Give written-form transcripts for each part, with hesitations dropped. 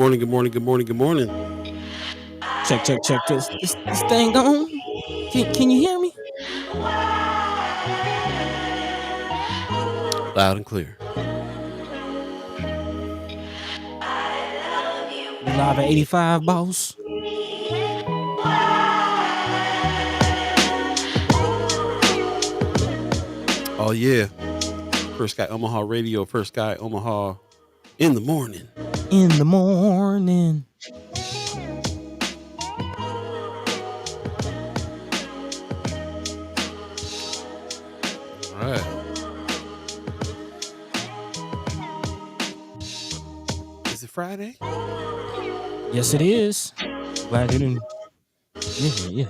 morning, good morning, good morning, good morning. Check, check, check. This thing on. Can you hear me? Loud and clear. You live at 85, boss. Oh yeah. First Guy Omaha Radio, First Guy Omaha in the morning. In the morning. All right. Is it Friday? Yes, it is. Glad you didn't. Yeah.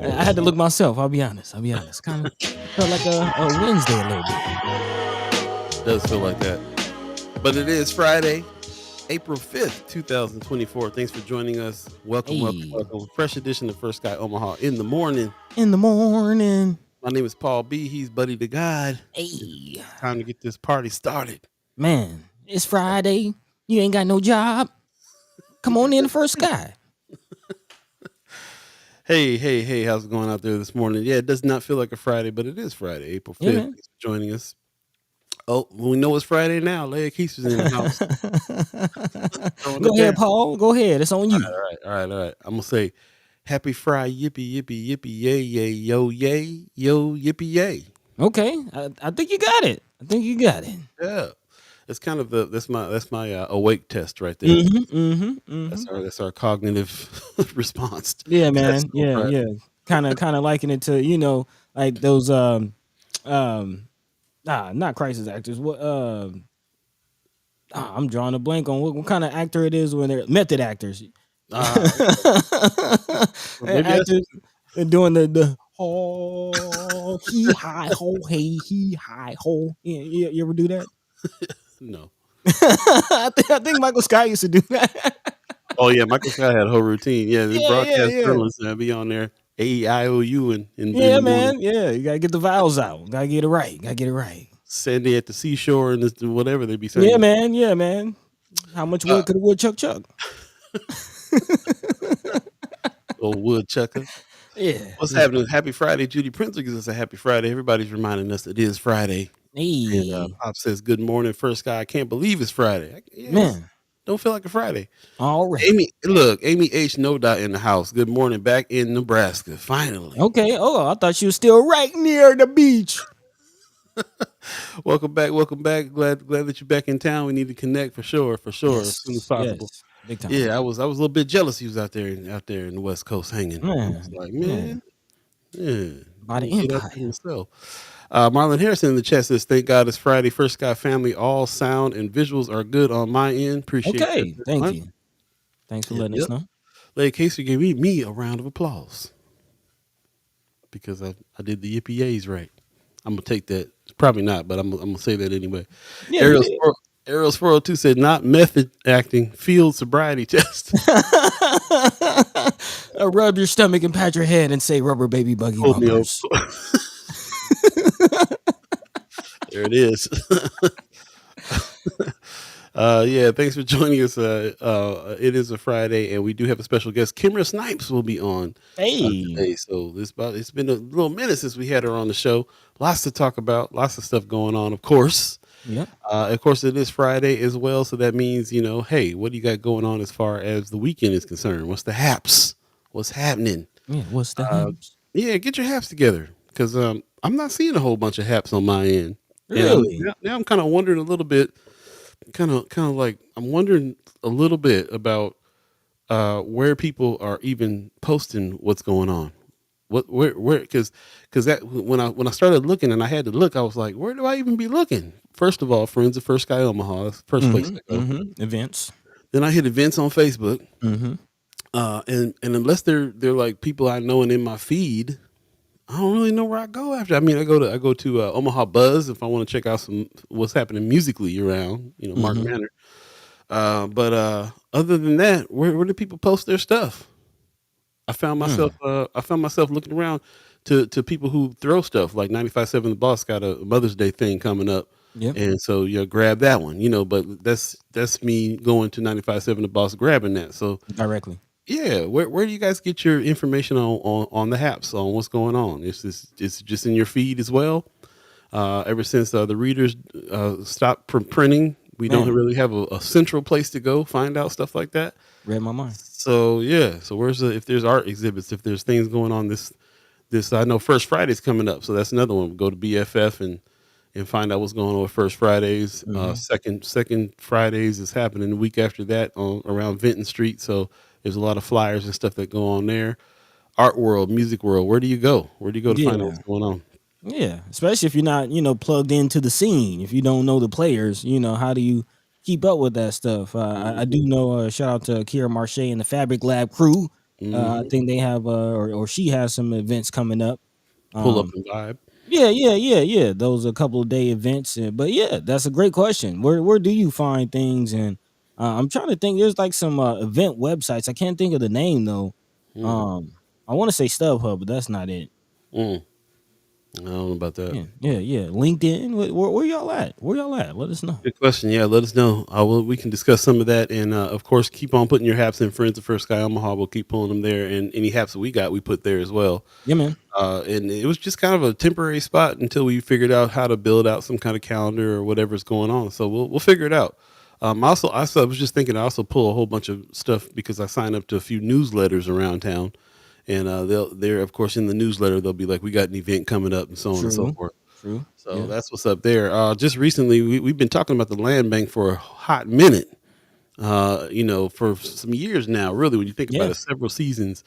I had to look myself. I'll be honest. Kind of felt like a Wednesday a little bit. Does feel like that. But it is Friday, April 5th, 2024. Thanks for joining us. Welcome. Fresh edition of First Guy Omaha in the morning. In the morning. My name is Paul Beeee. He's Buddi3 Da Gawd. Hey. Time to get this party started. Man, it's Friday. You ain't got no job. Come on in, First Guy. Hey, how's it going out there this morning? Yeah, it does not feel like a Friday, but it is Friday, April 5th. Yeah, Thanks for joining us. Oh, we know it's Friday now. Leia Keith is in the house. Go ahead, Paul. Go ahead. It's on you. All right. I'm going to say, happy Friday, yippee, yay, yo, yippee, yay. Okay, I think you got it. Yeah. It's kind of that's my awake test right there. That's our cognitive response. Yeah, man. Yeah. Kind of liking it to like those not crisis actors. What I'm drawing a blank on what kind of actor it is when they're method actors. Actors doing the ho he hi ho hey he hi ho. You ever do that? No. I think Michael Scott used to do that. Oh yeah, Michael Scott had a whole routine. Yeah, the broadcast journalists be on there. A-E-I-O-U and yeah, man. Yeah, you gotta get the vowels out. Gotta get it right. Sandy at the seashore and this, whatever they be saying. Yeah, man. How much wood could a woodchuck chuck? Old woodchucker. Yeah. What's happening? Happy Friday. Judy Prince gives us a happy Friday. Everybody's reminding us it is Friday. Hey. And Pop says, good morning, First Guy. I can't believe it's Friday. Man. Don't feel like a Friday. All right. Amy H. No Dot in the house. Good morning. Back in Nebraska. Finally. Okay. Oh, I thought you were still right near the beach. Welcome back. Glad that you're back in town. We need to connect for sure. As soon as possible. Yes. Big time. Yeah, I was a little bit jealous. He was out there in the West Coast hanging. Man. I was like, man. Yeah. By the empire. Marlon Harrison in the chat says, thank God it's Friday. First Guy family, all sound and visuals are good on my end. Appreciate it. Okay, thank you. Thanks for letting us know. Lady Casey gave me a round of applause because I did the yippee yays right. I'm going to take that. Probably not, but I'm going to say that anyway. Yeah, Ariel's 402 said, not method acting, field sobriety test. Rub your stomach and pat your head and say rubber baby buggy bumpers. There it is. Yeah, thanks for joining us. It is a Friday, and we do have a special guest. Kimara Snipes will be on today. So it's been a little minute since we had her on the show. Lots to talk about, lots of stuff going on, of course. Yeah. Of course, it is Friday as well, so that means, hey, what do you got going on as far as the weekend is concerned? What's the haps? What's happening? Yeah, what's the haps? Yeah, get your haps together, because I'm not seeing a whole bunch of haps on my end. Really? Now I'm kind of wondering a little bit, kind of like I'm wondering a little bit about where people are even posting what's going on. Where because that when I started looking and I had to look, I was like, where do I even be looking? First of all, Friends of First Guy Omaha, that's the first place I go. Events. Then I hit events on Facebook. Mm-hmm. And unless they're like people I know and in my feed, I don't really know where I go after. I mean, I go to Omaha Buzz if I want to check out what's happening musically around, Mark Manor. But other than that, where do people post their stuff? I found myself looking around to people who throw stuff like 95.7 The Boss got a Mother's Day thing coming up. Yep. and so grab that one. But that's me going to 95.7 The Boss, grabbing that. So Directly. yeah, where do you guys get your information on the haps, on what's going on? It's just in your feed as well. Ever since the readers stopped printing, we don't Man, really have a central place to go find out stuff like that. read my mind. So yeah, so if there's art exhibits, if there's things going on, this I know First Friday's coming up, so that's another one. Go to BFF and find out what's going on with First Fridays. Mhm. Second Fridays is happening the week after that on around Vinton Street. So there's a lot of flyers and stuff that go on there. Art world, music world. Where do you go? Where do you go to find out Yeah. what's going on? Yeah, especially if you're not, plugged into the scene. If you don't know the players, how do you keep up with that stuff? I do know. Shout out to Kira Marche and the Fabric Lab crew. I Hmm. think they have, or she has some events coming up. Pull up Um, and vibe. yeah, yeah, yeah, yeah. Those are a couple of day events. But yeah, that's a great question. Where do you find things? And I'm trying to think. There's like some event websites. I can't think of the name though. Mm, Um, I want to say StubHub, but that's not it. mm. I don't know about that. Yeah, yeah, yeah. LinkedIn. Where y'all at? Where y'all at? Let us know. Good question. Yeah, let us know. We can discuss some of that, and of course, keep on putting your haps in. Friends of First Sky Omaha, we'll keep pulling them there, and any haps that we got, we put there as well. Yeah, man. And it was just kind of a temporary spot until we figured out how to build out some kind of calendar or whatever's going on. So we'll figure it out. I was just thinking I also pull a whole bunch of stuff because I sign up to a few newsletters around town, and they're of course in the newsletter they'll be like, we got an event coming up and so on and so True. forth. True. So Yeah. that's what's up there. Just recently, we've been talking about the land bank for a hot minute. For some years now. Really, when you think about Yeah. it, several seasons.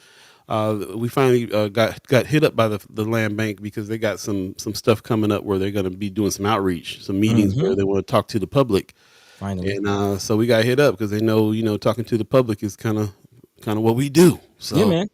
We finally got hit up by the land bank because they got some stuff coming up where they're going to be doing some outreach, some meetings Mm-hmm. where they want to talk to the public, Finally. and so we got hit up because they know talking to the public is kind of what we do. Yeah, So man.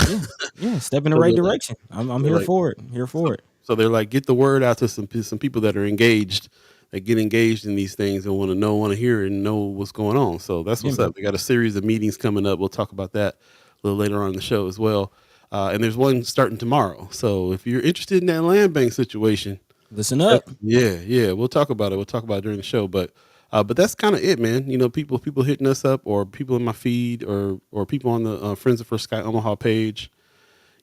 Yeah. Yeah. Step in the so right direction. I'm they're here like for it. Here so, for it. so they're like, get the word out to some people that are engaged, that get engaged in these things and want to hear and know what's going on. So that's Yeah, what's man. up. They got a series of meetings coming up. We'll talk about that a little later on in the show as well. And there's one starting tomorrow. So if you're interested in that land bank situation, Listen up. yeah, we'll talk about it. We'll talk about it during the show. But that's kind of it, man. People hitting us up, or people in my feed, or people on the Friends of First Sky Omaha page.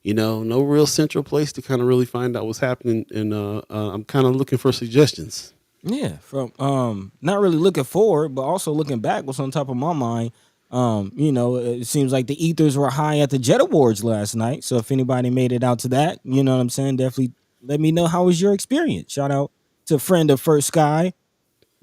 No real central place to kind of really find out what's happening, and I'm kind of looking for suggestions. Yeah. From not really looking forward, but also looking back, what's on top of my mind. It seems like the ethers were high at the Jet Awards last night. So if anybody made it out to that, you know what I'm saying? Definitely let me know how was your experience. Shout out to friend of First Sky,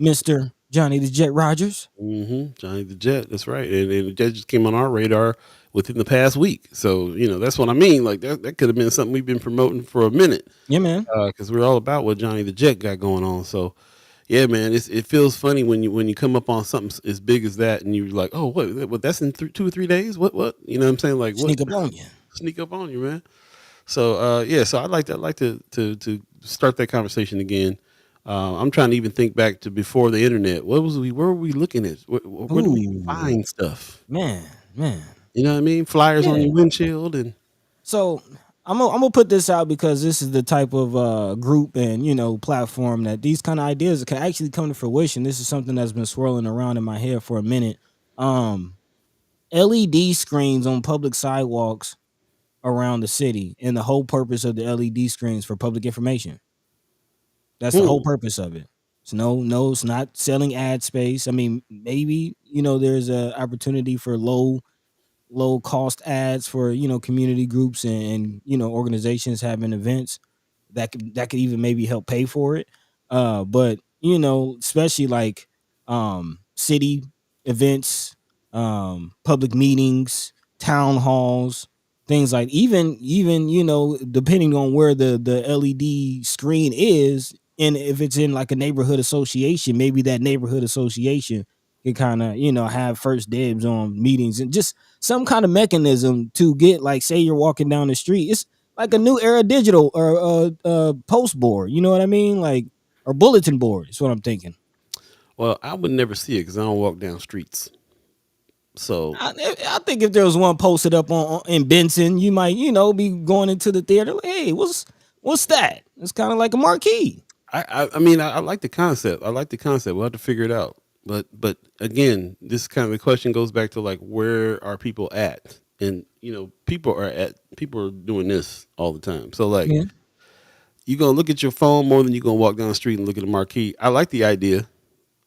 Mr. Johnny the Jet Rogers. Johnny the Jet, that's right, and the Jet just came on our radar within the past week. So that's what I mean. Like that could have been something we've been promoting for a minute, Yeah, man. because we're all about what Johnny the Jet got going on. So yeah, man, it feels funny when you come up on something as big as that, and you're like, oh, what that's in 2 or 3 days. What what I'm saying, like, what Sneak up on you. sneak up on you, man. So yeah, so I'd like to start that conversation again. I'm trying to even think back to before the internet. Where were we looking at? Where do we even Ooh, find stuff? man, man. You know what I mean? Flyers on Yeah. your windshield, and So I'm gonna put this out because this is the type of group and platform that these kind of ideas can actually come to fruition. This is something that's been swirling around in my head for a minute. Um, LED screens on public sidewalks around the city, and the whole purpose of the LED screens for public information. That's the whole hmm, purpose of it. It's no, it's not selling ad space. I mean, maybe there's a opportunity for low cost ads for community groups and organizations having events that could even maybe help pay for it. But especially like city events, public meetings, town halls, things like even depending on where the LED screen is, and if it's in like a neighborhood association, maybe that neighborhood association can kind of have first dibs on meetings and just some kind of mechanism to get, like, say you're walking down the street, it's like a new era digital or post board, you know what I mean, like, or bulletin board is what I'm thinking. well, I would never see it because I don't walk down streets. So I think if there was one posted up in Benson, you might be going into the theater like, hey, what's that? It's kind of like a marquee. I mean, I like the concept. I like the concept. We'll have to figure it out. But again, this kind of the question goes back to like, where are people at? And people are doing this all the time. So like, Yeah. you're gonna look at your phone more than you're gonna walk down the street and look at a marquee. I like the idea.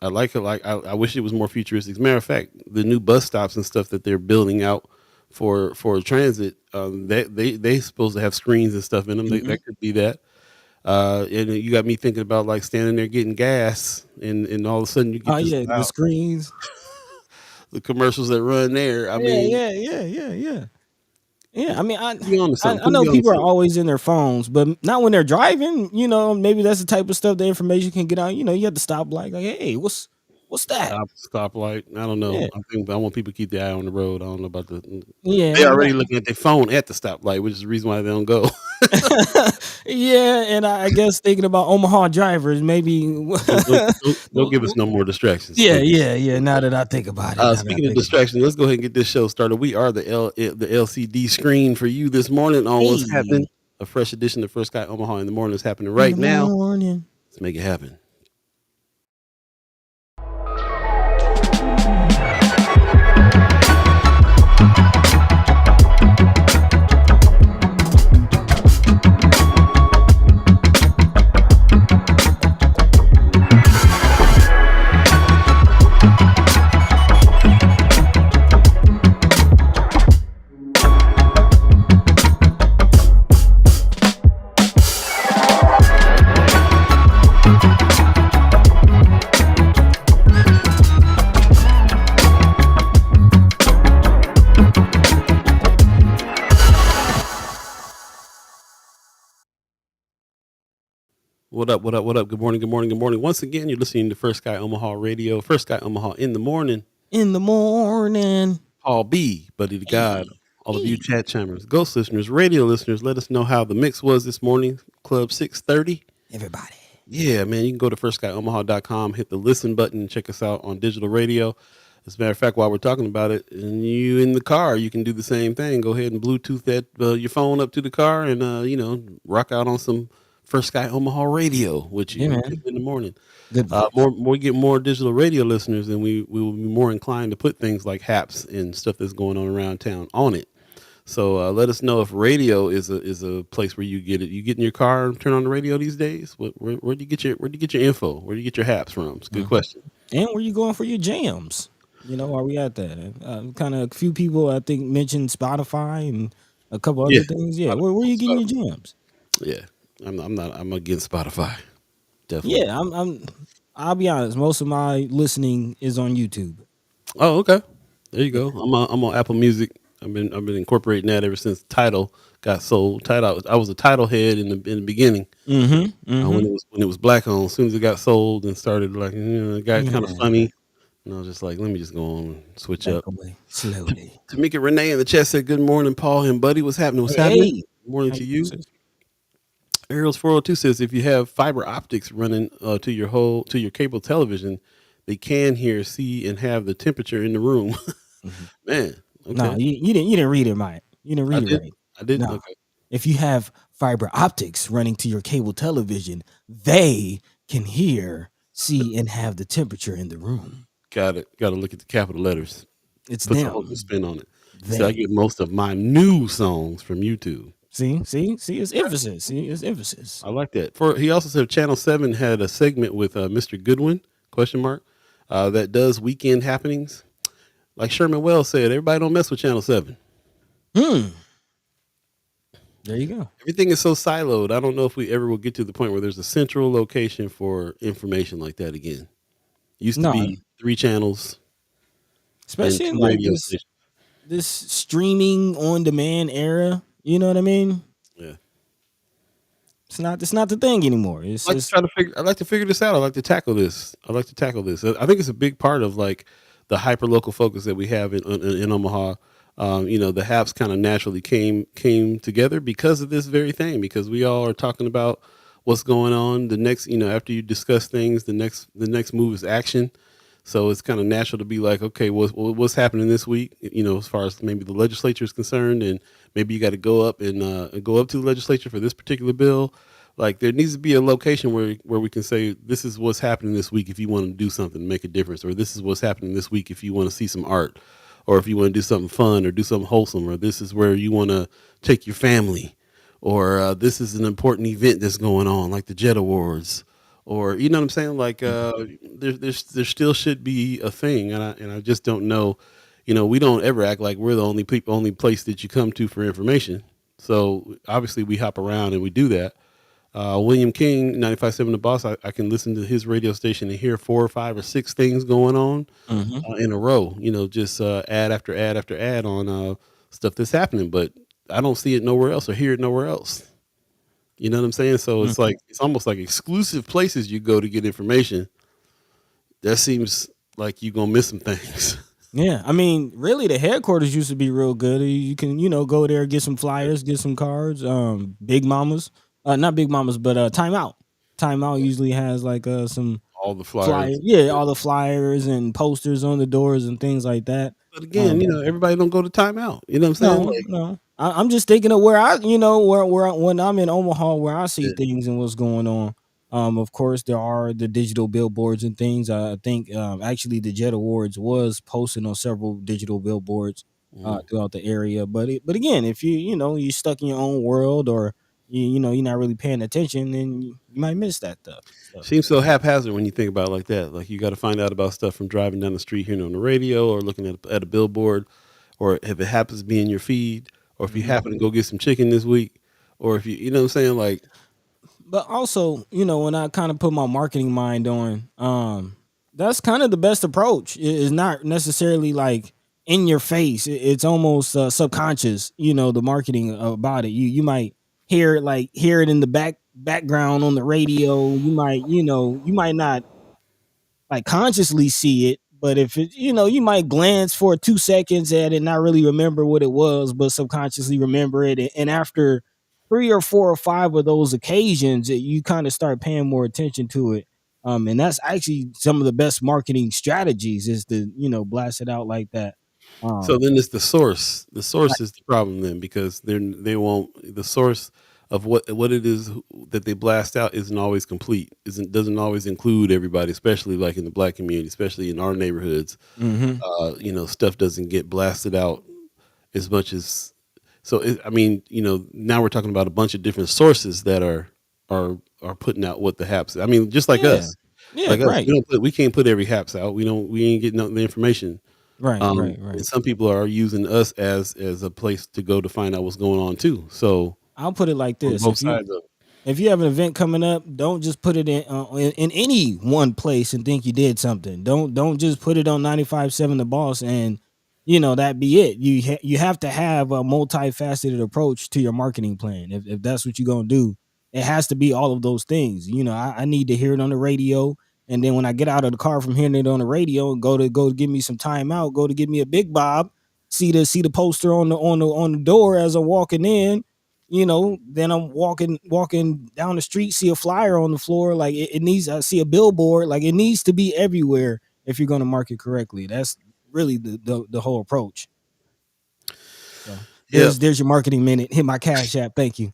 I like it. Like I wish it was more futuristic. As a matter of fact, the new bus stops and stuff that they're building out for transit, they supposed to have screens and stuff in them. Mhm. That could be that. And you got me thinking about like standing there getting gas, and all of a sudden you Oh get this yeah, the loud screens. the commercials that run there. I Yeah, mean, yeah, yeah, yeah, yeah. Yeah, I mean, put me on to something. I Put know me on to people are something. always in their phones, but not when they're driving. You know, maybe that's the type of stuff the information can get out. You know, you have to stop like, hey, what's that? Stoplight. I don't know. Yeah, I want people to keep their eye on the road. I don't know about the. yeah, They already looking at their phone at the stoplight, which is the reason why they don't go. yeah. And I guess thinking about Omaha drivers, maybe. Don't give us no more distractions. Yeah, Don't give us yeah, no yeah. more Now that distractions. I think about it, now that I Speaking of think about distractions, let's go ahead and get this show started. We are the LCD screen for you this morning on it. what's happening. Hey, A fresh edition of First Guy Omaha in the morning is happening in right the now. morning. Let's make it happen. What up? What up? What up? Good morning. Good morning. Good morning. Once again, you're listening to First Guy Omaha Radio. First Guy Omaha in the morning. In the morning. Paul B, Buddi3 Da Gawd. Hey, All of you hey, chat chambers, ghost listeners, radio listeners, let us know how the mix was this morning. Club 630. everybody. Yeah, man, you can go to firstguyomaha.com, hit the listen button, and check us out on digital radio. As a matter of fact, while we're talking about it, and you in the car, you can do the same thing. Go ahead and Bluetooth that your phone up to the car, and rock out on some First Guy Omaha radio with Yeah, you man. in the morning. Good vibes. More we get more digital radio listeners, and we will be more inclined to put things like haps and stuff that's going on around town on it. So let us know if radio is a place where you get it. You get in your car and turn on the radio these days. Where do you get your info? Where do you get your haps from? It's a good Mm. question. And where you going for your jams? You know, are we at that? Kind of a few people I think mentioned Spotify and a couple Yeah, other things. Yeah, where you getting your jams? yeah. I'm against Spotify. Definitely. Yeah, I'll be honest. Most of my listening is on YouTube. Oh, okay. There you Yeah. go. I'm on Apple Music. I've been incorporating that ever since Tidal got sold. Tidal. I was a Tidal head in the beginning. Mm-hmm. When Mm-hmm. it was black owned. As soon as it got sold and started it got kind of Yeah. funny. And I was just like, let me just go on and switch Back up. away slowly. Tamika Renee in the chat said, good morning, Paul and Buddy. What's happening? What's happening? Hey. Good morning How to you doing, you. sis? Ariel's 402 says, if you have fiber optics running to your cable television, they can hear, see, and have the temperature in the room. Mhm. Man, No, okay. you didn't read it right. You didn't I read it did. right. I didn't. No. Okay. If you have fiber optics running to your cable television, they can hear, see, and have the temperature in the room. Got it. Got to look at the capital letters. It's Put some whole them. spin on it. So I They. get most of my new songs from YouTube. See, it's emphasis. See, it's emphasis. I like that. He also said Channel 7 had a segment with Mr. Goodwin, question mark, that does weekend happenings. Like Sherman Wells said, everybody don't mess with Channel 7. Hmm. There you go. Everything is so siloed. I don't know if we ever will get to the point where there's a central location for information like that again. Used to No, be 3 channels and especially in 2 like radio stations. this streaming on demand era. You know what I mean? Yeah. It's not the thing anymore. It's just I like to figure this out. I like to tackle this. I think it's a big part of like the hyper local focus that we have in Omaha. The haps kind of naturally came together because of this very thing, because we all are talking about what's going on. The next, after you discuss things, the next move is action. So it's kind of natural to be like, okay, what's happening this week? As far as maybe the legislature is concerned, and maybe you got to go up and go up to the legislature for this particular bill. Like there needs to be a location where we can say this is what's happening this week if you want to do something, make a difference, or this is what's happening this week if you want to see some art, or if you want to do something fun or do something wholesome, or this is where you want to take your family, or this is an important event that's going on, like the Jet Awards, or you know what I'm saying? Like there still should be a thing, and I just don't know. You know, we don't ever act like we're the only place that you come to for information. So obviously we hop around and we do that. William King, 95.7 The Boss, I can listen to his radio station and hear four or five or six things going on Hmm. in a row, you know, just ad after ad after ad on stuff that's happening. But I don't see it nowhere else or hear it nowhere else. You know what I'm saying? So it's Hmm. like, it's almost like exclusive places you go to get information. That seems like you're going to miss some things. Yeah, I mean, really, the headquarters used to be real good. You can, go there, get some flyers, get some cards. Big Mamas, not Big Mamas, but Time Out. Time Out usually has like some All the flyer, flyers. yeah, all the flyers and posters on the doors and things like that. But again, Um, you know, everybody don't go to timeout. You know what I'm saying? no, Like, no. I'm just thinking of where when I'm in Omaha, where I see yeah. things and what's going on. Of course, there are the digital billboards and things. I think actually the Jet Awards was posted on several digital billboards Mhm. throughout the area. But again, if you're stuck in your own world or you're not really paying attention, then you might miss that stuff. Seems so haphazard when you think about it like that. Like you got to find out about stuff from driving down the street, hearing it on the radio, or looking at a billboard, or if it happens to be in your feed, or if you Mhm. happen to go get some chicken this week, or if you know what I'm saying, like But also, when I kind of put my marketing mind on, that's kind of the best approach. It's not necessarily like in your face. It's almost subconscious. The marketing about it. You might hear it in the background on the radio. You might not like consciously see it, but if it, you might glance for 2 seconds at it, and not really remember what it was, but subconsciously remember it. And after three or four or five of those occasions, you kind of start paying more attention to it. And that's actually some of the best marketing strategies is to, blast it out like that. so. Um, Then it's the source. The right. source is the problem then because they won't the source of what it is that they blast out isn't always complete. Isn't doesn't always include everybody, especially like in the black community, especially in our neighborhoods. Hmm. You know, stuff doesn't get blasted out as much as I mean, you know, now we're talking about a bunch of different sources that are putting out what the haps. I mean, just Yeah. Yeah. like us, Right. we can't put every haps out. We ain't getting the information. Right. Right. And Right. some people are using us as a place to go to find out what's going on too. So I'll put it like on this: both sides of it. if you have an event coming up, don't just put it in any one place and think you did something. Don't just put it on 95.7 The Boss and that be it. You have to have a multifaceted approach to your marketing plan. If that's what you're gonna do, it has to be all of those things. I need to hear it on the radio, and then when I get out of the car from hearing it on the radio and go to give me some time out, go to give me a Big Bob, see the poster on the door as I'm walking in. Then I'm walking down the street, see a flyer on the floor. Like it needs, I see a billboard. Like it needs to be everywhere if you're going to market correctly. That's really the whole approach. So Yeah. there's your marketing minute. Hit my cash app. Thank you.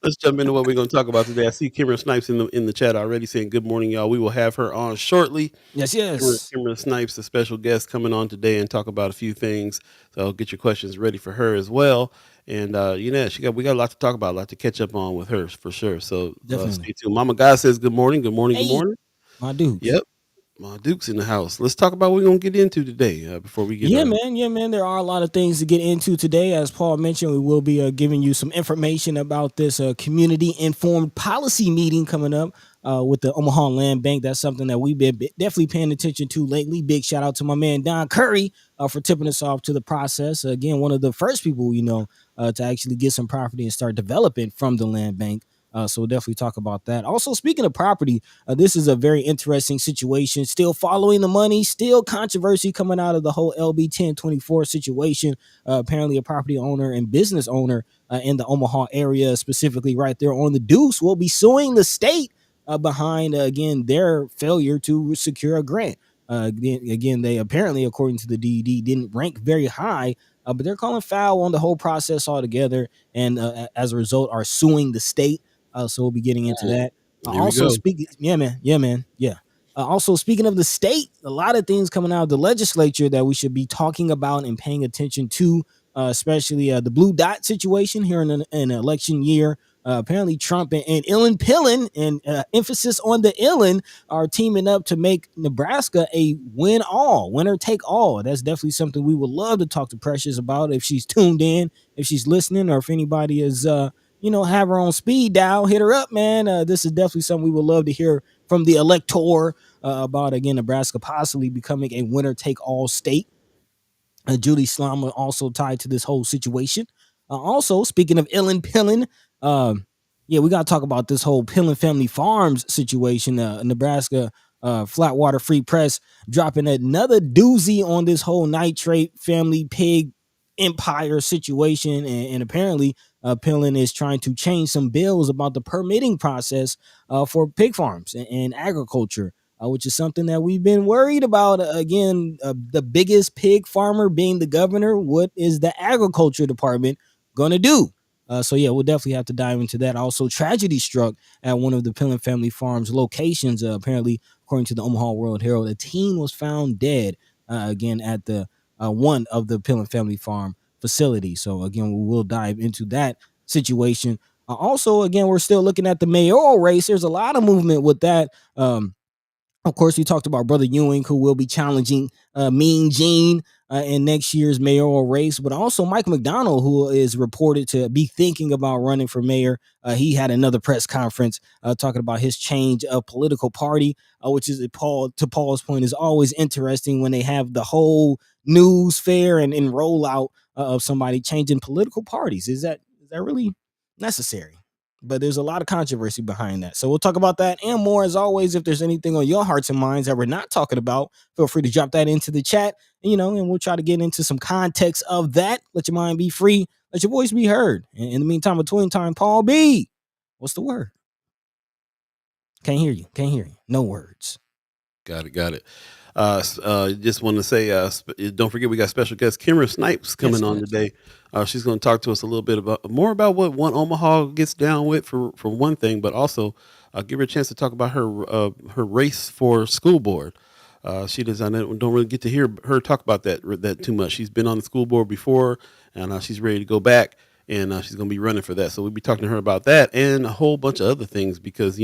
Let's jump into what we're going to talk about today. I see Kimara Snipes in the chat already saying good morning, y'all. We will have her on shortly. Yes, Kimara, yes. Kimara Snipes, a special guest coming on today and talk about a few things. So get your questions ready for her as well. And you know, we got a lot to talk about, a lot to catch up on with her for sure. So Definitely. stay tuned. Mama God says good morning, good morning, good Hey, morning. my dudes. Yep, my Duke's in the house. Let's talk about what we're gonna get into today before we get Yeah, man. Yeah, man. There are a lot of things to get into today. As Paul mentioned, we will be giving you some information about this community informed policy meeting coming up with the Omaha Land Bank. That's something that we've been definitely paying attention to lately. Big shout out to my man Don Curry for tipping us off to the process. Again, one of the first people, to actually get some property and start developing from the land bank. So we'll definitely talk about that. Also, speaking of property, this is a very interesting situation. Still following the money, still controversy coming out of the whole LB 1024 situation. Apparently, a property owner and business owner in the Omaha area, specifically right there on the Deuce, will be suing the state behind, again, their failure to secure a grant. Again, they apparently, according to the DED, didn't rank very high but they're calling foul on the whole process altogether, and as a result, are suing the state. So we'll be getting into that. Here we Also go. speaking, yeah, man, yeah. Also, speaking of the state, a lot of things coming out of the legislature that we should be talking about and paying attention to, especially the blue dot situation here in an election year. Apparently, Trump and Illin Pillin, and emphasis on the Illin, are teaming up to make Nebraska a winner take all. That's definitely something we would love to talk to Precious about if she's tuned in, if she's listening, or if anybody is, have her on speed dial, hit her up, man. This is definitely something we would love to hear from the elector about, again, Nebraska possibly becoming a winner take all state. Judy Slama also tied to this whole situation. Also, speaking of Illin Pillin, we got to talk about this whole Pillin Family Farms situation. Nebraska Flatwater Free Press dropping another doozy on this whole nitrate family pig empire situation. And apparently, Pillin is trying to change some bills about the permitting process for pig farms and agriculture. Which is something that we've been worried about. Again, the biggest pig farmer being the governor. What is the agriculture department going to do? We'll definitely have to dive into that. Also, tragedy struck at one of the Pillin Family Farms locations. Apparently, according to the Omaha World Herald, a teen was found dead, again, at the one of the Pillin Family Farm facilities. So, again, we will dive into that situation. Also, again, we're still looking at the mayoral race. There's a lot of movement with that. Of course, we talked about Brother Ewing, who will be challenging Mean Gene in next year's mayoral race, but also Mike McDonald, who is reported to be thinking about running for mayor. He had another press conference talking about his change of political party, which is, to Paul's point, is always interesting when they have the whole news fair and rollout of somebody changing political parties. Is that really necessary? But there's a lot of controversy behind that. So we'll talk about that and more. As always, if there's anything on your hearts and minds that we're not talking about, feel free to drop that into the chat, and we'll try to get into some context of that. Let your mind be free. Let your voice be heard. And in the meantime, between time, Paul B, what's the word? Can't hear you. No words. Got it. Just want to say, don't forget we got special guest Kimara Snipes coming on today. She's going to talk to us a little bit more about what One Omaha gets down with for one thing, but also give her a chance to talk about her race for school board. She don't really get to hear her talk about that too much. She's been on the school board before, and she's ready to go back, and she's going to be running for that. So we'll be talking to her about that and a whole bunch of other things because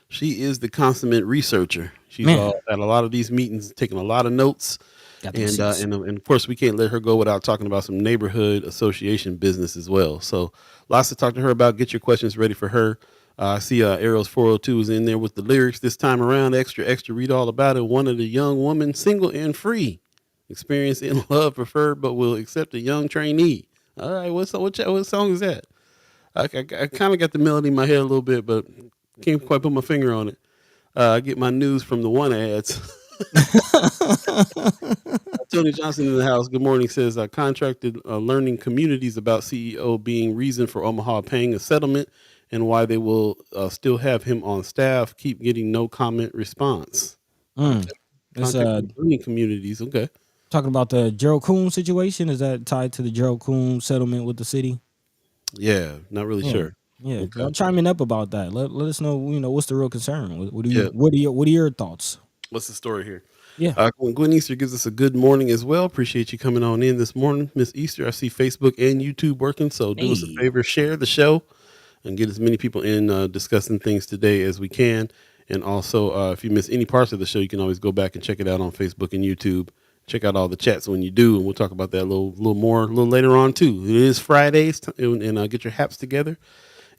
she is the consummate researcher. She's at a lot of these meetings, taking a lot of notes. And of course, we can't let her go without talking about some neighborhood association business as well. So lots to talk to her about. Get your questions ready for her. I see Ariel's 402 is in there with the lyrics this time around. Extra, read all about it. One of the young woman, single and free. Experience in love preferred, but will accept a young trainee. All right, what song is that? I kind of got the melody in my head a little bit, but can't quite put my finger on it. I get my news from the one ads. Tony Johnson in the house. Good morning. Says I contracted learning communities about CEO being reason for Omaha paying a settlement and why they will still have him on staff. Keep getting no comment response. Learning communities. Okay. Talking about the Gerald Coon situation. Is that tied to the Gerald Coon settlement with the city? Yeah, not really sure. Yeah, okay. Y'all chiming up about that. Let us know. What's the real concern? What are your thoughts? What's the story here? Yeah. Gwen Easter gives us a good morning as well. Appreciate you coming on in this morning, Miss Easter. I see Facebook and YouTube working, so do us a favor, share the show, and get as many people in discussing things today as we can. And also, if you miss any parts of the show, you can always go back and check it out on Facebook and YouTube. Check out all the chats when you do, and we'll talk about that a little more a little later on too. It is Fridays, and get your haps together,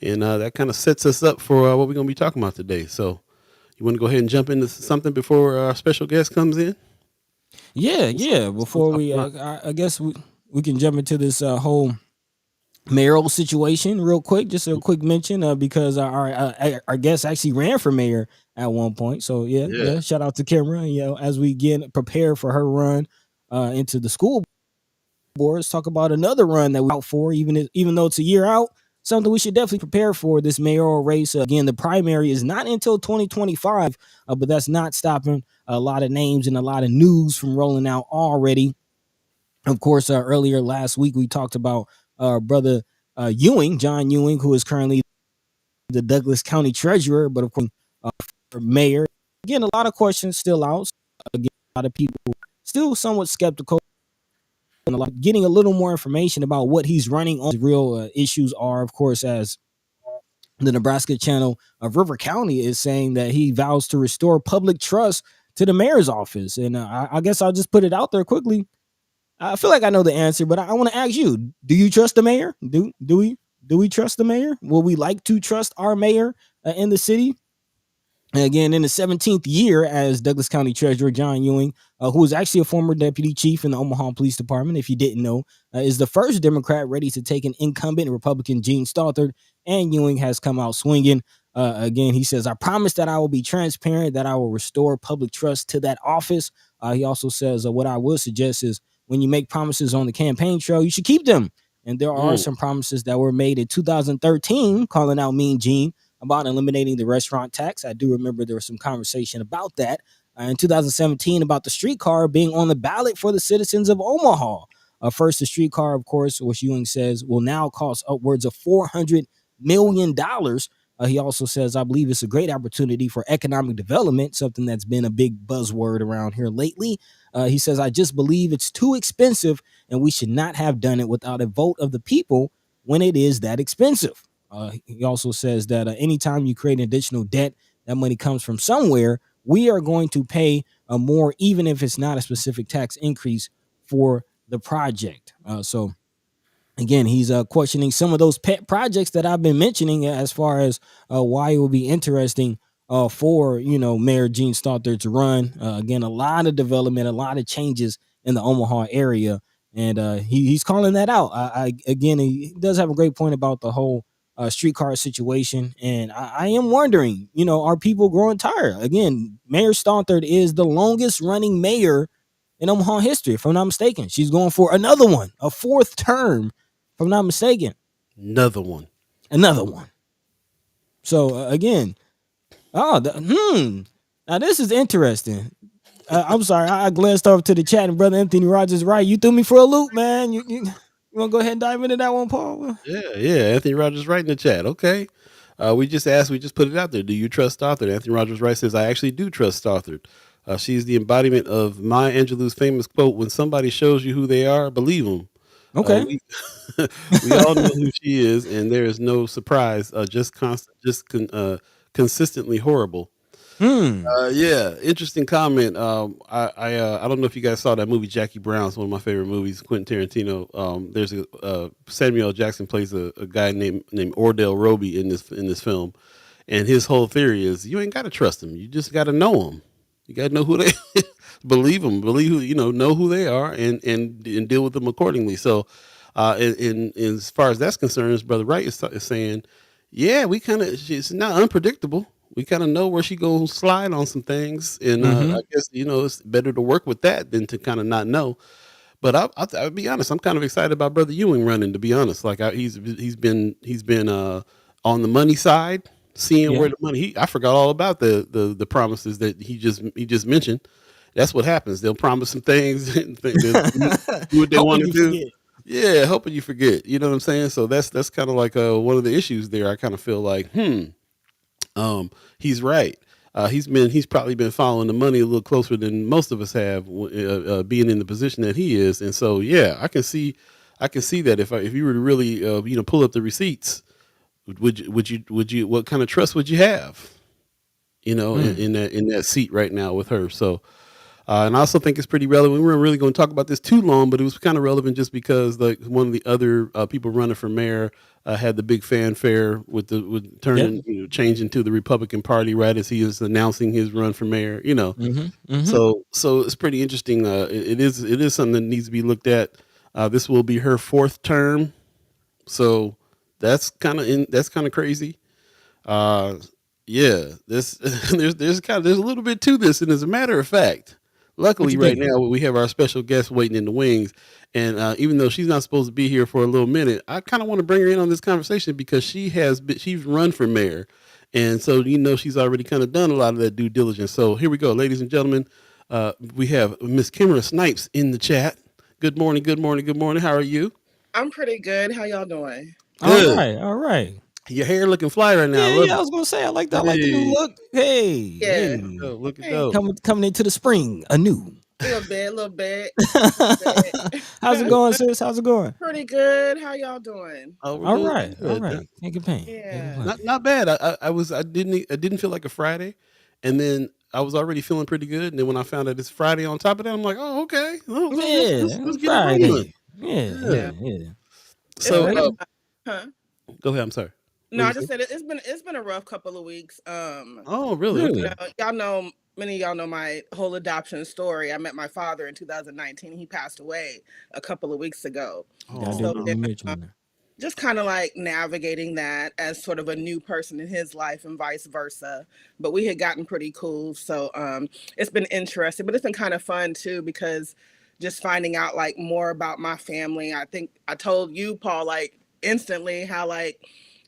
and that kind of sets us up for what we're going to be talking about today. So, you want to go ahead and jump into something before our special guest comes in? Yeah. Before we, I guess we can jump into this whole mayoral situation real quick. Just a quick mention because our guest actually ran for mayor at one point. So yeah. Shout out to Kimara. As we get prepared for her run into the school board, let's talk about another run that we're out for. Even though it's a year out, something we should definitely prepare for, this mayoral race. Again, the primary is not until 2025, but that's not stopping a lot of names and a lot of news from rolling out already. Of course, earlier last week we talked about brother Ewing, John Ewing, who is currently the Douglas County Treasurer, but of course, for mayor. Again, a lot of questions still out. Again, a lot of people still somewhat skeptical, and getting a little more information about what he's running on. The real issues are, of course, as the Nebraska channel of River County is saying that he vows to restore public trust to the mayor's office. And I guess I'll just put it out there quickly. I feel like I know the answer, but I want to ask you: do you trust the mayor? Do we trust the mayor? Will we like to trust our mayor in the city? And again, in the 17th year as Douglas County Treasurer, John Ewing, who is actually a former deputy chief in the Omaha Police Department, if you didn't know, is the first Democrat ready to take an incumbent Republican, Gene Stothard, and Ewing has come out swinging. Again, he says, I promise that I will be transparent, that I will restore public trust to that office. He also says, what I will suggest is when you make promises on the campaign trail, you should keep them. And there are some promises that were made in 2013, calling out Mean Gene about eliminating the restaurant tax. I do remember there was some conversation about that in 2017 about the streetcar being on the ballot for the citizens of Omaha. First, the streetcar, of course, which Ewing says will now cost upwards of $400 million. He also says, I believe it's a great opportunity for economic development, something that's been a big buzzword around here lately. He says, I just believe it's too expensive and we should not have done it without a vote of the people when it is that expensive. He also says that anytime you create additional debt, that money comes from somewhere. We are going to pay more, even if it's not a specific tax increase for the project. So again, he's questioning some of those pet projects that I've been mentioning as far as why it will be interesting for, Mayor Gene Stothard to run. Again, a lot of development, a lot of changes in the Omaha area. And he's calling that out. Again, he does have a great point about the whole streetcar situation. And I am wondering, are people growing tired? Again, Mayor Stothard is the longest running mayor in Omaha history, if I'm not mistaken. She's going for another one, a fourth term, if I'm not mistaken. Another one. So again, now this is interesting. I'm sorry, I glanced over to the chat, and brother Anthony Rogers, right? You threw me for a loop, man. You want to go ahead and dive into that one, Paul? Yeah. Anthony Rogers right in the chat. Okay. We just put it out there. Do you trust Stothard? Anthony Rogers Wright says, I actually do trust Stothard. She's the embodiment of Maya Angelou's famous quote, when somebody shows you who they are, believe them. Okay. We all know who she is, and there is no surprise, consistently horrible. Yeah, interesting comment. I don't know if you guys saw that movie Jackie Brown. It's one of my favorite movies, Quentin Tarantino. There's Samuel L. Jackson plays a guy named Ordell Roby in this film, and his whole theory is you ain't got to trust them. You just got to know them. You got to know who they believe them, believe who know who they are, and deal with them accordingly. So, in as far as that's concerned, Brother Wright is saying, yeah, she's not unpredictable. We kind of know where she gonna slide on some things, and I guess it's better to work with that than to kind of not know. But I'll be honest, I'm kind of excited about Brother Ewing running. To be honest, like he's been on the money side, seeing where the money. I forgot all about the promises that he just mentioned. That's what happens. They'll promise some things and do what they want to do. Forget. Yeah, hoping you forget. You know what I'm saying? So that's kind of like one of the issues there. I kind of feel like, he's right. He's probably been following the money a little closer than most of us have, being in the position that he is. And so, yeah, I can see that if you were to really, pull up the receipts, would you, what kind of trust would you have, in that seat right now with her? So, and I also think it's pretty relevant. We weren't really going to talk about this too long, but it was kind of relevant just because like one of the other people running for mayor had the big fanfare with turning, changing to the Republican Party right as he is announcing his run for mayor. So it's pretty interesting. It is something that needs to be looked at. This will be her fourth term, so that's kind of crazy. There's a little bit to this, and as a matter of fact. Luckily, right now we have our special guest waiting in the wings, and even though she's not supposed to be here for a little minute, I kind of want to bring her in on this conversation because she's run for mayor, and so she's already kind of done a lot of that due diligence. So here we go, ladies and gentlemen. We have Miss Kimara Snipes in the chat. Good morning. Good morning. Good morning. How are you? I'm pretty good. How y'all doing? All Good. right, all right. Your hair looking fly right now. I Yeah, love yeah. I was gonna say I like that. I like the new it. look. Hey, Yeah. hey. Look at Hey, dope. Coming into the spring anew. a little bit, little How's it bit. going, sis? How's it going? Pretty good. How y'all doing? Oh, we're All doing right, all good. right. Can't complain. Can't Yeah. complain. Not bad. I didn't feel like a Friday, and then I was already feeling pretty good. And then when I found out it's Friday on top of that, I'm like, oh, okay. Oh, let's Yeah, get it rolling. Friday. Yeah, Yeah. Yeah. yeah, yeah. It's So been Alrighty. huh? go ahead. I'm sorry. What No, you I say? just said it's been a rough couple of weeks. Oh, really? You Okay. Really? know, y'all know many of y'all know my whole adoption story. I met my father in 2019. He passed away a couple of weeks ago. I Oh do So no. remember then you mentioning that. just kind of like navigating that as sort of a new person in his life and vice versa, but we had gotten pretty cool. So it's been interesting, but it's been kind of fun too, because just finding out like more about my family. I think I told you, Paul, like instantly how like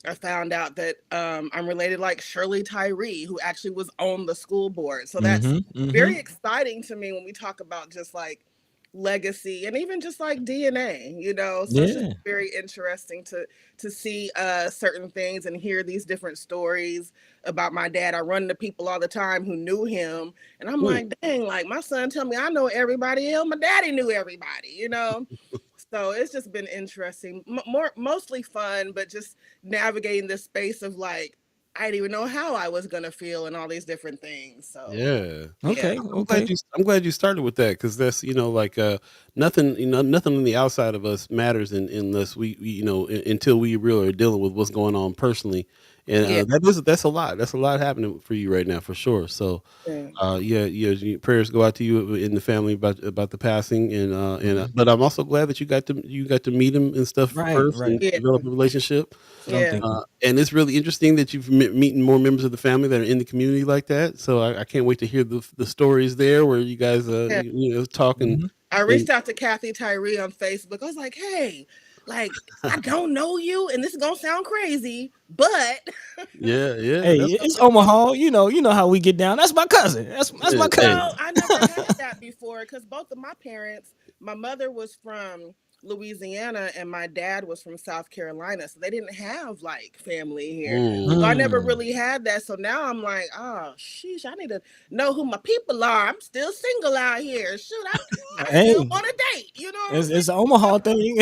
I found out that I'm related like Shirley Tyree, who actually was on the school board. So that's Mm-hmm. Mm-hmm. very exciting to me when we talk about just like legacy and even just like DNA, you know. So it's just Yeah. very interesting to see certain things and hear these different stories about my dad. I run into people all the time who knew him, and I'm Mm. like, dang, like my son tell me I know everybody else. My daddy knew everybody, you know. So it's just been interesting, mostly fun, but just navigating this space of like I didn't even know how I was gonna feel and all these different things. So Yeah. yeah, Okay. I'm glad Okay. you started with that because that's like nothing nothing on the outside of us matters unless we until we really are dealing with what's going on personally, and yeah, that's a lot happening for you right now for sure. So yeah, prayers go out to you in the family about the passing, Mhm. but I'm also glad that you got to meet him and stuff Right. first Right. and yeah, develop a relationship. That's what I'm yeah. thinking. And it's really interesting that you've meeting more members of the family that are in the community like that. So I can't wait to hear the stories there where you guys Yeah. talk Mm-hmm. I and reached out to Kathy Tyree on Facebook. I was like, hey, like, I don't know you, and this is gonna sound crazy, but yeah, Hey, that's it's Omaha. You know how we get down. That's my cousin. That's yeah, my hey, no, cousin. I never had that before because both of my parents, my mother was from Louisiana and my dad was from South Carolina. So they didn't have like family here. So I never Mm. really had that. So now I'm like, oh, sheesh, I need to know who my people are. I'm still single out here. Shoot, I still Hey, want to date. You know what I'm saying? it's an Omaha thing.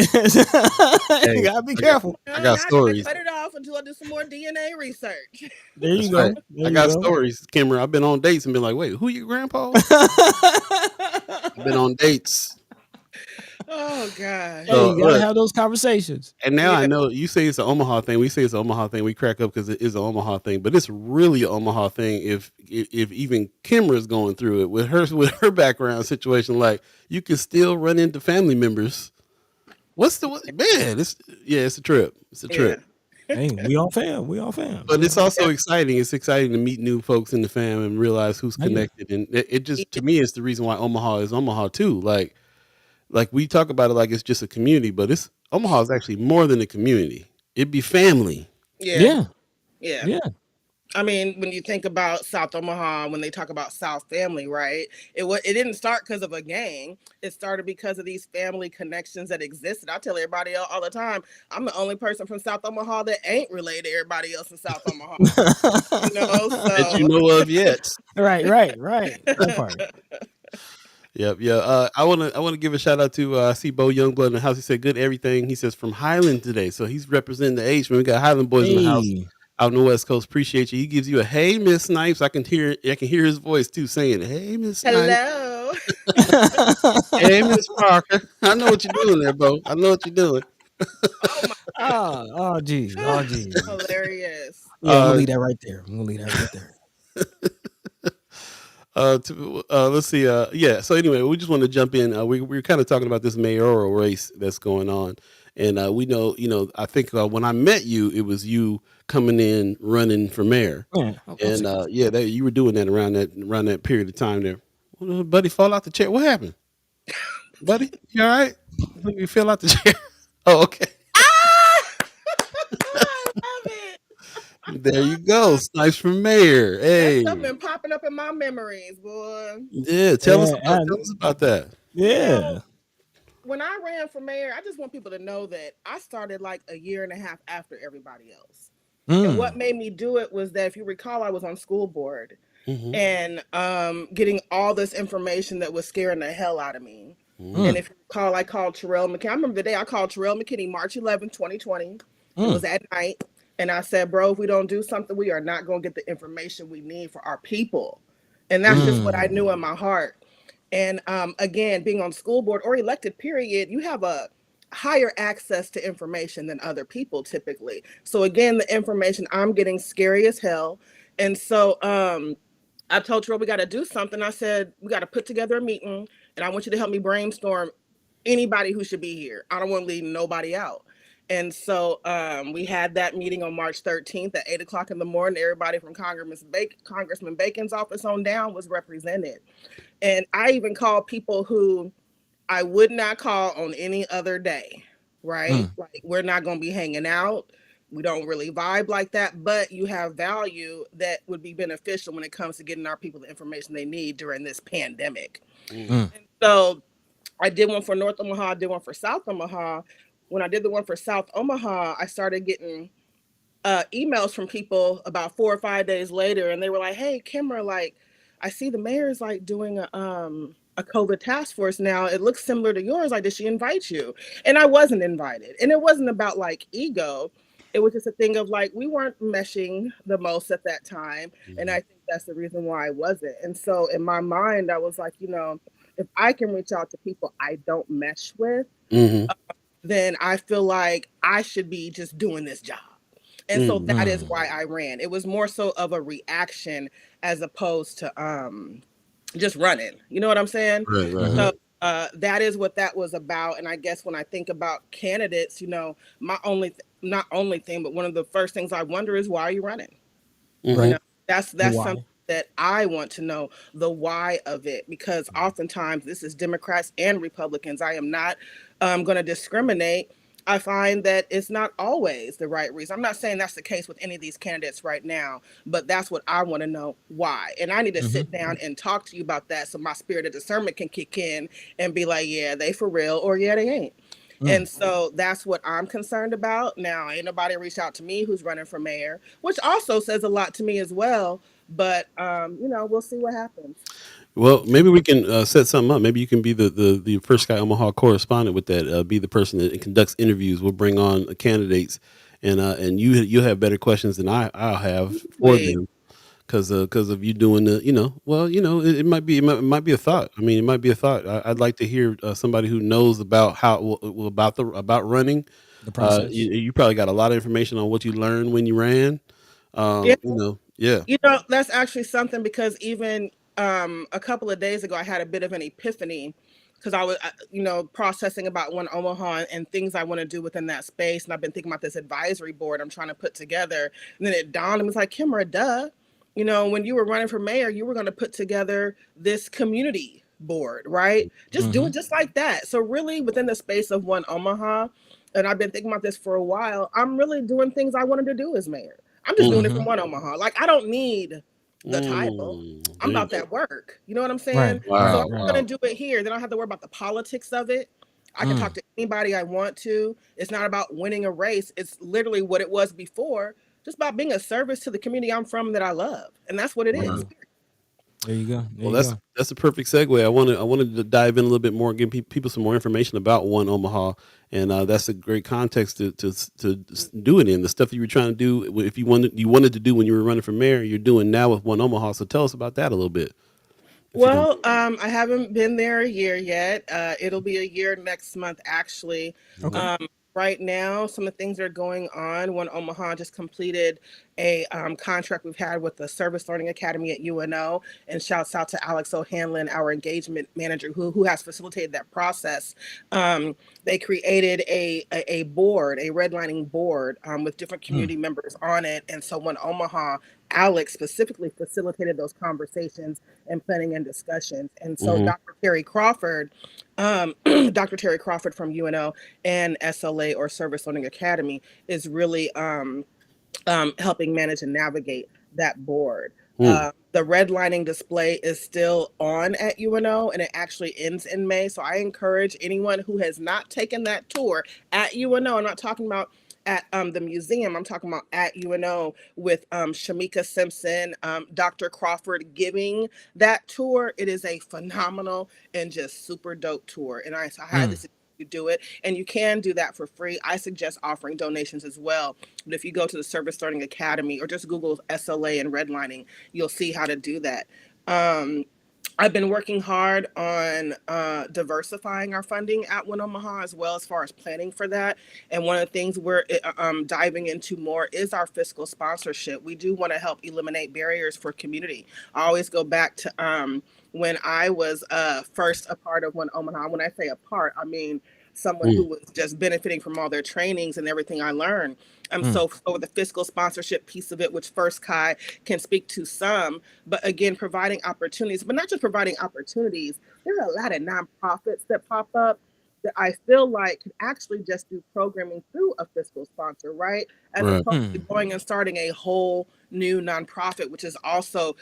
You hey, gotta be I got careful. I Now got I gotta stories. cut it off until I do some more DNA research. There you That's right. go. There I you got go. stories, Kimara. I've been on dates and been like, wait, who your grandpa? I've been on dates. Oh gosh. Hey, So you gotta look, have those conversations. and now I Yeah. know you say it's an Omaha thing. We say it's an Omaha thing. We crack up because it is an Omaha thing, but it's really an Omaha thing. If even Kimra's going through it with her background situation, like you can still run into family members. Man? It's a trip. It's a Yeah. trip. Hey, we all fam. We all fam. But You it's know. also exciting. It's exciting to meet new folks in the fam and realize who's Oh, yeah. connected. And it just Yeah. to me, it's the reason why Omaha is Omaha too. Like we talk about it like it's just a community, but it's Omaha is actually more than a community. It'd be family. Yeah. Yeah. Yeah. Yeah. I mean, when you think about South Omaha, when they talk about South family, right? It didn't start because of a gang. It started because of these family connections that existed. I tell everybody all the time, I'm the only person from South Omaha that ain't related to everybody else in South Omaha. You know, That you so know of yet. Right. That part. Yep, yeah. I wanna give a shout out to I see Bo Youngblood in the house. He said good everything. He says from Highland today. So he's representing the H man. We got Highland boys in the house Hey. out in the West Coast. Appreciate you. He gives you a hey Miss Snipes. I can hear his voice too saying, hey Miss Snipes. hello. Hey Miss Parker. I know what you're doing there, Bo. I know what you're doing. Oh my Oh, geez. Oh, geez. hilarious. Yeah, I'm gonna Uh leave that right there. I'm gonna leave that right there. let's see. Yeah. So anyway, we just want to jump in. We're kind of talking about this mayoral race that's going on, and we know, I think when I met you, it was you coming in running for mayor, Yeah, I'll and say. you were doing that around that period of time there. Well, buddy, fall out the chair. What happened, buddy? You all right? You fell out the chair. Oh, okay. Ah! I love it. There you go. Snipes for mayor. That stuff Hey, been popping up in my memories, boy. yeah. Tell us Yeah, about tell us about that. You know, yeah. when I ran for mayor, I just want people to know that I started like a year and a half after everybody else. And what Mm. made me do it was that, if you recall, I was on school board Mm-hmm. and getting all this information that was scaring the hell out of me. Mm-hmm. And Mm. if you recall, I called Terrell McKinney. I remember the day I called Terrell McKinney, March 11th, 2020. It was Mm. at night. And I said, bro, if we don't do something, we are not going to get the information we need for our people. And that's just what I knew Mm. in my heart. And again, being on school board or elected, period, you have a higher access to information than other people typically. So again, the information I'm getting scary as hell. And so I told Terrell we got to do something. I said, we got to put together a meeting and I want you to help me brainstorm anybody who should be here. I don't want to leave nobody out. And so we had that meeting on March 13th at 8 o'clock in the morning. Everybody from Congressman Bacon's office on down was represented. And I even called people who I would not call on any other day, right? Mm. Like, we're not going to be hanging out. We don't really vibe like that, but you have value that would be beneficial when it comes to getting our people the information they need during this pandemic. Mm. And so I did one for North Omaha, I did one for South Omaha. When I did the one for South Omaha, I started getting emails from people about 4 or 5 days later, and they were like, "Hey, Kimara, like, I see the mayor's like doing a COVID task force now. It looks similar to yours. Like, did she invite you?" And I wasn't invited, and it wasn't about like ego. It was just a thing of like we weren't meshing the most at that time, and I Mm-hmm. think that's the reason why I wasn't. And so in my mind, I was like, if I can reach out to people I don't mesh with, Mm-hmm. then I feel like I should be just doing this job. And so Mm-hmm. that is why Mm. I ran. It was more so of a reaction as opposed to just running. You know what I'm saying? Right, right, Mhm. So right. that is what that was about. And I guess when I think about candidates, my not only thing, but one of the first things I wonder is, why are you running? You Mm-hmm. know, Right. The that's something why. that I want to know, the why of it, because oftentimes this is Democrats and Republicans. I am not going to discriminate. I find that it's not always the right reason. I'm not saying that's the case with any of these candidates right now, but that's what I want to know, why. And I need to Mhm. sit down and talk to you about that so my spirit of discernment can kick in and be like, yeah, they for real, or yeah, they ain't. And Mm. so that's what I'm concerned about. Now, ain't nobody reached out to me who's running for mayor, which also says a lot to me as well. But we'll see what happens. Well, maybe we can set something up. Maybe you can be the first guy Omaha correspondent with that. Be the person that conducts interviews. We'll bring on candidates, and you'll have better questions than I'll have for Wait, them because of you doing the it might be it might be a thought. I mean, it might be a thought. I'd like to hear somebody who knows about about running. The process. You probably got a lot of information on what you learned when you ran. yeah, Yeah. that's actually something, because even a couple of days ago, I had a bit of an epiphany because I was, processing about One Omaha and things I want to do within that space. And I've been thinking about this advisory board I'm trying to put together. And then it dawned on me, it was like, Kimara, duh. When you were running for mayor, you were going to put together this community board, right? Just do it Mhm. just like that. So really within the space of One Omaha, and I've been thinking about this for a while, I'm really doing things I wanted to do as mayor. I'm just doing it from Mhm. One Omaha. Like, I don't need the title. I'm There you about go. that work. You know what I'm Right. saying? So Right. I'm Wow. Right. Wow. gonna do it here. Then I don't have to worry about the politics of it. I can talk Mm. to anybody I want to. It's not about winning a race. It's literally what it was before, just about being a service to the community I'm from that I love. And that's what it There you Wow. is. go. There you go. There Well, you go. that's a perfect segue. I wanted to dive in a little bit more, give people some more information about One Omaha, and that's a great context to do it in. The stuff that you were trying to do, if you wanted to do when you were running for mayor, you're doing now with One Omaha. So tell us about that a little bit, if you don't. Well, I haven't been there a year yet. It'll be a year next month, actually. Okay. Mhm. Right now, some of the things that are going on. One Omaha just completed a contract we've had with the Service Learning Academy at UNO, and shouts out to Alex O'Hanlon, our engagement manager, who has facilitated that process. They created a board, a redlining board, with different Mm. community members on it, and so One Omaha, Alex specifically facilitated those conversations and planning and discussions. And so Mhm. Dr. Terry Crawford, Dr. Terry Crawford from UNO and SLA, or Service Learning Academy, is really helping manage and navigate that board. Hmm. The redlining display is still on at UNO and it actually ends in May. So I encourage anyone who has not taken that tour at UNO. I'm not talking about at the museum. I'm talking about at UNO with Shamika Simpson, Dr. Crawford giving that tour. It is a phenomenal and just super dope tour. And I highly Mm. suggest you do it. And you can do that for free. I suggest offering donations as well. But if you go to the Service Learning Academy or just Google SLA and redlining, you'll see how to do that. Um, I've been working hard on diversifying our funding at One Omaha as well as far as planning for that. And one of the things we're diving into more is our fiscal sponsorship. We do want to help eliminate barriers for community. I always go back to when I was first a part of One Omaha. When I say a part, I mean someone who Hmm. was just benefiting from all their trainings and everything I learned. Mm. So the fiscal sponsorship piece of it, which first Kai can speak to some, but again, providing opportunities, but not just providing opportunities. There are a lot of nonprofits that pop up that I feel like can actually just do programming through a fiscal sponsor, right? As Right. opposed to Mm. going and starting a whole new nonprofit, which is also,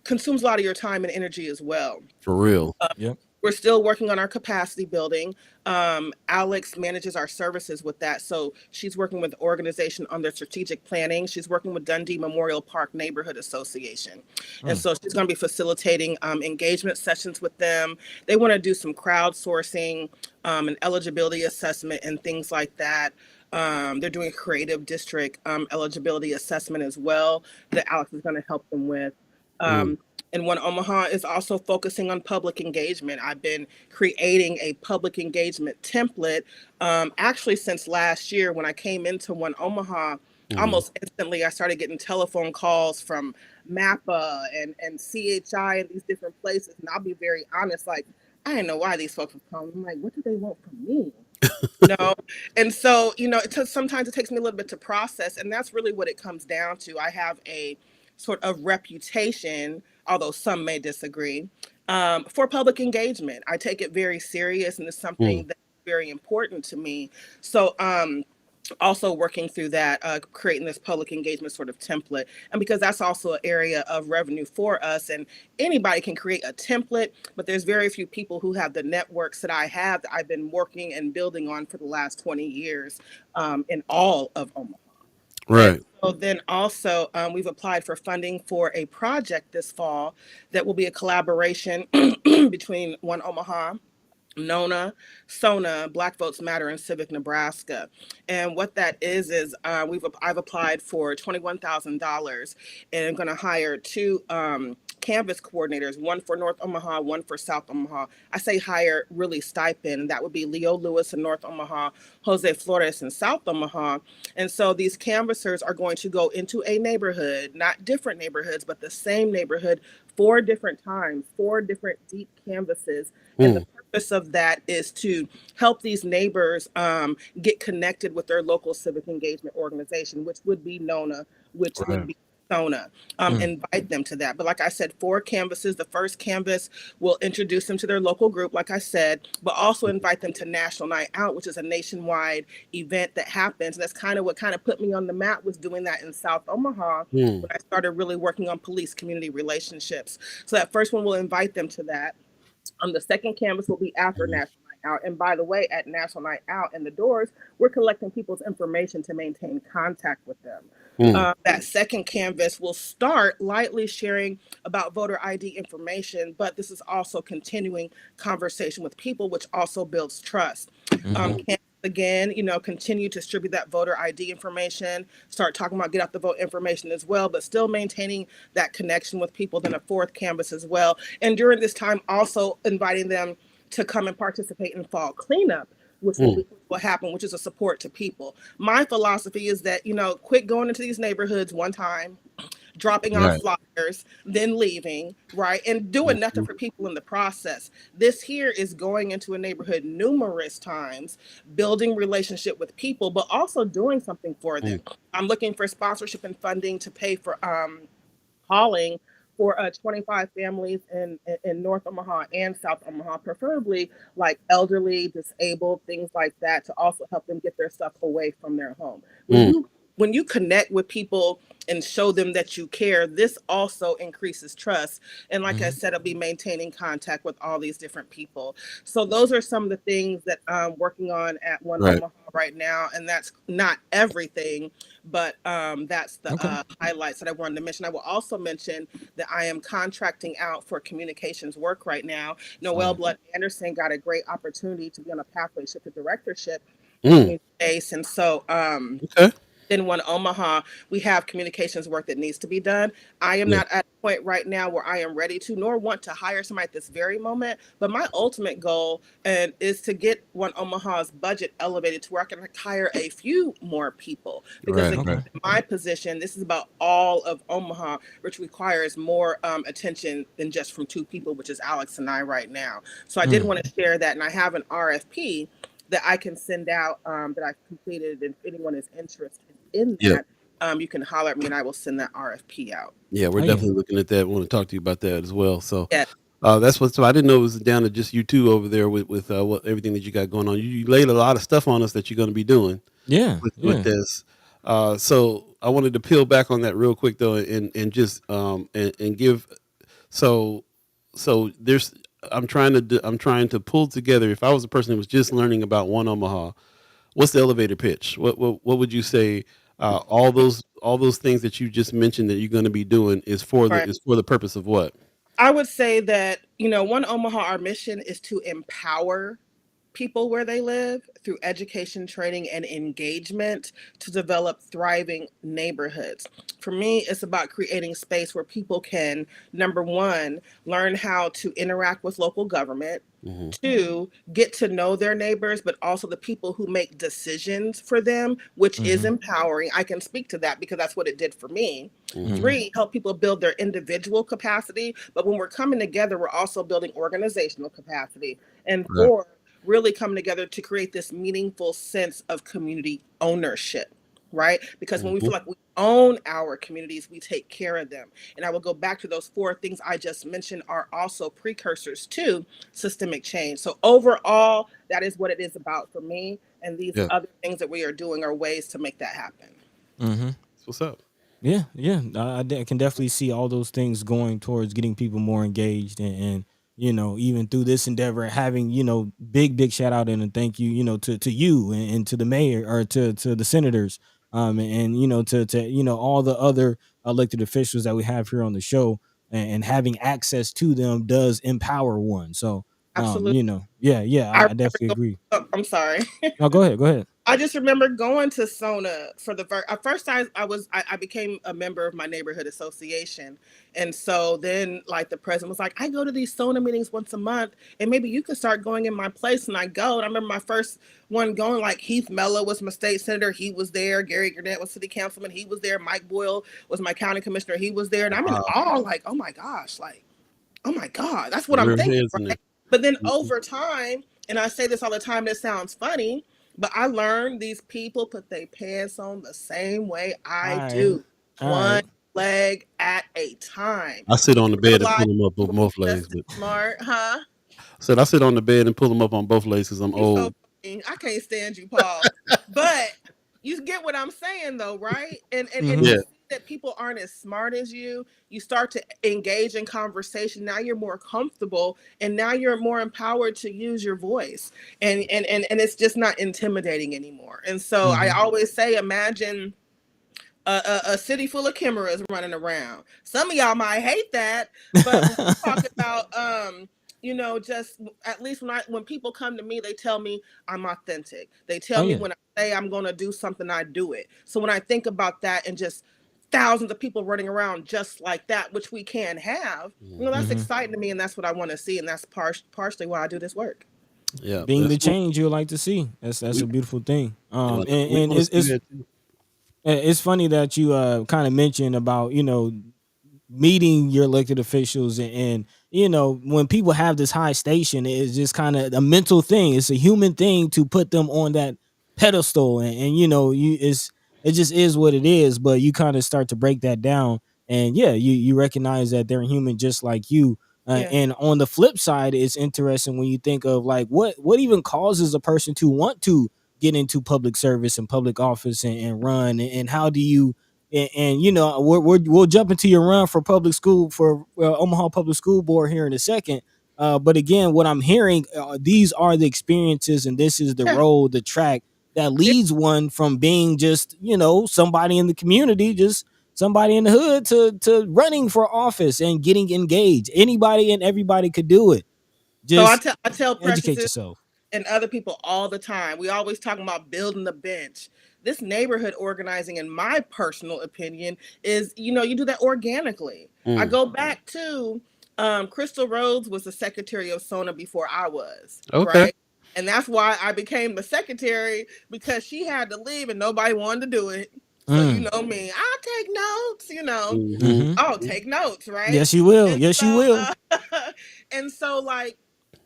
consumes a lot of your time and energy as well. For real. Yep. We're still working on our capacity building. Alex manages our services with that. So she's working with the organization on their strategic planning. She's working with Dundee Memorial Park Neighborhood Association. And Mm. so she's going to be facilitating engagement sessions with them. They want to do some crowdsourcing, and eligibility assessment and things like that. They're doing a creative district eligibility assessment as well that Alex is going to help them with. Mm. Um, and One Omaha is also focusing on public engagement. I've been creating a public engagement template actually since last year when I came into One Omaha. Hmm. Almost instantly, I started getting telephone calls from MAPPA and CHI and these different places. And I'll be very honest, like, I didn't know why these folks were calling. I'm like, what do they want from me? No. And so, sometimes it takes me a little bit to process. And that's really what it comes down to. I have a sort of reputation, although some may disagree, for public engagement. I take it very serious and it's Hmm. something that's very important to me. So, also working through that, creating this public engagement sort of template. And because that's also an area of revenue for us, and anybody can create a template, but there's very few people who have the networks that I have that I've been working and building on for the last 20 years in all of Omaha. And Right. so then also, we've applied for funding for a project this fall that will be a collaboration between One Omaha, Nona, Sona, Black Votes Matter, and Civic Nebraska. And what that is I've applied for $21,000, and I'm going to hire two Canvas coordinators, one for North Omaha, one for South Omaha. I say hire, really stipend. That would be Leo Lewis in North Omaha, Jose Flores in South Omaha. And so these canvassers are going to go into a neighborhood, not different neighborhoods, but the same neighborhood, four different times, four different deep canvases. And the Hmm. purpose of that is to help these neighbors get connected with their local civic engagement organization, which would be NONA, which would Right. be SONA. Mm. Invite them to that. But like I said, four canvases. The first canvas will introduce them to their local group, like I said, but also invite them to National Night Out, which is a nationwide event that happens. And that's kind of what kind of put me on the map, was doing that in South Omaha Hmm. when I started really working on police community relationships. So that first one will invite them to that. The second canvas will be after Hmm. National Night Out. And by the way, at National Night Out in the doors, we're collecting people's information to maintain contact with them. Hmm. That second canvas will start lightly sharing about voter ID information, but this is also continuing conversation with people, which also builds trust. Mm-hmm. Canvas again, continue to distribute that voter ID information, start talking about get out the vote information as well, but still maintaining that connection with people. Then a fourth canvas as well. And during this time, also inviting them to come and participate in fall cleanup, Hmm. which will happen, which is a support to people. My philosophy is that, quit going into these neighborhoods one time, dropping off Right. flyers, then leaving, right? And doing nothing Mhm. for people in the process. This here is going into a neighborhood numerous times, building relationship with people, but also doing something for Hmm. them. I'm looking for sponsorship and funding to pay for hauling for 25 families in North Omaha and South Omaha, preferably like elderly, disabled, things like that, to also help them get their stuff away from their home. When Hmm. you when you connect with people and show them that you care, this also increases trust. And like I Hmm. said, I'll be maintaining contact with all these different people. So those are some of the things that I'm working on at One Right. Omaha right now. And that's not everything, but that's the Okay. highlights that I wanted to mention. I will also mention that I am contracting out for communications work right now. Noel Fire. Blood Anderson got a great opportunity to be on a pathway shift to directorship in Mm, community base. And so okay. in One Omaha, we have communications work that needs to be done. I am Yeah. not at a point right now where I am ready to, nor want to hire somebody at this very moment. But my ultimate goal and is to get One Omaha's budget elevated to where I can hire a few more people. Because Right. again, Okay. Right. in my position, this is about all of Omaha, which requires more attention than just from two people, which is Alex and I right now. So I did Mm. want to share that, and I have an RFP that I can send out that I've completed. And if anyone is interested in Yeah. that, you can holler at me and I will send that RFP out. Yeah. We're Oh yeah. definitely looking at that. We want to talk to you about that as well. So Yeah, that's what. So I didn't know it was down to just you two over there with what everything that you got going on. You laid a lot of stuff on us that you're going to be doing Yeah. with Yeah. this. So I wanted to peel back on that real quick though, and just and give so there's I'm trying to pull together. If I was a person who was just learning about One Omaha, what's the elevator pitch? What would you say? All those things that you just mentioned that you're going to be doing right. is for the purpose of what? I would say that, One Omaha, our mission is to empower people where they live through education, training, and engagement to develop thriving neighborhoods. For me, it's about creating space where people can, number one, learn how to interact with local government. Hmm. Two, get to know their neighbors, but also the people who make decisions for them, which is Hmm. empowering. I can speak to that because that's what it did for me. Hmm. Hmm. Three, help people build their individual capacity. But when we're coming together, we're also building organizational capacity. And Right. four, really come together to create this meaningful sense of community ownership, right? Because when we Hmm. feel like we own our communities, we take care of them. And I will go back to those four things I just mentioned are also precursors to systemic change. So overall, that is what it is about for me. And these Yeah. other things that we are doing are ways to make that happen. Hmm. That's what's up. Yeah, yeah, I can definitely see all those things going towards getting people more engaged, and even through this endeavor, having big shout out and a thank you, to you and to the mayor or to the senators, and to all the other elected officials that we have here on the show, and having access to them does empower one. So, Absolutely. yeah, yeah, I I remember definitely agree. I'm sorry. No, go ahead, go ahead. I just remember going to Sona for the first time I became a member of my neighborhood association. And so then like the president was like, I go to these Sona meetings once a month and maybe you could start going in my place. And I go. And I remember my first one going, like Heath Mello was my state senator. He was there. Gary Gurnett was city councilman. He was there. Mike Boyle was my county commissioner. He was there. And I'm in Wow. awe, like, oh my gosh, like, oh my God, that's what I'm Your thinking, heads in there. right? But then Mhm. over time, and I say this all the time, this sounds funny, but I learned these people put their pants on the same way All I right, do, all one right. leg at a time. I sit You on the bed and realize pull them up on people both are legs, just as but smart, huh? said I sit on the bed and pull them up on both legs because I'm You so old. funny. I can't stand you, Paul. But you get what I'm saying though, right? And Mm-hmm. you Yeah. see that people aren't as smart as you. You start to engage in conversation. Now you're more comfortable and now you're more empowered to use your voice. And it's just not intimidating anymore. And so I Mm-hmm. always say, imagine a city full of Kimaras running around. Some of y'all might hate that, but when we talk about just at least when people come to me, they tell me I'm authentic. They Oh tell me yeah. when I say I'm gonna do something, I do it. So when I think about that and just thousands of people running around just like that, which we can have, that's Mm-hmm. exciting to me, and that's what I want to see, and that's partially why I do this work. Yeah. Being the That's what change you like to see. That's we, a beautiful thing. well, we And want to see that too. it's funny that you kind of mentioned about meeting your elected officials, and when people have this high station, it's just kind of a mental thing. It's a human thing to put them on that pedestal, and it just is what it is. But you kind of start to break that down, and yeah, you recognize that they're human just like you. Yeah, And on the flip side, it's interesting when you think of like what even causes a person to want to get into public service and public office and run, and how do you and you know we'll jump into your run for public school for Omaha Public School Board here in a second. But again, what I'm hearing, these are the experiences, and this is the Yeah. road, the track that leads one from being just somebody in the community, just somebody in the hood, to running for office and getting engaged. Anybody and everybody could do it. So Just I tell educate Precious yourself. and other people all the time. We always talking about building the bench. This neighborhood organizing, in my personal opinion, is you do that organically. I Mm. go back to Crystal Rhodes was the secretary of SONA before I was, Okay. right? And that's why I became the secretary, because she had to leave and nobody wanted to do it. So you Mm. know me, I'll take notes. Hmm. Mm-hmm. I'll take notes, right? Yes, you will. And Yes, you so, will. and so, like,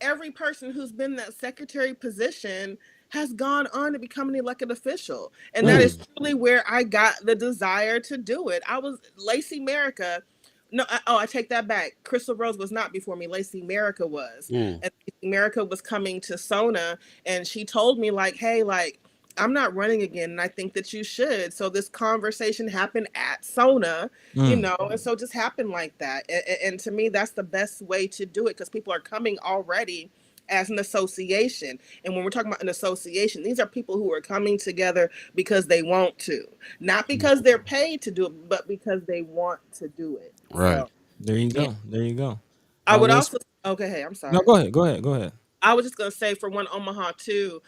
every person who's been in that secretary position has gone on to become an elected official. And that is Mm. truly where I got the desire to do it. I was Lacey Merica. No, I take that back. Crystal Rose was not before me. Lacey Merica was. Mm. And Lacey Merica was coming to SONA, and she told me, like, hey, like, I'm not running again, and I think that you should. So this conversation happened at SONA, Mm. and so it just happened like that. And to me, that's the best way to do it, because people are coming already as an association. And when we're talking about an association, these are people who are coming together because they want to, not because they're paid to do it, but because they want to do it. Right. So There you yeah, go. There you go. I would Well, also. Okay, hey, I'm no, sorry. go ahead. Go ahead. Go ahead. I was just gonna say, for one, Omaha too.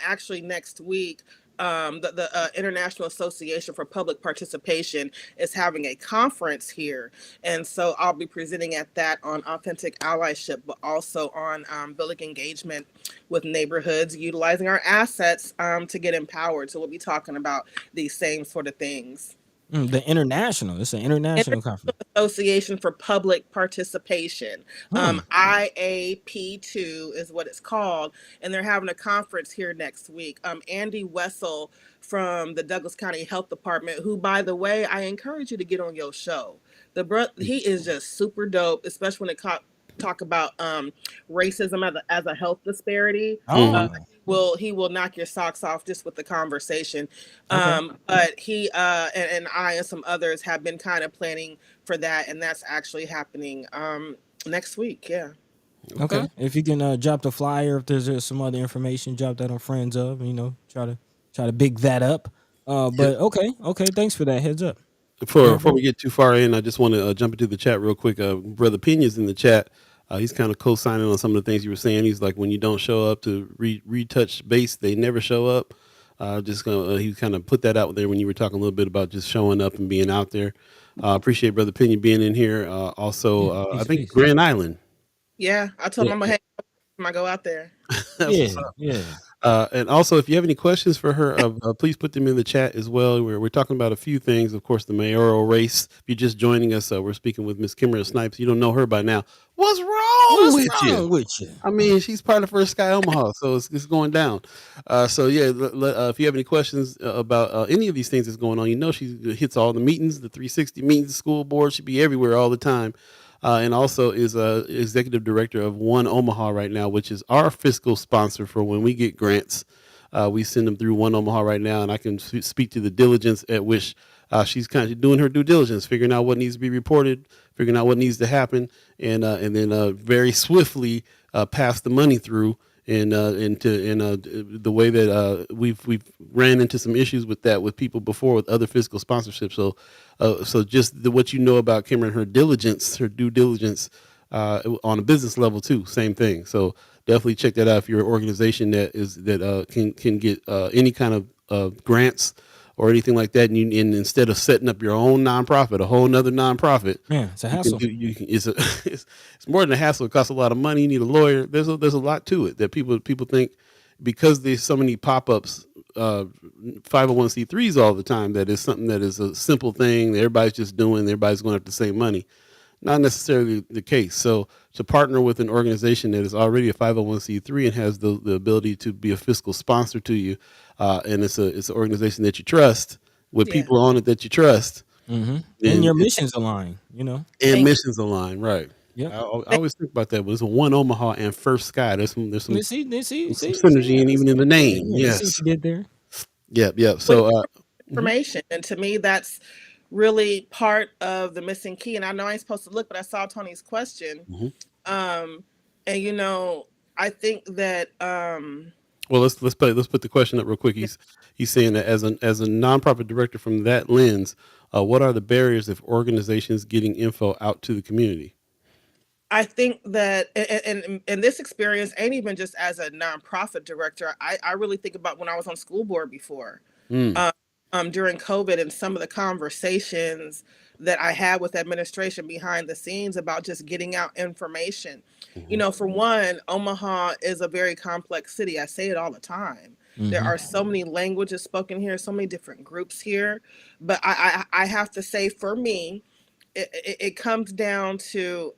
Actually next week, the International Association for Public Participation is having a conference here, and so I'll be presenting at that on authentic allyship, but also on building engagement with neighborhoods, utilizing our assets to get empowered. So we'll be talking about these same sort of things. The international. It's an international conference. Association for Public Participation. Hmm. IAP2 is what it's called, and they're having a conference here next week. Andy Wessel from the Douglas County Health Department, who, by the way, I encourage you to get on your show. He is just super dope, especially when it talk about racism as a health disparity. Hmm. Uh, Oh, he will knock your socks off just with the conversation. okay. But he and I and some others have been kind of planning for that, and that's actually happening next week. Yeah. Okay. Okay. If you can drop the flyer, if there's some other information, drop that on Friends of, try to big that up. But okay. Thanks for that heads up. Go Before ahead. we get too far in, I just want to jump into the chat real quick. Brother Pena's in the chat. He's kind of co-signing on some of the things you were saying. He's like, when you don't show up to retouch base, they never show up. Just gonna he kind of put that out there when you were talking a little bit about just showing up and being out there. Appreciate Brother Pena being in here. Also, Yeah. I Peace, think peace. Grand Island. Yeah. I told Yeah, him I'm gonna hang out when I go out there. that's Yeah. what's up. Yeah. And also, if you have any questions for her, please put them in the chat as well. We're talking about a few things. Of course, the mayoral race. If you're just joining us, we're speaking with Miss Kimara Snipes. You don't know her by now. What's wrong What's with you? wrong with you? I mean, she's part of First Sky Omaha, so it's going down. So yeah, if you have any questions about any of these things that's going on, she hits all the meetings, the 360 meetings, the school board. Should be everywhere all the time. And also is executive director of One Omaha right now, which is our fiscal sponsor for when we get grants. We send them through One Omaha right now, and I can speak to the diligence at which she's kind of doing her due diligence, figuring out what needs to be reported, figuring out what needs to happen, and then very swiftly pass the money through. And the way that we've ran into some issues with that with people before with other fiscal sponsorships. So just what you know about Kimara and her diligence, her due diligence on a business level too, same thing. So definitely check that out if you're an organization that can get any kind of grants or anything like that, and instead of setting up your own nonprofit, a whole nother nonprofit, Man, it's a you can hassle. do. It's more than a hassle. It costs a lot of money. You need a lawyer. There's a lot to it that people think because there's so many pop-ups, 501c3s all the time, that is something that is a simple thing that everybody's just doing. Everybody's going to have to save money. Not necessarily the case. So to partner with an organization that is already a 501c3 and has the ability to be a fiscal sponsor to you, and it's an organization that you trust with Yeah. people on it that you trust, Mm-hmm. And and your missions align. and missions align, right? Yep. I always think about that. But it's a one Omaha and First Sky. Let's see, let's see, some see, see. synergy and even in the Yeah, name. yeah. See what Yes. you did there. Yep. Yep. With So mhm, information, and to me, that's really part of the missing key. And I know I ain't supposed to look, but I saw Tony's question. mhm. Um, and I think that Well, let's put the question up real quick. He's saying that as a nonprofit director from that lens, what are the barriers of organizations getting info out to the community? I think that, and this experience ain't even just as a nonprofit director. I really think about when I was on school board before, Mm, um, during COVID, and some of the conversations that I had with administration behind the scenes about just getting out information. mhm, For one, Omaha is a very complex city. I say it all the time. There Mm-hmm. are so many languages spoken here, so many different groups here. But I have to say, for me, it comes down to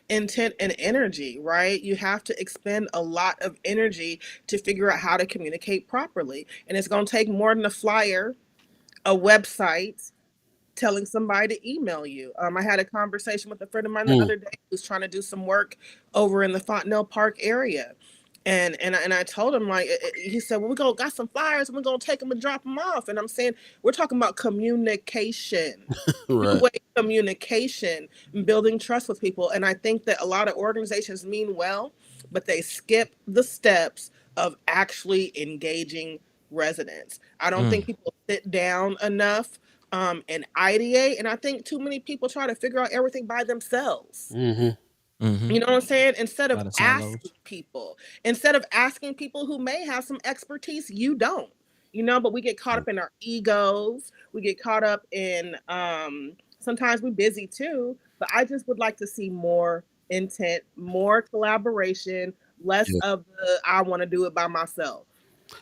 intent and energy, right? You have to expend a lot of energy to figure out how to communicate properly. And it's going to take more than a flyer, a website, telling somebody to email you. I had a conversation with a friend of mine the mm. other day who's trying to do some work over in the Fontenelle Park area. And I told him, like, he said, well, we got some flyers and we're gonna take them and drop them off. And I'm saying, we're talking about communication, Right. two-way communication, building trust with people. And I think that a lot of organizations mean well, but they skip the steps of actually engaging residents. I don't think Mm. people sit down enough and ideate. And I think too many people try to figure out everything by themselves. Hmm. Mm-hmm. You know what I'm saying? A lot of silos. Instead of asking people who may have some expertise you don't. But we get caught up in our egos. We get caught up in sometimes we're busy too, but I just would like to see more intent, more collaboration, less Yeah. of the I want to do it by myself.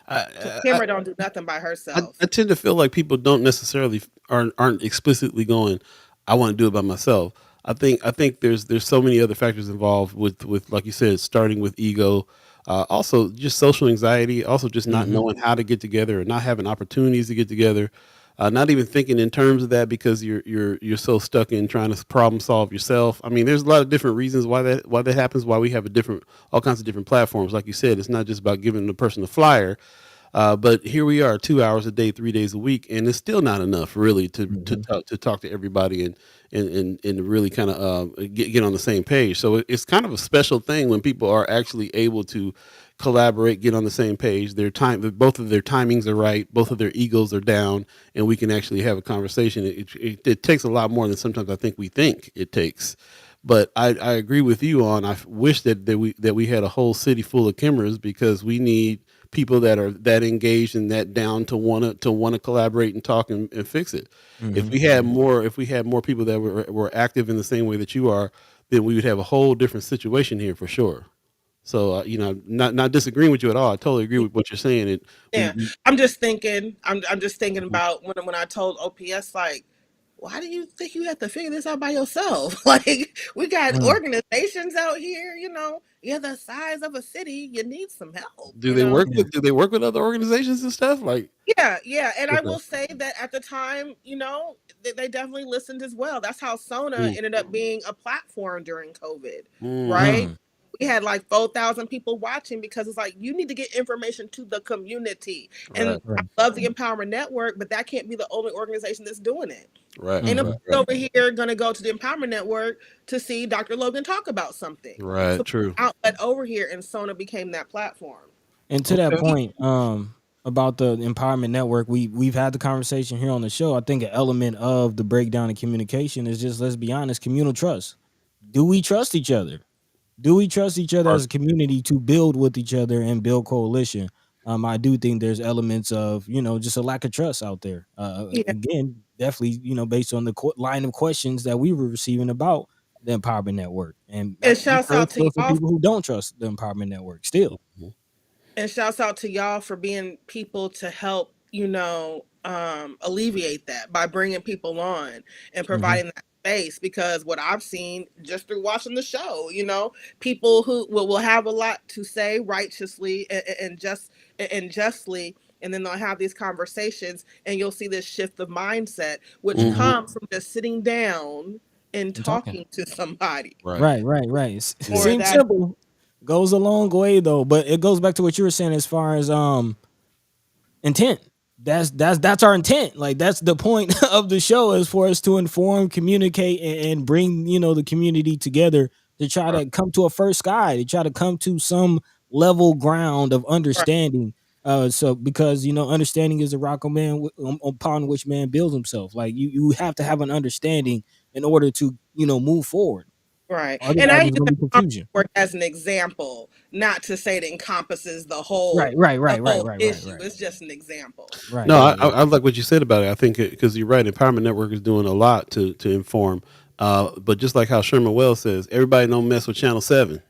Because I, I, Kimara don't do nothing by herself. I tend to feel like people don't necessarily aren't explicitly going, I want to do it by myself. I think there's so many other factors involved with like you said, starting with ego, also just social anxiety, also just not Mm-hmm. knowing how to get together or not having opportunities to get together, not even thinking in terms of that because you're so stuck in trying to problem solve yourself. I mean, there's a lot of different reasons why that happens. Why we have a different all kinds of different platforms. Like you said, it's not just about giving the person a flyer. But here we are, 2 hours a day, 3 days a week, and it's still not enough, really, Mm-hmm. to talk to everybody and really kind of get on the same page. So it's kind of a special thing when people are actually able to collaborate, get on the same page. Both of their timings are right, both of their egos are down, and we can actually have a conversation. It takes a lot more than sometimes I think we think it takes. But I agree with you on. I wish that we had a whole city full of Kimmers because we need people that are that engaged and that down to want to collaborate and talk and fix it. Mm-hmm. If we had more people that were active in the same way that you are, then we would have a whole different situation here for sure. So not disagreeing with you at all. I totally agree with what you're saying. It Yeah, we I'm just thinking about when I told OPS, like, why do you think you have to figure this out by yourself? Like, we got Mm. organizations out here, you're the size of a city, you need some help, Yeah. do they work with other organizations and stuff like Yeah, yeah. And I okay. will say that at the time, they definitely listened as well. That's how Sona Mm, ended up being a platform during COVID, mm, right? Mm. We had like 4,000 people watching because it's like you need to get information to the community. right, And I Right. love the Empowerment Network, but that can't be the only organization that's doing it. right, Ain't Mm-hmm. right, nobody right, over here gonna go to the Empowerment Network to see Dr. Logan talk about something. right, So true. outlet over here, and Sona became that platform. And to that Okay. point, about the empowerment network, we've had the conversation here on the show. I think an element of the breakdown in communication is just, let's be honest, communal trust. Do we trust each other? Do we trust each other Or as a community to build with each other and build coalition? I do think there's elements of just a lack of trust out there. Yeah. Again, definitely based on the line of questions that we were receiving about the empowerment network, and And we've shouts heard out to still some y'all people who don't trust the empowerment network still. And shouts out to y'all for being people to help, alleviate that by bringing people on and Hmm. providing that space. Because what I've seen just through watching the show, people who will have a lot to say righteously and justly, and then they'll have these conversations, and you'll see this shift of mindset, which hmm comes from just sitting down in And talking. talking to somebody, Right. Right. It Yeah. or seems that. simple, goes a long way though, but it goes back to what you were saying as far as intent. That's our intent. Like that's the point of the show is for us to inform, communicate, and bring the community together to try Right. to come to a first sky, to try to come to some level ground of Right, understanding. So because understanding is a rock on man upon which man builds himself. Like you have to have an understanding in order to move forward. right. And Otherwise, I use it's the gonna be farm confusion. network as an example, not to say it encompasses Right, issue. It's just an example. No, right. I like what you said about it. I think because you're right, Empowerment Network is doing a lot to inform. But just like how Sherman Wells says, everybody don't mess with Channel 7.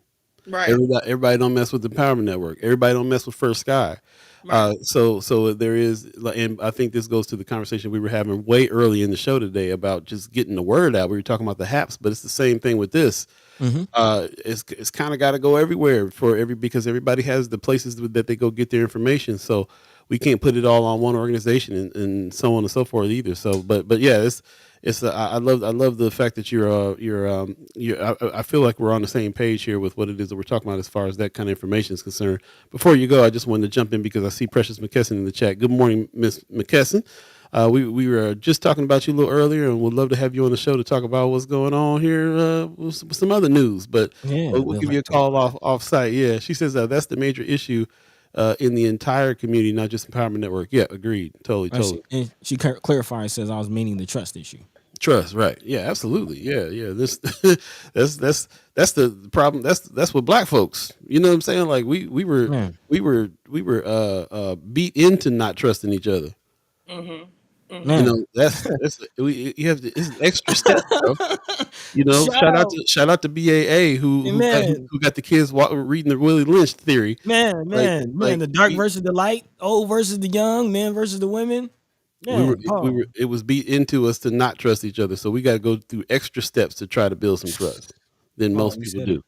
Right, Everybody don't mess with the Empowerment Network. Everybody don't mess with First Sky. right, So there is, and I think this goes to the conversation we were having way early in the show today about just getting the word out. We were talking about the haps, but it's the same thing with this. Mm-hmm. It's kind of got to go everywhere because everybody has the places that they go get their information. So we can't put it all on one organization and so on and so forth either. So, but yeah, I love the fact that I feel like we're on the same page here with what it is that we're talking about as far as that kind of information is concerned. Before you go, I just wanted to jump in because I see Precious McKesson in the chat. Good morning, Miss McKesson. We were just talking about you a little earlier, and would love to have you on the show to talk about what's going on here with some other news. But Yeah, we'll we give you like a to talk call about it. off site. Yeah, she says that's the major issue in the entire community, not just Empowerment Network. Yeah, agreed. Totally. And she clarifies, says I was meaning the trust issue. Trust, right? Yeah, absolutely. Yeah. This that's the problem. That's what black folks. You know what I'm saying? Like we were Man, beat into not trusting each other. mm-hmm, You mm-hmm. man. know, you have to, it's an extra step, bro. You know, Shout out, shout out to BAA man, who got the kids reading the Willie Lynch theory. man. Like The dark versus the light, old versus the young, men versus the women. Man, Paul. it was beat into us to not trust each other. So we got to go through extra steps to try to build some trust than Paul, most you people said it. do.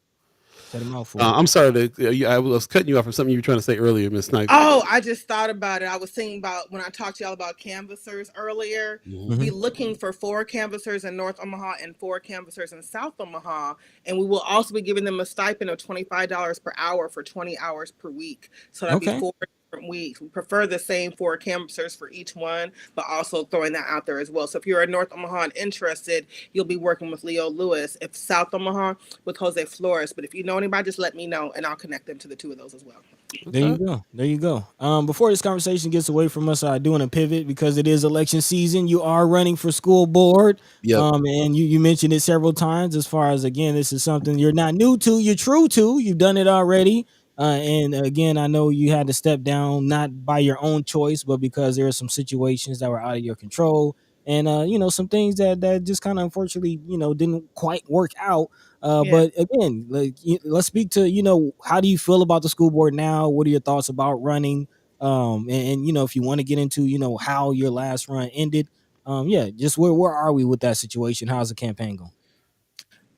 Said a mouthful. I'm sorry I was cutting you off for something you were trying to say earlier, Miss Snipes. Oh, I just thought about it. I was thinking about when I talked to y'all about canvassers earlier. Mhm. Mm-hmm. We looking for 4 canvassers in North Omaha and 4 canvassers in South Omaha, and we will also be giving them a stipend of $25 per hour for 20 hours per week. So that'd be Okay. 4 different weeks. We prefer the same 4 canvassers for each one, but also throwing that out there as well. So if you're in North Omaha and interested, you'll be working with Leo Lewis. If South Omaha, with Jose Flores. But if you know anybody, just let me know, and I'll connect them to the 2 of those as well. There you Okay. go. There you go. Before this conversation gets away from us, I do want to pivot because it is election season. You are running for school board. Yep. And you mentioned it several times as far as again, this is something you're not new to, you're true to. You've done it already. And again, I know you had to step down not by your own choice, but because there are some situations that were out of your control. And some things that just kind of unfortunately, didn't quite work out. Yeah. But again, like let's speak to how do you feel about the school board now? What are your thoughts about running? And if you want to get into how your last run ended, yeah, just where are we with that situation? How's the campaign going?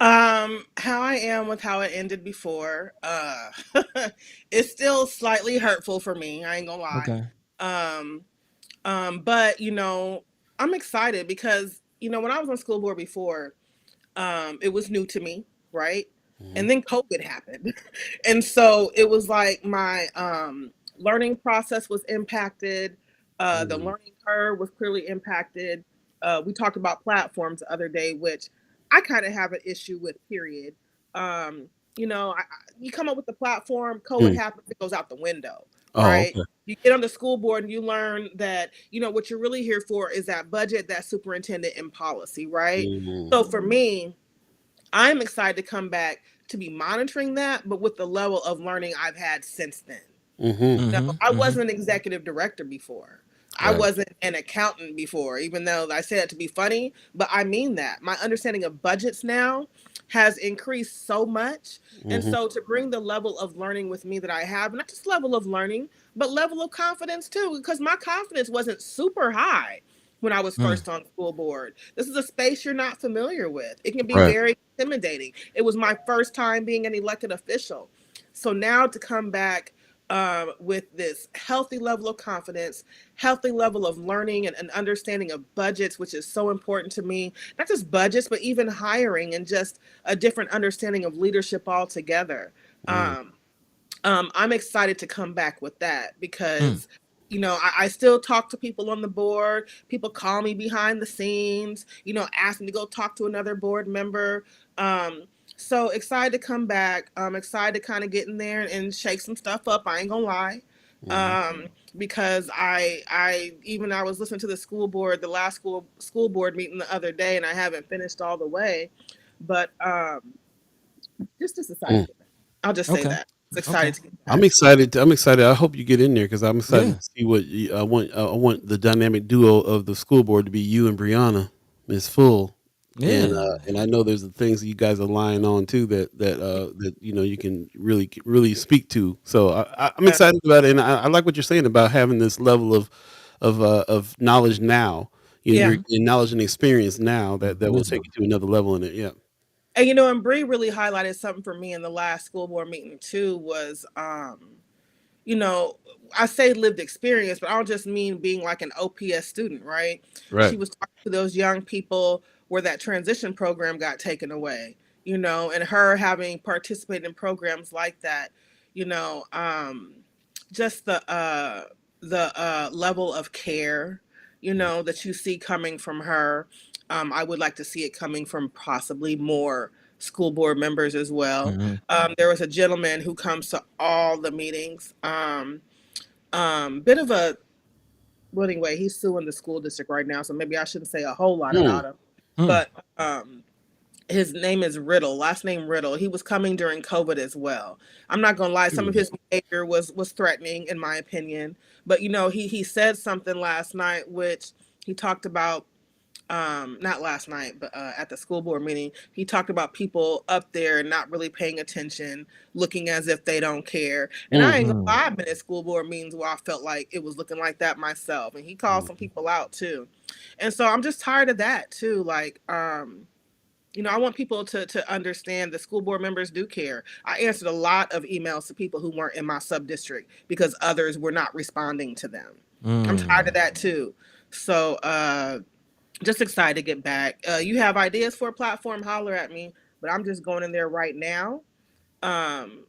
How I am with how it ended before, it's still slightly hurtful for me. I ain't gonna lie. Okay. Um, but I'm excited because when I was on school board before, it was new to me, right? Mhm. And then COVID happened. And so it was like my learning process was impacted. The Mhm. learning curve was clearly impacted. We talked about platforms the other day, which I kind of have an issue with, period. You come up with the platform, COVID Mm. happens, it goes out the window, Oh, right? okay. You get on the school board and you learn that, what you're really here for is that budget, that superintendent, and policy, right? Mhm. So for me, I'm excited to come back to be monitoring that, but with the level of learning I've had since then. Mhm. No, Mm-hmm. I Mm-hmm. wasn't an executive director before. I Right. wasn't an accountant before, even though I say that to be funny, but I mean that. My understanding of budgets now has increased so much. And Mhm. so to bring the level of learning with me that I have, not just level of learning, but level of confidence too, because my confidence wasn't super high when I was Mm. first on school board. This is a space you're not familiar with. It can be Right. very intimidating. It was my first time being an elected official. So now to come back with this healthy level of confidence, healthy level of learning and understanding of budgets, which is so important to me. Not just budgets, but even hiring and just a different understanding of leadership altogether. Mm. Um, I'm excited to come back with that Mm. because, I still talk to people on the board. People call me behind the scenes, ask me to go talk to another board member. Um, so excited to come back. I'm excited to kind of get in there and shake some stuff up. I ain't gonna lie. Mhm. Um, because I was listening to the last school board meeting the other day, and I haven't finished all the way, but just excited to Mm. get back. I'll just say Okay. that. It's Okay. excited to get I'm back. excited. I'm excited. I hope you get in there because I'm excited Yeah. to see what I want. I want the dynamic duo of the school board to be you and Brianna, Miss Full, Yeah. and I know there's the things that you guys are lying on too that you can really speak to. So I'm Yeah. excited about it, and I like what you're saying about having this level of knowledge now. Yeah. Your knowledge and experience now that will take Wisdom. you to another level in it. Yeah. And and Bree really highlighted something for me in the last school board meeting too was you know, I say lived experience, but I don't just mean being like an OPS student, right? She Right. was talking to those young people where that transition program got taken away, and her having participated in programs like that, you know, um, just the level of care, that you see coming from her. I would like to see it coming from possibly more school board members as well. Hmm. There was a gentleman who comes to all the meetings. Bit of a well, anyway, he's suing the school district right now, so maybe I shouldn't say a whole lot Mm. about him. Mm. But his name is Riddle, last name Riddle. He was coming during COVID as well. I'm not gonna lie, some of his behavior was threatening, in my opinion. But he said something last night, which he talked about not last night but at the school board meeting. He talked about people up there not really paying attention, looking as if they don't care. And I Mm. ain't gonna Mm. lie, I've been at school board meetings where I felt like it was looking like that myself, and he called some Mm. people out too. And so I'm just tired of that too. Like I want people to understand that school board members do care. I answered a lot of emails to people who weren't in my sub district because others were not responding to them. I'm tired of Mm. that too. So just excited to get back. You have ideas for a platform, holler at me. But I'm just going in there right now, um,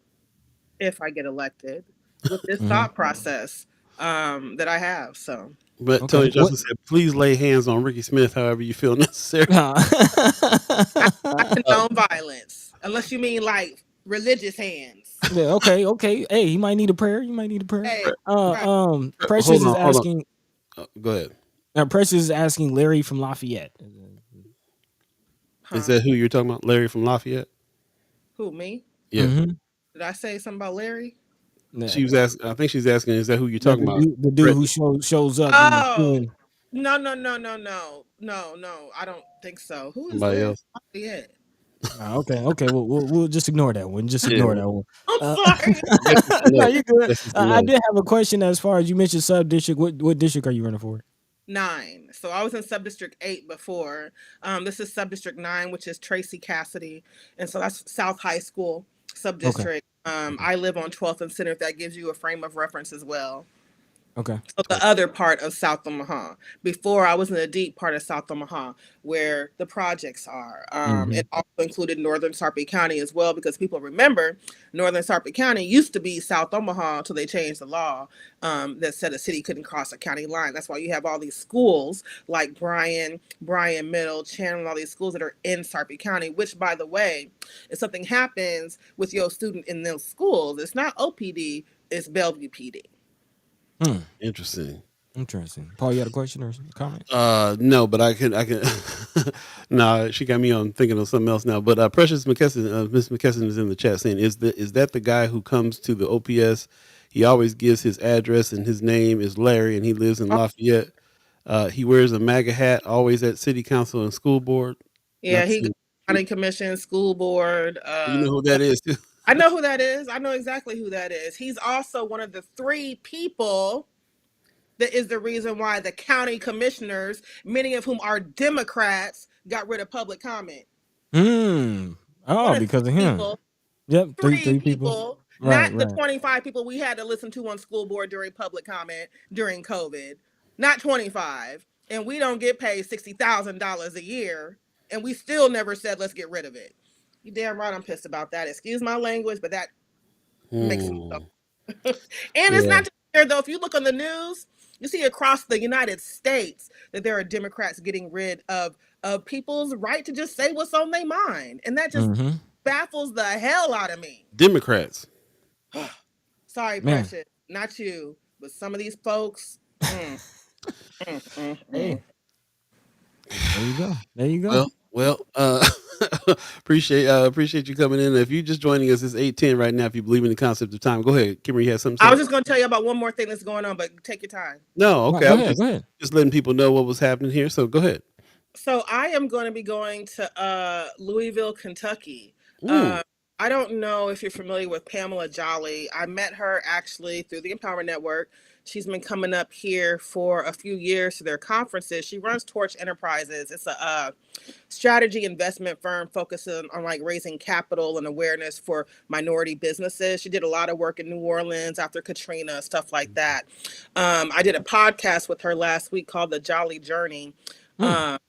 if I get elected, with this Hmm. thought process that I have. So But Okay. Tony What? Johnson said, "Please lay hands on Ricky Smith, however you feel necessary." I Uh, condone violence, unless you mean like religious hands. Yeah, okay, okay. Hey, he might need a prayer. You might need a prayer. Hey, right. Precious hold is on, hold on. asking. Go ahead. Precious is asking Larry from Lafayette. Is Huh? that who you're talking about, Larry from Lafayette? Who, me? Yeah. Mm-hmm. Did I say something about Larry? Yeah. She was asking. I think she's asking, "Is that who you're The, talking the about?" dude, the dude Brett. who shows up, Oh, suing. no, no, no, no, no, no, no. I don't think so. Who is Somebody Larry? else. Yeah. Okay, okay. We'll just ignore that one. Just Yeah. ignore that one. I'm Uh, sorry. I guess it's a no, no. you good. Guess it's a I no. did have a question as far as you mentioned sub district. What district are you running for? 9. So I was in sub district 8 before. This is sub district 9, which is Tracy Cassidy, and so that's South High School sub Okay. district. Okay. I live on 12th and Center. If that gives you a frame of reference as well. Okay. So the other part of South Omaha. Before I was in the deep part of South Omaha, where the projects are. Mm-hmm. It also included Northern Sarpy County as well, because people remember Northern Sarpy County used to be South Omaha until they changed the law that said a city couldn't cross a county line. That's why you have all these schools like Bryan Middle, Chandler, all these schools that are in Sarpy County. Which, by the way, if something happens with your student in those schools, it's not OPD, it's Bellevue PD. Hmm. Interesting. Interesting. Paul, you had a question or comment? No, but I can. No, she got me on thinking of something else now. But Precious McKesson, Miss McKesson is in the chat saying, is that the guy who comes to the OPS? He always gives his address and his name is Larry, and he lives in Lafayette. He wears a MAGA hat, always at city council and school board. Yeah, Not the he goes same. to county commission, school board. You know who that is too. I know who that is. I know exactly who that is. He's also one of the 3 people that is the reason why the county commissioners, many of whom are Democrats, got rid of public comment. Hmm. One Oh, of because 3 of him. people, Yep. Three 3 people. people Right, Not the right. 25 people we had to listen to on school board during public comment during COVID. Not 25. And we don't get paid $60,000 a year. And we still never said, let's get rid of it. You damn right I'm pissed about that. Excuse my language, but that makes me so. Hmm. And it's Yeah. not just here, though. If you look on the news, you see across the United States that there are Democrats getting rid of people's right to just say what's on their mind. And that just Mm-hmm. baffles the hell out of me. Democrats. Sorry, Man. Precious, not you, but some of these folks. Mm, mm, mm, mm. Hey, there you go. There you go. Well, appreciate you coming in. If you're just joining us, it's 8:10 right now. If you believe in the concept of time, go ahead. Kimmer, you had something I to was say? just going to tell you about one more thing that's going on, but take your time. No, No, okay. go I was ahead. Go ahead. just letting people know what was happening here. So go ahead. So I am going to be going to Louisville, Kentucky. Mm. Uh, I don't know if you're familiar with Pamela Jolly. I met her actually through the Empowerment Network. She's been coming up here for a few years to their conferences. She runs Torch Enterprises. It's a strategy investment firm focusing on like raising capital and awareness for minority businesses. She did a lot of work in New Orleans after Katrina, stuff like that. I did a podcast with her last week called The Jolly Journey. Mm. Um,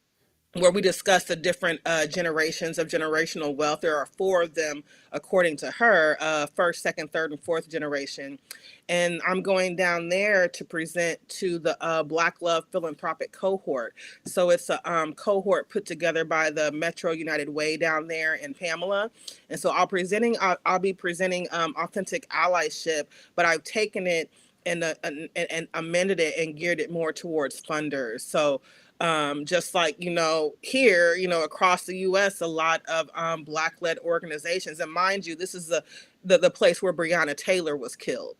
where we discuss the different generations of generational wealth. There are four of them, according to her, first, second, third, and fourth generation. And I'm going down there to present to the Black Love Philanthropic Cohort. So it's a cohort put together by the Metro United Way down there in Pamela. And so I'll be presenting authentic allyship, but I've taken it and amended it and geared it more towards funders. So just like here across the US, a lot of black led organizations, and mind you, this is the place where Breonna Taylor was killed.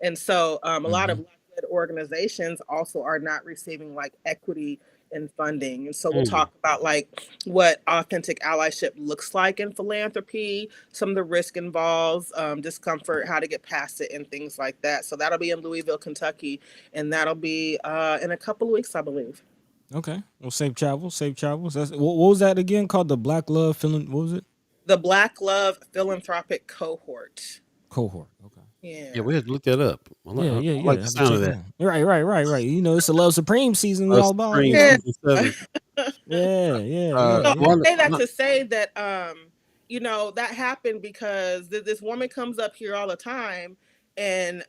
And so a lot of Mm-hmm. black led organizations also are not receiving like equity and funding. And so we'll Mm. talk about like what authentic allyship looks like in philanthropy, some of the risk involves, discomfort, how to get past it, and things like that. So that'll be in Louisville, Kentucky, and that'll be in a couple of weeks, I believe. Okay. Well, safe travels. Safe travels. What was that again? Called the Black Love Feeling. What was it? The Black Love Philanthropic Cohort. Cohort. Okay. Yeah, Yeah. we had to look that up. Yeah, yeah, I like yeah. the Have to sound check of it that. out. Right, right, right, right. You know, it's a Love Supreme season. We all about. Supreme Yeah. season 7. Yeah, yeah, Uh, yeah, So yeah. I one, say that one- to say that that happened because this woman comes up here all the time, and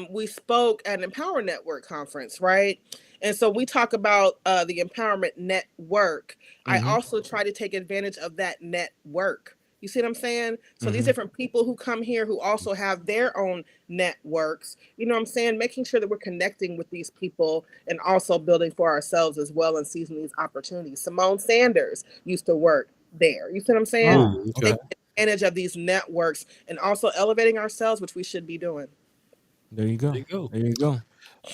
we spoke at an Empower Network conference, right? And so we talk about the Empowerment Network. I Mm-hmm. also try to take advantage of that network. You see what I'm saying? So these Mm-hmm. different people who come here who also have their own networks, you know what I'm saying? Making sure that we're connecting with these people and also building for ourselves as well and seizing these opportunities. Simone Sanders used to work there. You see what I'm saying? Oh, mm, okay. okay. Taking advantage of these networks and also elevating ourselves, which we should be doing. There you There go. you go. There you go.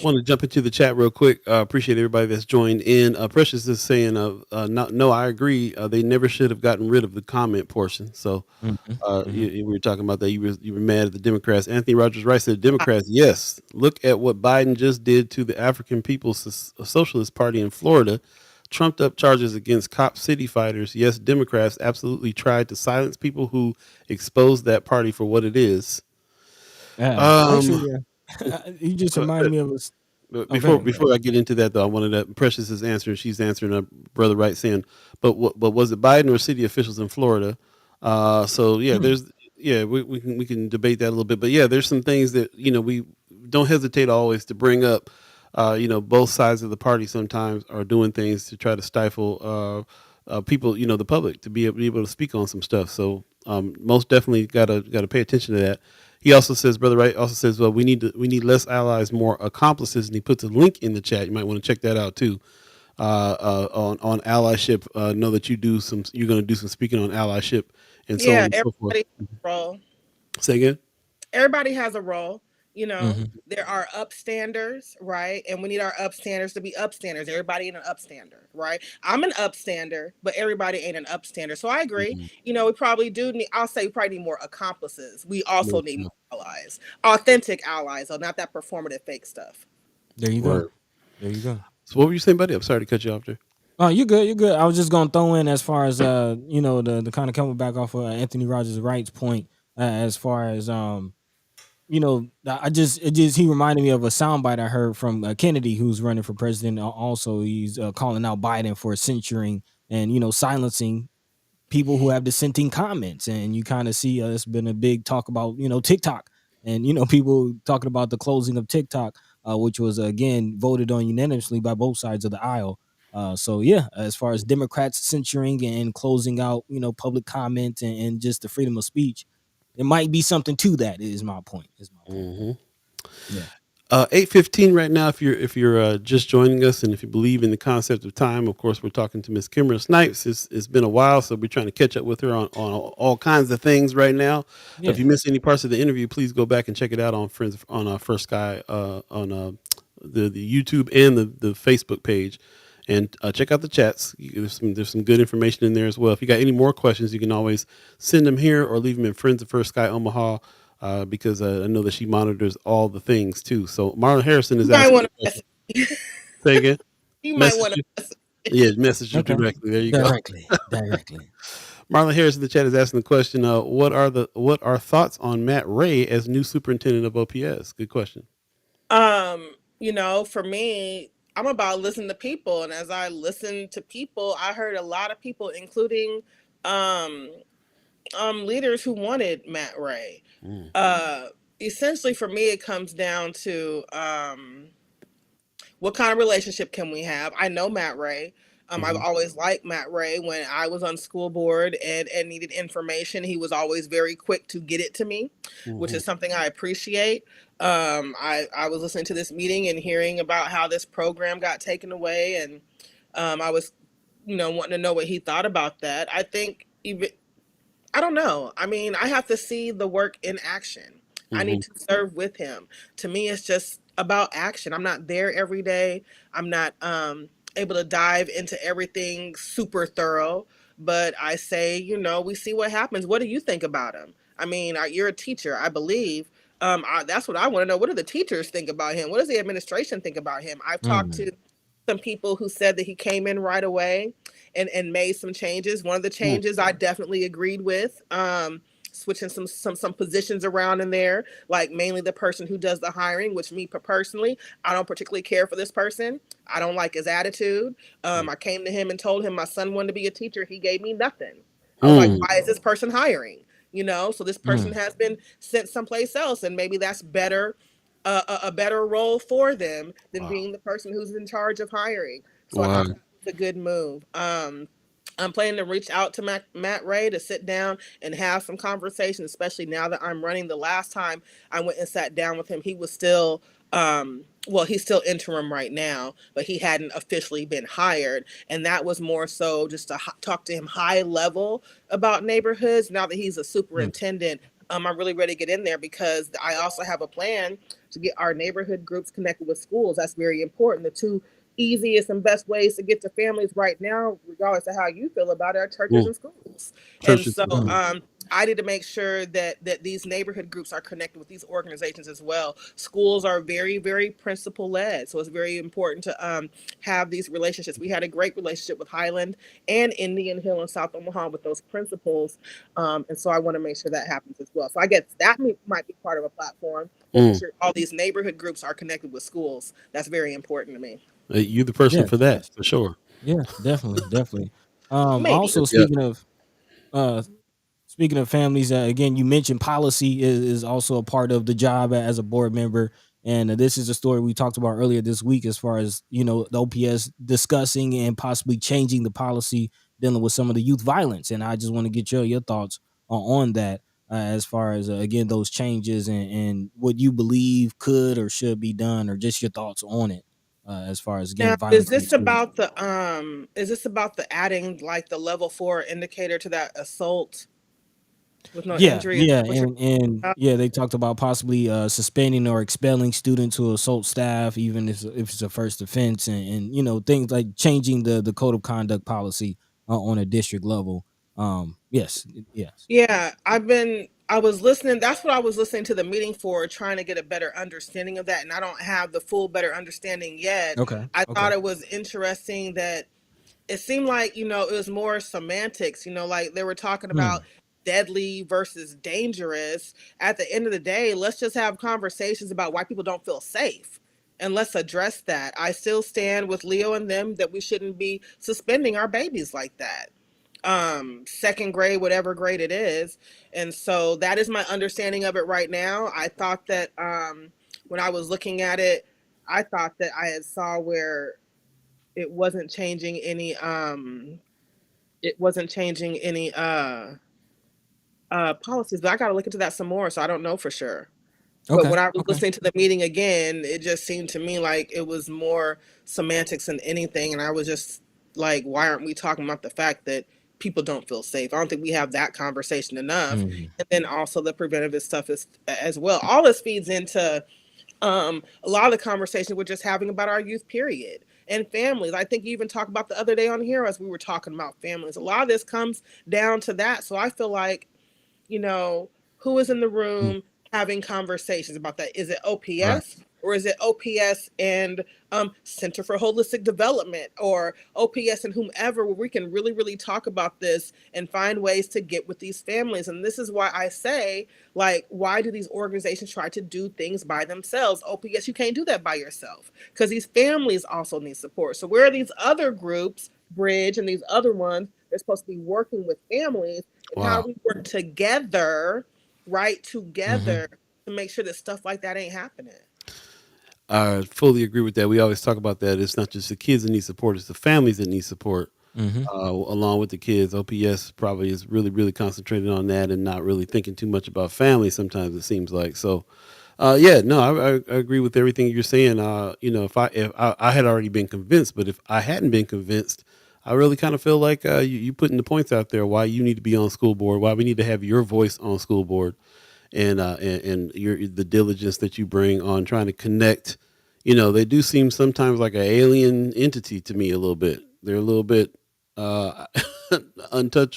Want to jump into the chat real quick. Appreciate everybody that's joined in. Precious is saying, no, I agree. They never should have gotten rid of the comment portion. So, Mm-hmm. Mm-hmm. we were talking about that. You were mad at the Democrats. Anthony Rogers Rice said, Democrats, yes. Look at what Biden just did to the African People's Socialist Party in Florida. Trumped up charges against cop city fighters. Yes, Democrats absolutely tried to silence people who exposed that party for what it is. Um, Actually, you just reminded me of us. But Oh, before I get into that, though, I wanted to Precious is answering. She's answering her brother right, saying, "But was it Biden or city officials in Florida?" So yeah, Hmm. we can debate that a little bit, but yeah, there's some things that we don't hesitate always to bring up. Both sides of the party sometimes are doing things to try to stifle people, the public, to be able to speak on some stuff. So most definitely gotta pay attention to that. He also says, Brother Wright also says, well, we need less allies, more accomplices, and he puts a link in the chat. You might want to check that out too. On allyship, know that you're going to do some speaking on allyship and so on Yeah, and so forth. everybody has a role. Say again. Everybody has a role. Mm-hmm. There are upstanders, right? And we need our upstanders to be upstanders. Everybody ain't an upstander, right? I'm an upstander, but everybody ain't an upstander. So I agree. Mhm. We probably do need, I'll say we probably need more accomplices. We also Most need more definitely. allies, authentic allies, or not that performative fake stuff. There you go. Word. There you go. So what were you saying, buddy? I'm sorry to cut you off there. Oh, you're good. You're good. I was just gonna throw in as far as the kind of coming back off of Anthony Rogers Wright's point, as far as he reminded me of a soundbite I heard from Kennedy, who's running for president. Also, he's calling out Biden for censoring and silencing people who have dissenting comments. And you kind of see it's been a big talk about TikTok, and people talking about the closing of TikTok, which was again voted on unanimously by both sides of the aisle. So yeah, as far as Democrats censoring and closing out public comment and just the freedom of speech, there might be something to that. Is my point. Mm-hmm. Yeah. 8:15 right now. If you're just joining us, and if you believe in the concept of time, of course, we're talking to Miss Kimara Snipes. It's been a while, so we're trying to catch up with her on all kinds of things right now. If Yeah. you missed any parts of the interview, please go back and check it out on Friends on First Sky on the YouTube and the Facebook page, and check out the chats. There's some good information in there as well. If you got any more questions, you can always send them here or leave them in Friends of First Sky Omaha, because I know that she monitors all the things too. So Marlon Harrison is You might asking want a question. to. Say again. You might Message want you. to. Yeah, message you Okay. directly. There you go. Directly. Marlon Harris in the chat is asking the question: what are thoughts on Matt Ray as new superintendent of OPS? Good question. For me, I'm about listening to people, and as I listened to people, I heard a lot of people, including um leaders who wanted Matt Ray. Mm, Uh, Essentially, for me, it comes down to what kind of relationship can we have? I know Matt Ray. I've mm-hmm, always liked Matt Ray. When I was on school board and needed information, he was always very quick to get it to me, which mm-hmm, is something I appreciate. I was listening to this meeting and hearing about how this program got taken away, and I was, wanting to know what he thought about that. I think even I don't know. I mean, I have to see the work in action. I mm-hmm, need to serve with him. To me, it's just about action. I'm not there every day. I'm not able to dive into everything super thorough. But I say, we see what happens. What do you think about him? I mean, you're a teacher, I believe. That's what I want to know. What do the teachers think about him? What does the administration think about him? I've talked Mm. to some people who said that he came in right away and made some changes. One of the mm, changes I definitely agreed with. Switching some positions around in there, like mainly the person who does the hiring, which me personally, I don't particularly care for this person. I don't like his attitude. I came to him and told him my son wanted to be a teacher. He gave me nothing. I was like, mm. why is this person hiring? So this person Mm. has been sent someplace else, and maybe that's better, a better role for them than Wow. being the person who's in charge of hiring. So I Wow. thought it's a good move. I'm planning to reach out to Matt Ray to sit down and have some conversation, especially now that I'm running. The last time I went and sat down with him, he was still, well, he's still interim right now, but he hadn't officially been hired. And that was more so just to talk to him high level about neighborhoods. Now that he's a Mm. superintendent, I'm really ready to get in there because I also have a plan to get our neighborhood groups connected with schools. That's very important. The two easiest and best ways to get to families right now, regardless of how you feel about it, are churches Mm. and schools. And Churches. so Mm. I need to make sure that these neighborhood groups are connected with these organizations as well. Schools are very, very principal led, so it's very important to have these relationships. We had a great relationship with Highland and Indian Hill and South Omaha with those principals, and so I want to make sure that happens as well. So I guess that might be part of a platform, making Mm. sure all these neighborhood groups are connected with schools. That's very important to me. You the person for Yes. that Yes. for sure. Yeah. Definitely. Maybe. Also Yeah. uh, speaking of families, again, you mentioned policy is also a part of the job as a board member. And this is a story we talked about earlier this week, as far as the OPS discussing and possibly changing the policy dealing with some of the youth violence. And I just want to get your thoughts on that, as far as again those changes and what you believe could or should be done, or just your thoughts on it, as far as Now, again violence in the schools. is this about the adding like the level 4 indicator to that assault with no Yeah, injury? Is yeah, that what you're and about? yeah, they talked about possibly suspending or expelling students who assault staff, even if it's a first offense, and things like changing the code of conduct policy on a district level. Yes, yes, Yeah, I was listening. That's what I was listening to the meeting for, trying to get a better understanding of that. And I don't have the full better understanding yet. okay, I okay, thought it was interesting that it seemed like, it was more semantics, like they were talking hmm. about deadly versus dangerous. At the end of the day, let's just have conversations about why people don't feel safe. And let's address that. I still stand with Leo and them that we shouldn't be suspending our babies like that. Second grade, whatever grade it is. And so that is my understanding of it right now. I thought that when I was looking at it, I thought that I had saw where it wasn't changing any policies, but I got to look into that some more, so I don't know for sure. But Okay. when I was Okay. listening to the meeting again, it just seemed to me like it was more semantics than anything, and I was just like, why aren't we talking about the fact that people don't feel safe? I don't think we have that conversation enough. Mhm. And then also the preventative stuff is as well. All this feeds into a lot of the conversation we're just having about our youth period and families. I think you even talked about the other day on here as we were talking about families. A lot of this comes down to that. So I feel like, you know, who is in the room having conversations about that? Is it Right. OPS or is it OPS and Center for Holistic Development or OPS and whomever, where we can really, really talk about this and find ways to get with these families? And this is why I say, like, why do these organizations try to do things by themselves? OPS, you can't do that by yourself because these families also need support. So where are these other groups, Bridge and these other ones, they're supposed to be working with families, and how Wow. do we work together, right, Hmm. together to make sure that stuff like that ain't happening? I fully agree with that. We always talk about that. It's not just the kids that need support; it's the families that need support. Hmm. Along with the kids, OPS probably is really, really concentrated on that and not really thinking too much about family. Sometimes it seems like so. Yeah, no, I agree with everything you're saying. If I had already been convinced, but if I hadn't been convinced, I really kind of feel like you putting the points out there why you need to be on school board, why we need to have your voice on school board, and your the diligence that you bring on trying to connect. They do seem sometimes like an alien entity to me a little bit. They're a little bit uh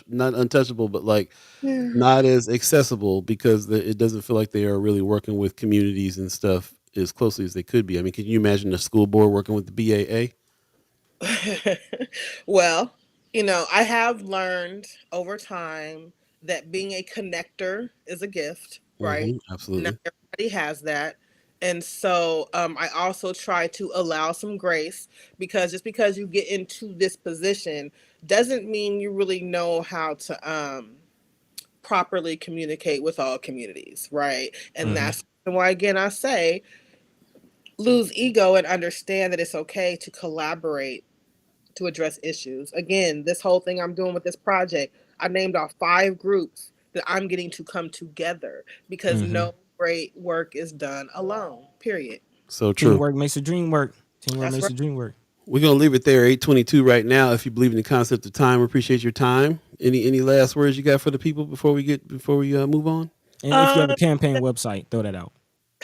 not untouchable, but like Yeah. not as accessible because it doesn't feel like they are really working with communities and stuff as closely as they could be. I mean, can you imagine a school board working with the BAA? Well, I have learned over time that being a connector is a gift, right? Not Absolutely. everybody has that. And so I also try to allow some grace, because just because you get into this position doesn't mean you really know how to properly communicate with all communities, right? And Hmm. that's why, again, I say lose ego and understand that it's okay to collaborate to address issues. Again, this whole thing I'm doing with this project, I named off 5 groups that I'm getting to come together because Hmm. no great work is done alone. Period. So true. Teamwork makes the dream work. Teamwork That's makes right. the dream work. We're gonna leave it there, 8:22 right now. If you believe in the concept of time, we appreciate your time. Any last words you got for the people before we move on? And if you have a Um, campaign website, throw that out.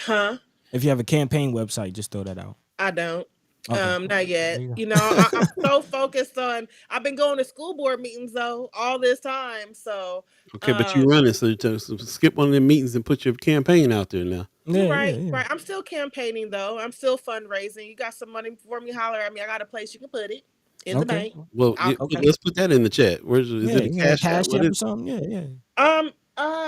huh? If you have a campaign website, just throw that out. I don't. Okay. Not There yet. you I'm go. so focused on. I've been going to school board meetings though all this time. So, Okay, but um, you running, so skip one of the meetings and put your campaign out there now. you're Yeah, yeah, right. yeah. Right. I'm still campaigning though. I'm still fundraising. You got some money for me? Holler at me. I got a place you can put it in the Okay. bank. Well, I'll Okay. let's put that in the chat. Is Yeah, it a you got a cash out? cash What app or is? something? Yeah, yeah.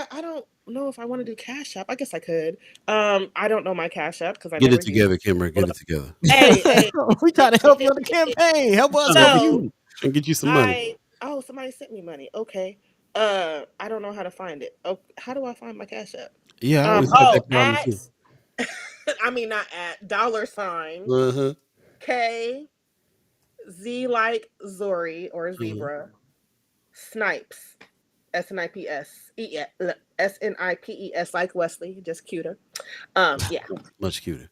I don't know if I want to do Cash App. I guess I could. I don't know my Cash App because I Get never it use. together, Kimber. Get it together. Hey, hey. We trying to help you on the campaign. Help us Trying to help help you So you. and get you some money. I oh, somebody sent me money. Okay. I don't know how to find it. Oh, how do I find my Cash App? Yeah, I always had that problem At too. I mean not at $, Uh huh. K Z like Zori or Uh-huh. zebra, Snipes, SNIPES like Wesley, just cuter. Yeah, Much cuter.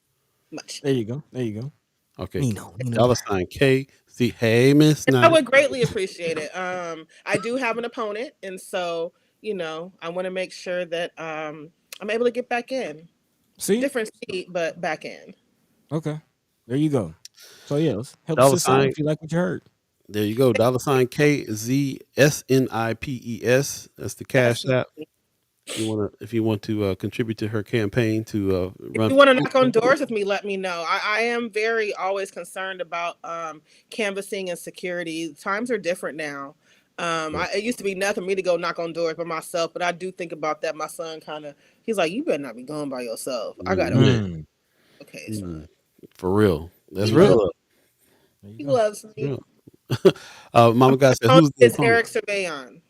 much. There you go. There you go. Okay. Nino. Nino. Dollar sign K. See, hey, Miss I Night. would greatly appreciate it. I do have an opponent, and so I want to make sure that I'm able to get back in. See? Different seat, but back in. Okay. There you go. So yeah, let's help the Dollar sister out sign. if you like what you heard. There you go. Dollar sign KZSNIPES. That's the cash That's app. If you want to contribute to her campaign to If run you for want to knock on president. doors with me, let me know. I am very always concerned about canvassing and security. Times are different now. It used to be nothing for me to go knock on doors by myself, but I do think about that. My son he's like, you better not be going by yourself. I got to Man, Mm. okay, son. for real. That's He real loves love. There you he go. loves That's me. real. Mama God said, Oh, "Who's the it's opponent?" Eric Surveillon.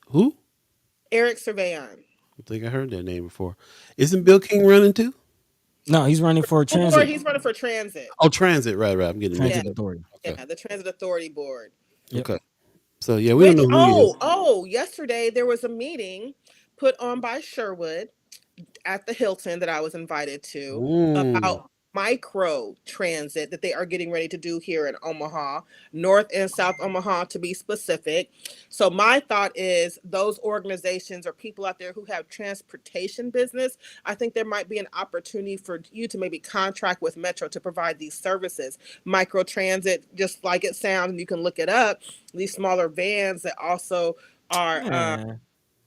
Who? Eric Surveillon. I think I heard that name before. Isn't Bill King running too? No, he's running for Oh, board, transit he's running for transit. Oh, transit. Right. I'm getting Yeah, mixed transit up. authority. Okay. yeah, the Transit Authority Board. Yep. Okay. So yeah, we don't Which know who he is. yesterday there was a meeting put on by Sherwood at the Hilton that I was invited to Mm. about micro transit that they are getting ready to do here in Omaha, North and South Omaha to be specific. So my thought is those organizations or people out there who have transportation business, I think there might be an opportunity for you to maybe contract with Metro to provide these services. Micro transit, just like it sounds, and you can look it up, these smaller vans that also are Yeah.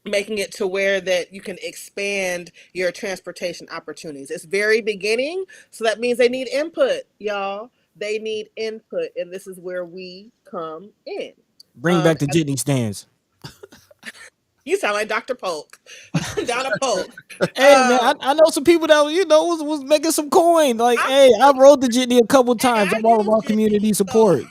making it to where that you can expand your transportation opportunities. It's very beginning, so that means they need input, y'all. They need input, and this is where we come in. Bring back the As jitney stands. you sound like Dr. Polk, Donna Polk. Hey man, Um, I know some people that was making some coin. Like, I, hey, I rode the jitney a couple hey, times. I I'm all use about community Jitney, so support.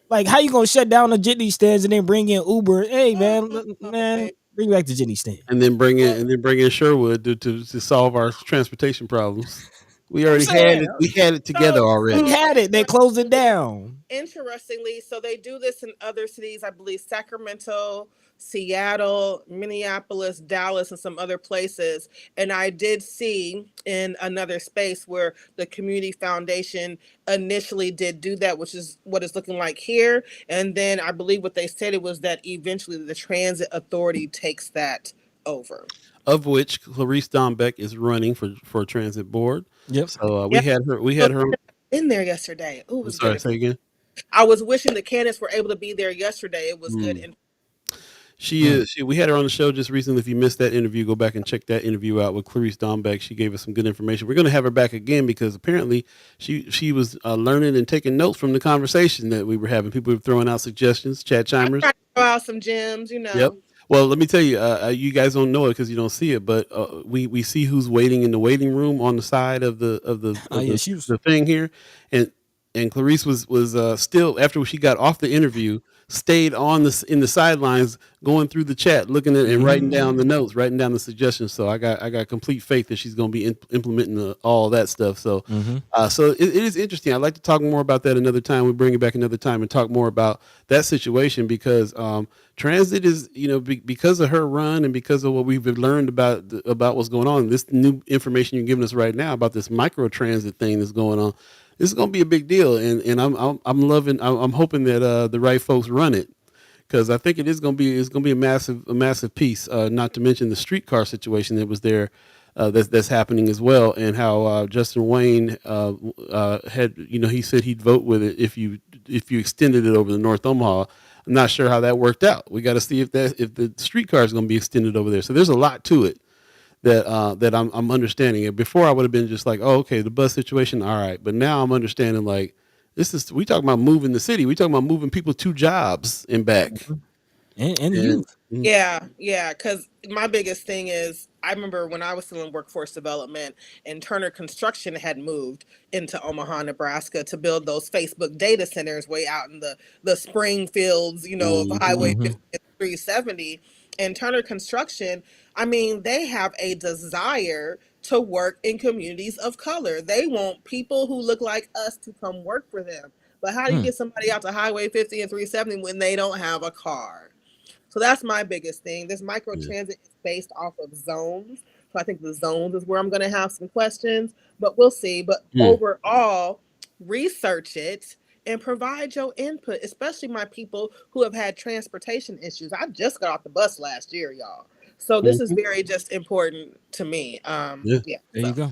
Like, how you gonna shut down the jitney stands and then bring in Uber? Hey man, man, baby. bring back the jitney stand. And then Well, bring in Sherwood to solve our transportation problems. We I'm already had saying it. We had it together we already. had it. They closed it down. interestingly, so they do this in other cities, I believe Sacramento, Seattle, Minneapolis, Dallas, and some other places. And I did see in another space where the community foundation initially did do that, which is what it's looking like here. And then I believe what they said it was that eventually the transit authority takes that over. Of which Clarice Dombeck is running for transit board. Yep. So we Yeah. had her. We So had her. in there yesterday. Oh, it I'm was sorry. good. Say again. I was wishing the candidates were able to be there yesterday. It was good. Mm. And She is. We had her on the show just recently. If you missed that interview, go back and check that interview out with Clarice Dombeck. She gave us some good information. We're going to have her back again because apparently she was learning and taking notes from the conversation that we were having. People were throwing out suggestions, chat I chimers. try to throw out some gems, Yep. Well, let me tell you, you guys don't know it because you don't see it, but we see who's waiting in the waiting room on the side of Oh yeah, she was. the thing here, and Clarice was still after she got off the interview, stayed on in the sidelines, going through the chat, looking at and writing down the notes, writing down the suggestions. So I got complete faith that she's going to be implementing all that stuff. So so it is interesting. I'd like to talk more about that another time. We bring it back another time and talk more about that situation because transit is because of her run and because of what we've learned about what's going on. This new information you're giving us right now about this micro transit thing that's going on. This is going to be a big deal, and I'm loving. I'm hoping that the right folks run it because I think it's going to be a massive piece. Not to mention the streetcar situation that was there. That's happening as well, and how Justin Wayne had he said he'd vote with it if you extended it over the North Omaha. I'm not sure how that worked out. We got to see if the streetcar is going to be extended over there. So there's a lot to it that I'm understanding it. Before I would have been just like, oh, okay, the bus situation, all right. But now I'm understanding like we talking about moving the city. We talking about moving people to jobs and back. And youth. yeah. Because my biggest thing is, I remember when I was still in workforce development, and Turner Construction had moved into Omaha, Nebraska, to build those Facebook data centers way out in the spring fields, of Highway 50 and 370. And Turner Construction, I mean, they have a desire to work in communities of color. They want people who look like us to come work for them. But how do you get somebody out to Highway 50 and 370 when they don't have a car? So that's my biggest thing. This micro transit is based off of zones. So I think the zones is where I'm going to have some questions, but we'll see. But overall, research it and provide your input, especially my people who have had transportation issues. I just got off the bus last year, y'all. So this is very just important to me. Yeah. There you go.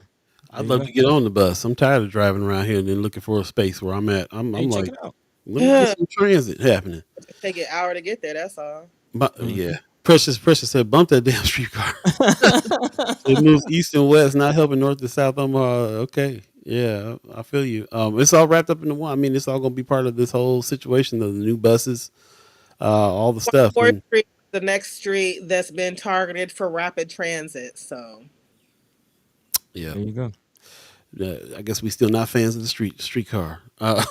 I'd love to get on the bus. I'm tired of driving around here and then looking for a space where I'm at. I'm Hey, check like, it out. let me get some transit happening. Take an hour to get there. That's all. But yeah, Precious said, bump that damn streetcar. It moves east and west, not helping north to south. Okay. Yeah, I feel you. It's all wrapped up into one. I mean, it's all gonna be part of this whole situation of the new buses. all the stuff. 4th And Street, the next street that's been targeted for rapid transit. So yeah, There you go. I guess we still not fans of the streetcar. Yeah.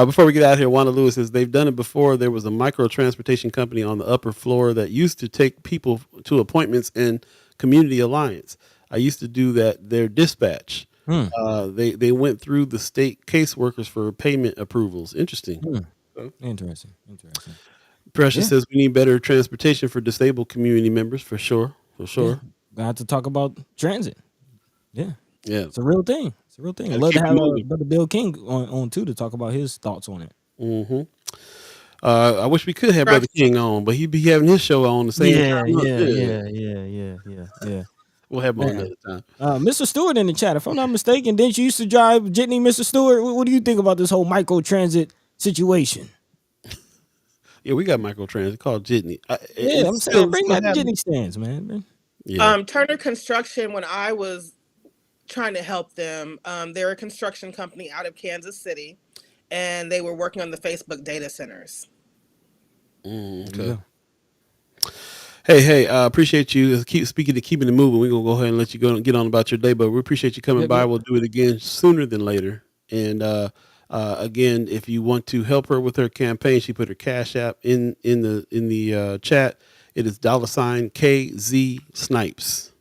Before we get out here, Wanda Lewis says they've done it before. There was a micro transportation company on the upper floor that used to take people to appointments in Community Alliance. I used to do that. Their dispatch. Hmm. They went through the state caseworkers for payment approvals. Interesting. Hmm. So, Interesting. Interesting. Precious Yeah. says we need better transportation for disabled community members for sure. For Yeah. sure. Got to talk about transit. Yeah. Yeah. It's a real thing. It's a real thing. Gotta Love to keep it have moving. Brother Bill King on too to talk about his thoughts on it. Mm-hmm. I wish we could have Brother King on, but he'd be having his show on the same time. Yeah. We'll have him on Man. another time. Mr. Stewart in the chat. If I'm not mistaken, didn't you used to drive Jitney, Mr. Stewart? What do you think about this whole micro transit situation? Yeah, we got microtransit called Jitney. Yeah, I'm saying bring back the Jitney stands, man. Yeah. Turner Construction, when I was trying to help them, they're a construction company out of Kansas City, and they were working on the Facebook data centers. Okay. Hey, appreciate you. Keep keeping it moving. We're gonna go ahead and let you go and get on about your day, but we appreciate you coming by. We'll do it again sooner than later. And again, if you want to help her with her campaign, she put her Cash App in the chat. It is $KZ Snipes.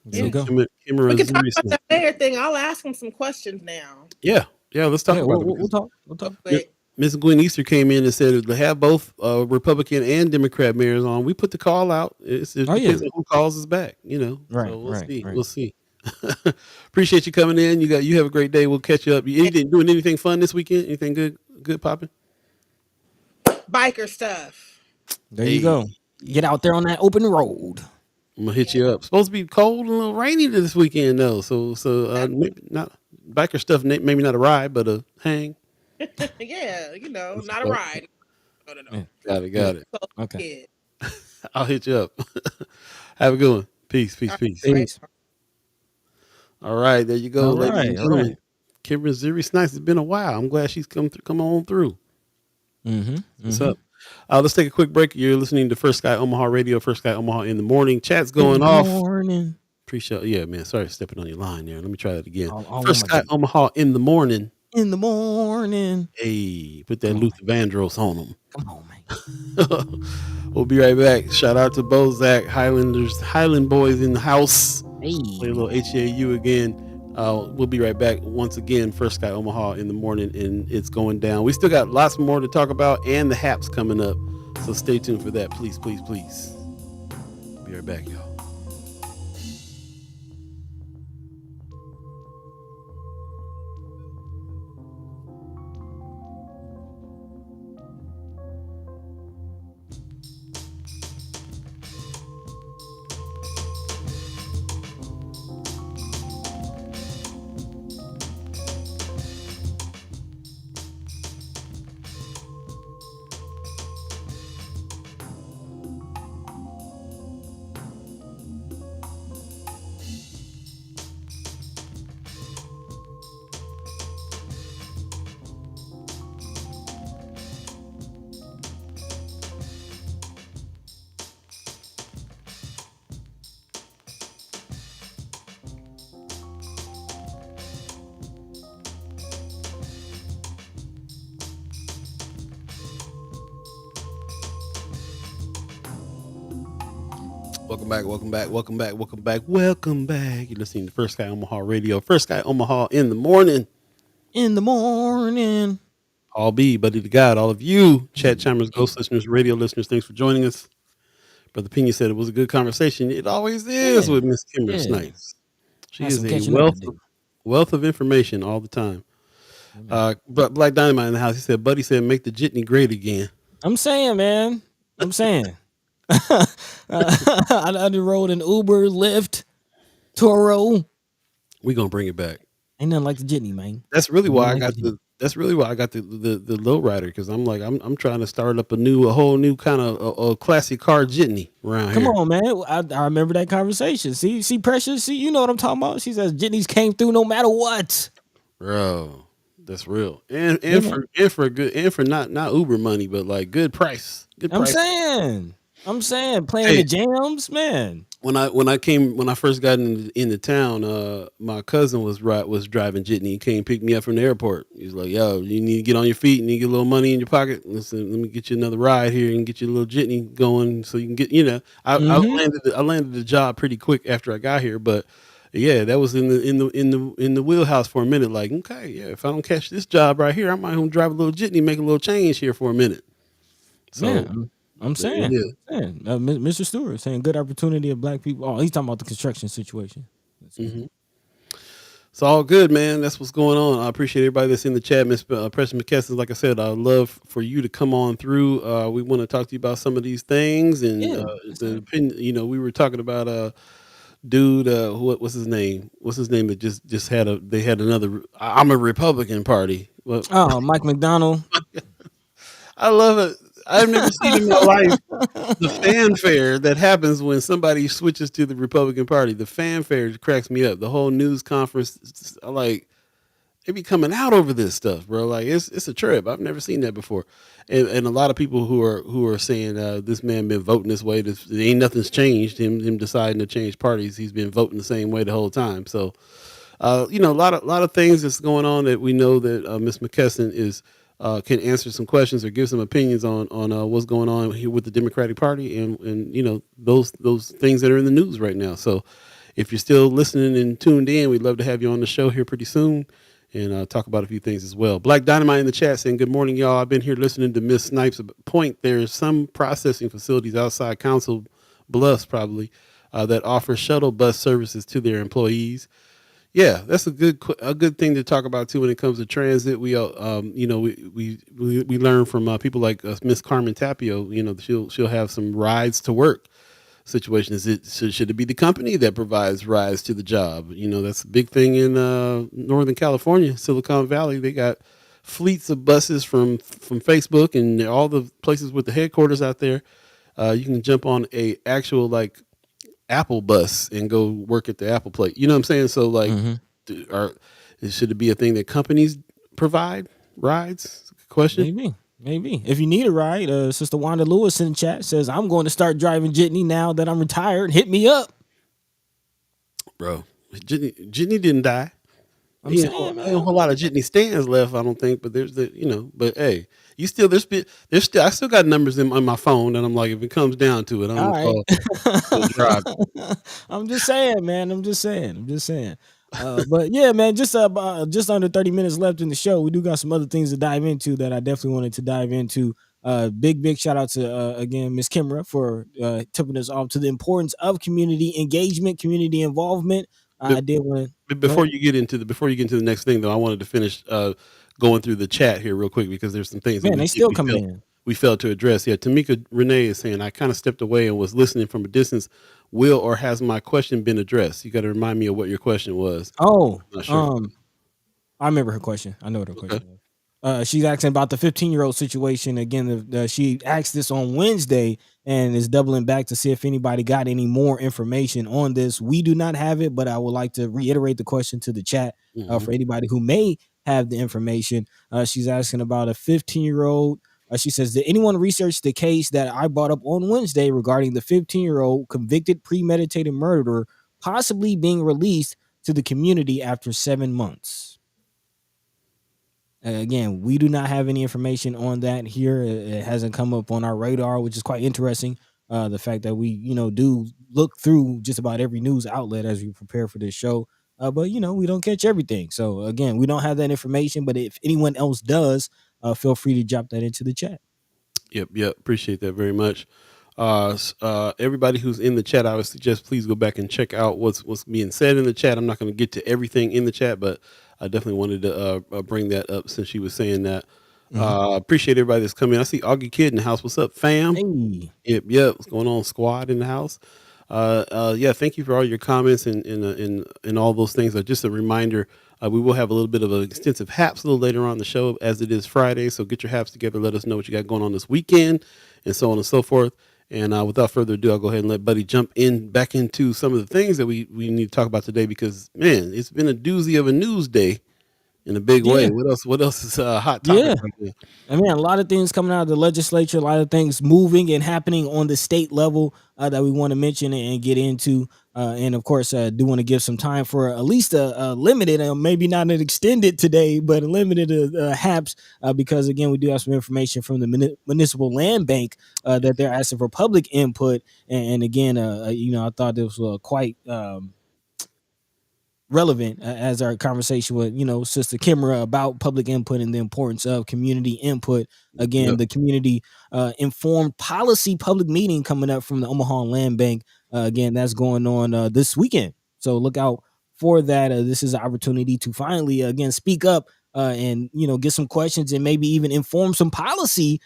There you go. Kimara We can talk Zuri about that mayor thing. I'll ask him some questions now. Yeah. Let's talk about it. We'll talk. Wait, Miss Gwen Easter came in and said to have both Republican and Democrat mayors on. We put the call out. It depends on who calls us back, Right, So we'll see. right. We'll see. Appreciate you coming in. You have a great day. We'll catch you up. You doing anything fun this weekend? Anything good popping? biker stuff. There you go. Get out there on that open road. I'm gonna hit you up. Supposed to be cold and a little rainy this weekend though. So maybe not biker stuff. Maybe not a ride, but a hang. Yeah, not a ride. No. Got it. Okay. I'll hit you up. Have a good one. Peace. Peace. All right, there you go, All ladies right, and gentlemen. Kimara Zuri Snipes. It's been a while. I'm glad she's come on through. What's up? Let's take a quick break. You're listening to First Sky Omaha Radio, First Sky Omaha in the morning. Chat's going off. Morning. Appreciate. Yeah, man. Sorry for stepping on your line there. Let me try that again. First Sky Omaha in the morning. In the morning. Hey, put that Luther Vandross on them. Come on, man. We'll be right back. Shout out to Bozak, Highland Boys in the house. Hey. Play a little HAU again. We'll be right back once again. First Sky Omaha in the morning, and it's going down. We still got lots more to talk about, and the haps coming up. So stay tuned for that, please. Be right back, y'all. Welcome back. You're listening to First Sky Omaha Radio, First Sky Omaha in the morning. All Buddi3 Da Gawd, all of you, chat chimers, ghost listeners, radio listeners, thanks for joining us. Brother Pena said it was a good conversation. It always is with Miss Kimara Snipes. She is a wealth of information all the time. But Black Dynamite in the house, he said, Buddy said, make the jitney great again. I'm saying, man. I done rode an Uber, Lyft, Toro. We're gonna bring it back. Ain't nothing like the jitney, man. That's really why I got the lowrider, because I'm like I'm trying to start up a whole new kind of a classic car jitney around here. Come on, man. I remember that conversation. See, Precious. See, you know what I'm talking about. She says jitneys came through no matter what. Bro, That's real. And Yeah, and man. for good and for not Uber money, but like good price. Good I'm price. saying. I'm saying playing Hey, the jams, man. when I first got into town, my cousin was driving jitney. He came pick me up from the airport. He's like, "Yo, you need to get on your feet. You need to get a little money in your pocket. Listen, let me get you another ride here and get you a little jitney going, so you can get." Mm-hmm. I landed the job pretty quick after I got here, but yeah, that was in the wheelhouse for a minute. Like, okay, yeah, if I don't catch this job right here, I might home drive a little jitney, make a little change here for a minute. Yeah, So I'm there it saying. is. I'm saying. Mr. Stewart saying good opportunity of black people. Oh, he's talking about the construction situation. That's good. Mm-hmm. It's all good, man. That's what's going on. I appreciate everybody that's in the chat. Miss Preston McKesson, like I said, I'd love for you to come on through. We want to talk to you about some of these things and Yeah. Yes, the sir. opinion. We were talking about dude. What's his name? What's his name that just had they had another. I'm a Republican party. Well, Oh, Mike McDonald. I love it. I've never seen in my life the fanfare that happens when somebody switches to the Republican Party. The fanfare cracks me up. The whole news conference, like they be coming out over this stuff, bro. Like it's a trip. I've never seen that before, and a lot of people who are saying this man been voting this way. This ain't nothing's changed. Him deciding to change parties. He's been voting the same way the whole time. So, a lot of things that's going on that we know that Miss McKesson is. Can answer some questions or give some opinions on what's going on here with the Democratic Party and those things that are in the news right now. So if you're still listening and tuned in, we'd love to have you on the show here pretty soon and talk about a few things as well. Black Dynamite in the chat saying, good morning, y'all. I've been here listening to Miss Snipes' point. There's some processing facilities outside Council Bluffs probably that offer shuttle bus services to their employees. Yeah, that's a good thing to talk about too when it comes to transit. We we learn from people like Miss Carmen Tapio. She'll have some rides to work situation. Should it be the company that provides rides to the job? That's a big thing in Northern California, Silicon Valley. They got fleets of buses from Facebook and all the places with the headquarters out there. You can jump on a actual like Apple bus and go work at the Apple plate. You know what I'm saying? So like, Mm-hmm. should it be a thing that companies provide rides? Question, Maybe. If you need a ride, Sister Wanda Lewis in the chat says, I'm going to start driving jitney now that I'm retired. Hit me up. bro. Jitney didn't die. I'm saying, Ain't a man. whole lot of jitney stands left, I don't think. But there's but hey, you still I still got numbers on my phone, and I'm like, if it comes down to it, I'm All gonna right. call the drive. I'm just saying, man. I'm just saying. But yeah, man, just under 30 minutes left in the show. We do got some other things to dive into that I definitely wanted to dive into. Big shout out to again Miss Kimara for tipping us off to the importance of community engagement, community involvement. But I did want to go before ahead. you get into the next thing, though, I wanted to finish going through the chat here real quick because there's some things that Man, they still coming in. we failed to address. Yeah, Tamika Renee is saying I kind of stepped away and was listening from a distance. Will or has my question been addressed? You got to remind me of what your question was. Oh, I'm not sure. I remember her question. I know what her Okay. question was. She's asking about the 15-year-old situation again. She asked this on Wednesday and is doubling back to see if anybody got any more information on this. We do not have it, but I would like to reiterate the question to the chat for anybody who may have the information. She's asking about a 15-year-old. She says, did anyone research the case that I brought up on Wednesday regarding the 15-year-old convicted premeditated murderer possibly being released to the community after 7 months? Again, we do not have any information on that here. It hasn't come up on our radar, which is quite interesting. The fact that we, do look through just about every news outlet as we prepare for this show. But we don't catch everything. So again, we don't have that information. But if anyone else does, feel free to drop that into the chat. Yep. Appreciate that very much. Everybody who's in the chat, I would suggest please go back and check out what's being said in the chat. I'm not going to get to everything in the chat, but I definitely wanted to bring that up since she was saying that. Appreciate everybody that's coming. I see Augie Kid in the house. What's up, fam? Hey. Yep. What's going on, squad in the house? Yeah, thank you for all your comments and all those things. Just a reminder, we will have a little bit of an extensive haps a little later on in the show as it is Friday. So get your haps together. Let us know what you got going on this weekend and so on and so forth. And without further ado, I'll go ahead and let Buddy jump back into some of the things that we need to talk about today because, man, it's been a doozy of a news day in a big way. Yeah, What else? What else is a hot topic yeah. right there? I mean, a lot of things coming out of the legislature, a lot of things moving and happening on the state level that we want to mention and get into. And of course, do want to give some time for at least a limited, maybe not an extended today, but a limited haps, because again, we do have some information from the municipal land bank that they're asking for public input. And again, I thought this was quite relevant as our conversation with Sister Kimara about public input and the importance of community input. Again, Yep. the community informed policy public meeting coming up from the Omaha Land Bank. Again, that's going on this weekend, so look out for that. This is an opportunity to finally again speak up and get some questions and maybe even inform some policy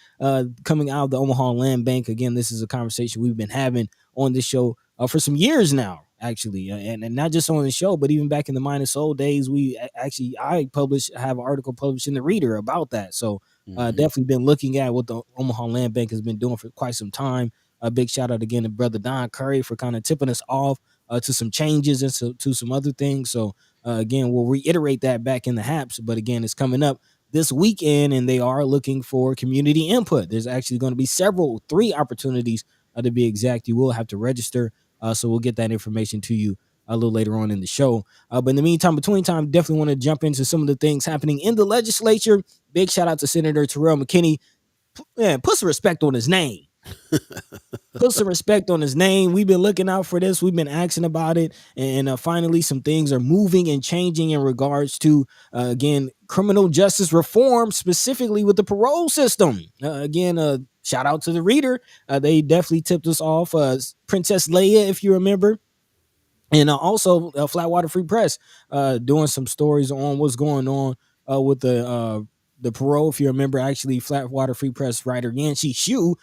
coming out of the Omaha Land Bank. Again, this is a conversation we've been having on this show for some years now, actually, and not just on the show, but even back in the Minus Soul days, I have an article published in the Reader about that. So Mhm. definitely been looking at what the Omaha Land Bank has been doing for quite some time. A big shout out again to brother Don Curry for kind of tipping us off to some changes and to some other things. So again, we'll reiterate that back in the Haps, but again, it's coming up this weekend, and they are looking for community input. There's actually going to be three opportunities to be exact. You will have to register. So we'll get that information to you a little later on in the show. But in the meantime, between time, definitely want to jump into some of the things happening in the legislature. Big shout out to Senator Terrell McKinney. Man, put some respect on his name. Put some respect on his name. We've been looking out for this. We've been asking about it. And finally, some things are moving and changing in regards to, again, criminal justice reform, specifically with the parole system. Again, shout out to the Reader. They definitely tipped us off. Princess Leia, if you remember, and also Flatwater Free Press doing some stories on what's going on with the parole. If you remember, actually, Flatwater Free Press writer Yancy Shu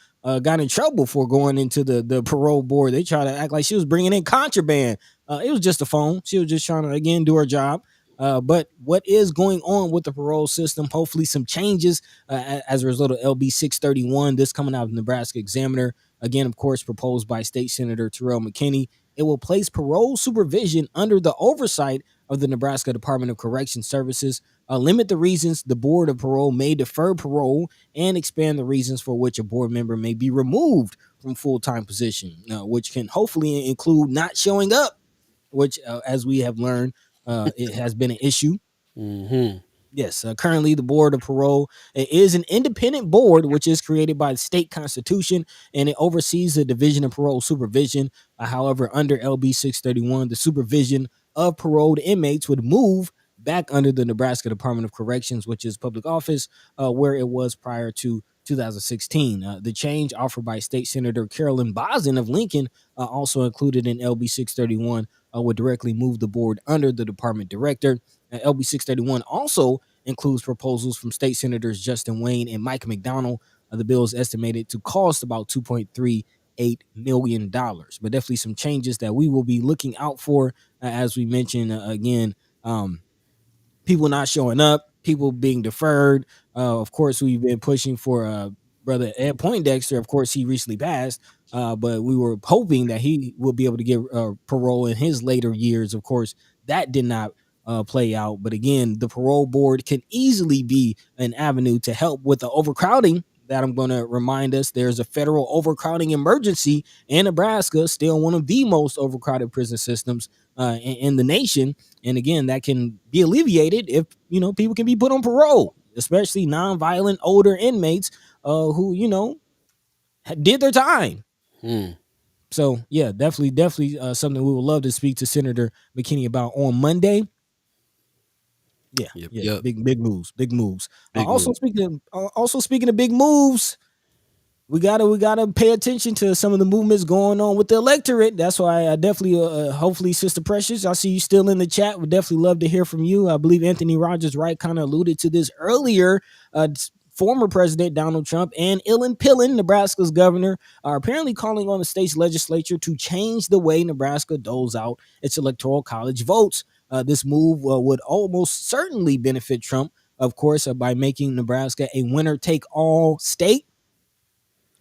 got in trouble for going into the parole board. They tried to act like she was bringing in contraband. It was just a phone. She was just trying to again do her job. But what is going on with the parole system? Hopefully, some changes as a result of LB 631. This coming out of Nebraska Examiner. Again, of course, proposed by State Senator Terrell McKinney. It will place parole supervision under the oversight of the Nebraska Department of Correction Services, limit the reasons the Board of Parole may defer parole, and expand the reasons for which a board member may be removed from full-time position, which can hopefully include not showing up, which, as we have learned, it has been an issue. Mm-hmm. Yes, currently the Board of Parole is an independent board which is created by the state constitution, and it oversees the Division of Parole Supervision. However, under LB 631, the supervision of paroled inmates would move back under the Nebraska Department of Corrections, which is public office, where it was prior to 2016. The change offered by State Senator Carolyn Bosden of Lincoln, also included in LB 631, would directly move the board under the department director. LB 631 also includes proposals from state senators Justin Wayne and Mike McDonald. The bill is estimated to cost about $2.38 million, but definitely some changes that we will be looking out for. As we mentioned, again, people not showing up, people being deferred. Of course, we've been pushing for brother Ed Poindexter. Of course, he recently passed, but we were hoping that he will be able to get parole in his later years. Of course, that did not play out. But again, the parole board can easily be an avenue to help with the overcrowding that I'm going to remind us. There's a federal overcrowding emergency in Nebraska, still one of the most overcrowded prison systems in the nation. And again, that can be alleviated if, people can be put on parole, especially nonviolent older inmates who, did their time. So yeah, definitely something we would love to speak to Senator McKinney about on Monday. Yeah, Yep. big moves. Big Also move. speaking of big moves, we gotta pay attention to some of the movements going on with the electorate. That's why I definitely, hopefully, Sister Precious, I see you still in the chat. Would definitely love to hear from you. I believe Anthony Rogers Wright kind of alluded to this earlier. Former President Donald Trump and Ilan Pillin, Nebraska's governor, are apparently calling on the state's legislature to change the way Nebraska doles out its electoral college votes. This move would almost certainly benefit Trump, of course, by making Nebraska a winner-take-all state.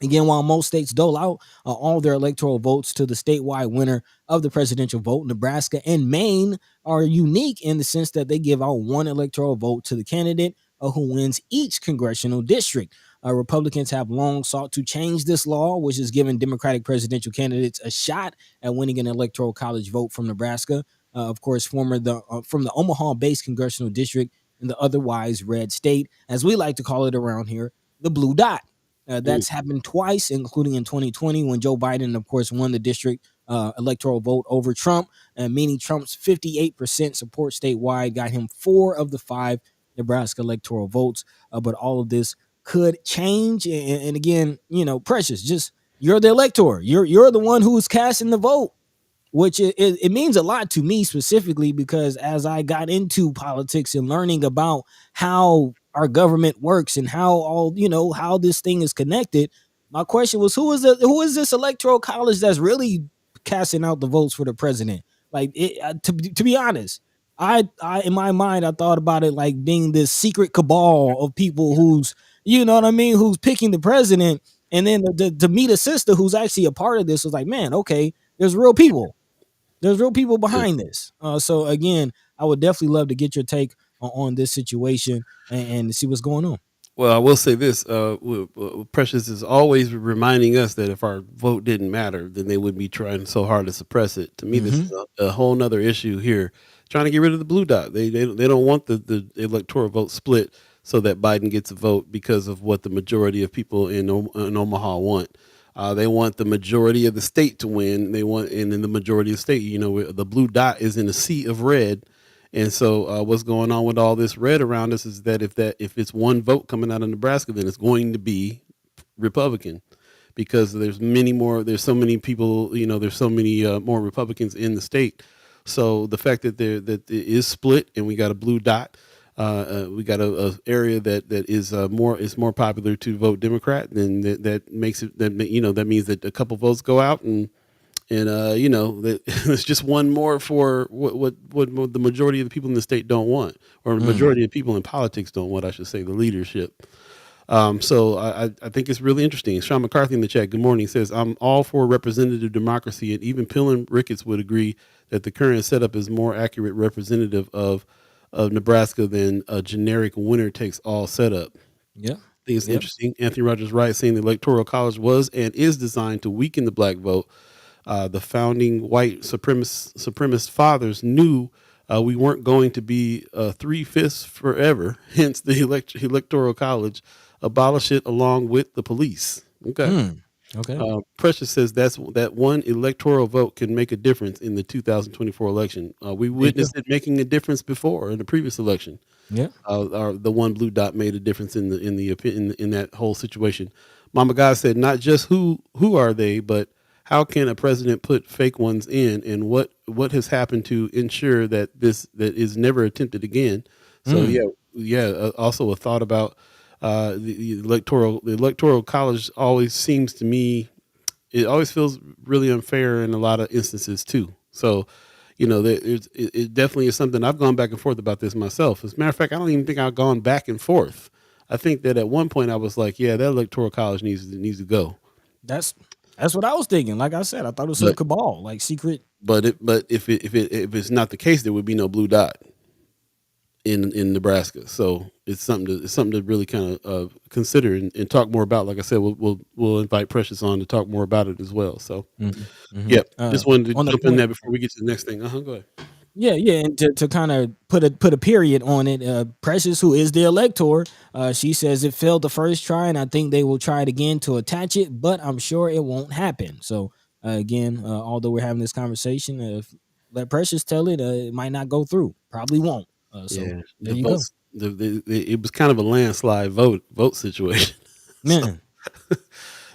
Again, while most states dole out all their electoral votes to the statewide winner of the presidential vote, Nebraska and Maine are unique in the sense that they give out one electoral vote to the candidate who wins each congressional district. Republicans have long sought to change this law, which has given Democratic presidential candidates a shot at winning an electoral college vote from Nebraska. Of course, from the Omaha-based congressional district in the otherwise red state, as we like to call it around here, the blue dot. That's happened twice, including in 2020 when Joe Biden, of course, won the district electoral vote over Trump, meaning Trump's 58% support statewide got him 4 of the 5 Nebraska electoral votes. But all of this could change. And again, Precious, just you're the elector. You're the one who's casting the vote, which it means a lot to me specifically because as I got into politics and learning about how our government works and how this thing is connected, my question was, who is this electoral college that's really casting out the votes for the president? Like, to be honest, I in my mind I thought about it like being this secret cabal of people who's who's picking the president, and then to meet a sister who's actually a part of this was like, man, okay, there's real people. There's real people behind this. So again, I would definitely love to get your take on this situation and see what's going on. Well, I will say this: Precious is always reminding us that if our vote didn't matter, then they would be trying so hard to suppress it. To me, this is a whole nother issue here, trying to get rid of the blue dot. They don't want the electoral vote split so that Biden gets a vote because of what the majority of people in Omaha want. They want the majority of the state to win. And in the majority of the state, the blue dot is in a sea of red. And so what's going on with all this red around us is that if it's one vote coming out of Nebraska, then it's going to be Republican, because there's so many people, there's so many more Republicans in the state. So the fact that that it is split and we got a blue dot, we got a area that is more popular to vote Democrat, then that makes it that means that a couple votes go out and that it's just one more for what the majority of the people in the state don't want, or the majority of people in politics don't want, I should say, the leadership. So I think it's really interesting. Sean McCarthy in the chat, good morning, says, I'm all for representative democracy, and even Pillin Ricketts would agree that the current setup is more accurate representative of Nebraska than a generic winner takes all setup. Yeah. I think it's interesting. Anthony Rogers Wright saying the Electoral College was and is designed to weaken the black vote. The founding white supremacist fathers knew we weren't going to be 3/5 forever. Hence, the Electoral College, abolish it along with the police. Okay. Okay. Precious says that one electoral vote can make a difference in the 2024 election. We witnessed it making a difference before in the previous election. Yeah. The one blue dot made a difference in that whole situation. Mama God said, not just who are they, but how can a president put fake ones in, and what has happened to ensure that that is never attempted again? So also a thought about the electoral college always seems to me, it always feels really unfair in a lot of instances too. So, it definitely is something I've gone back and forth about this myself. As a matter of fact, I don't even think I've gone back and forth. I think that at one point I was like, yeah, that electoral college needs to go. That's what I was thinking. Like I said, I thought it was a cabal, like secret. But if it's not the case, there would be no blue dot in Nebraska. So it's something to really kind of consider and talk more about. Like I said, we'll invite Precious on to talk more about it as well. So just wanted to jump in there before we get to the next thing. Go ahead. Yeah, and to kind of put a period on it, Precious, who is the elector, she says it failed the first try, and I think they will try it again to attach it, but I'm sure it won't happen. So again, although we're having this conversation, let Precious tell it, it might not go through, probably won't. There you go. It was kind of a landslide vote situation. Man.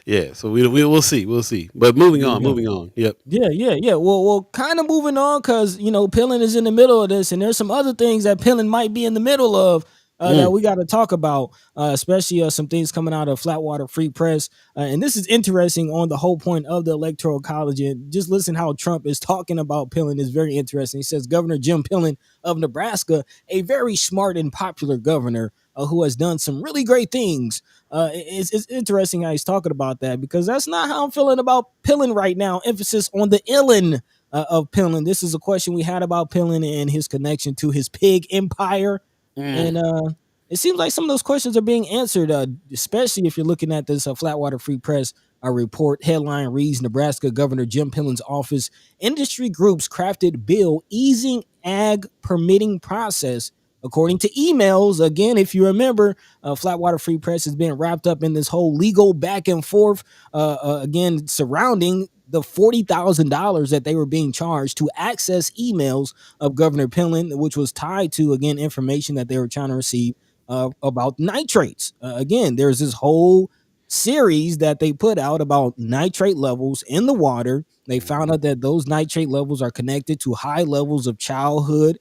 Yeah, so we'll see. But moving on. Yep. Yeah. Well, kind of moving on, because Pillin is in the middle of this, and there's some other things that Pillin might be in the middle of that we got to talk about, especially some things coming out of Flatwater Free Press. And this is interesting on the whole point of the Electoral College. And just listen how Trump is talking about Pillin is very interesting. He says Governor Jim Pillin of Nebraska, a very smart and popular governor, who has done some really great things. It's interesting how he's talking about that because that's not how I'm feeling about Pillin right now. Emphasis on the illin of Pillin. This is a question we had about Pillin and his connection to his pig empire. Mm. And it seems like some of those questions are being answered, especially if you're looking at this Flatwater Free Press report. Headline reads, Nebraska Governor Jim Pillen's office, industry groups crafted bill easing ag permitting process. According to emails, again, if you remember, Flatwater Free Press has been wrapped up in this whole legal back and forth, again, surrounding the $40,000 that they were being charged to access emails of Governor Pillen, which was tied to, again, information that they were trying to receive about nitrates. Again, there's this whole series that they put out about nitrate levels in the water. They found out that those nitrate levels are connected to high levels of childhood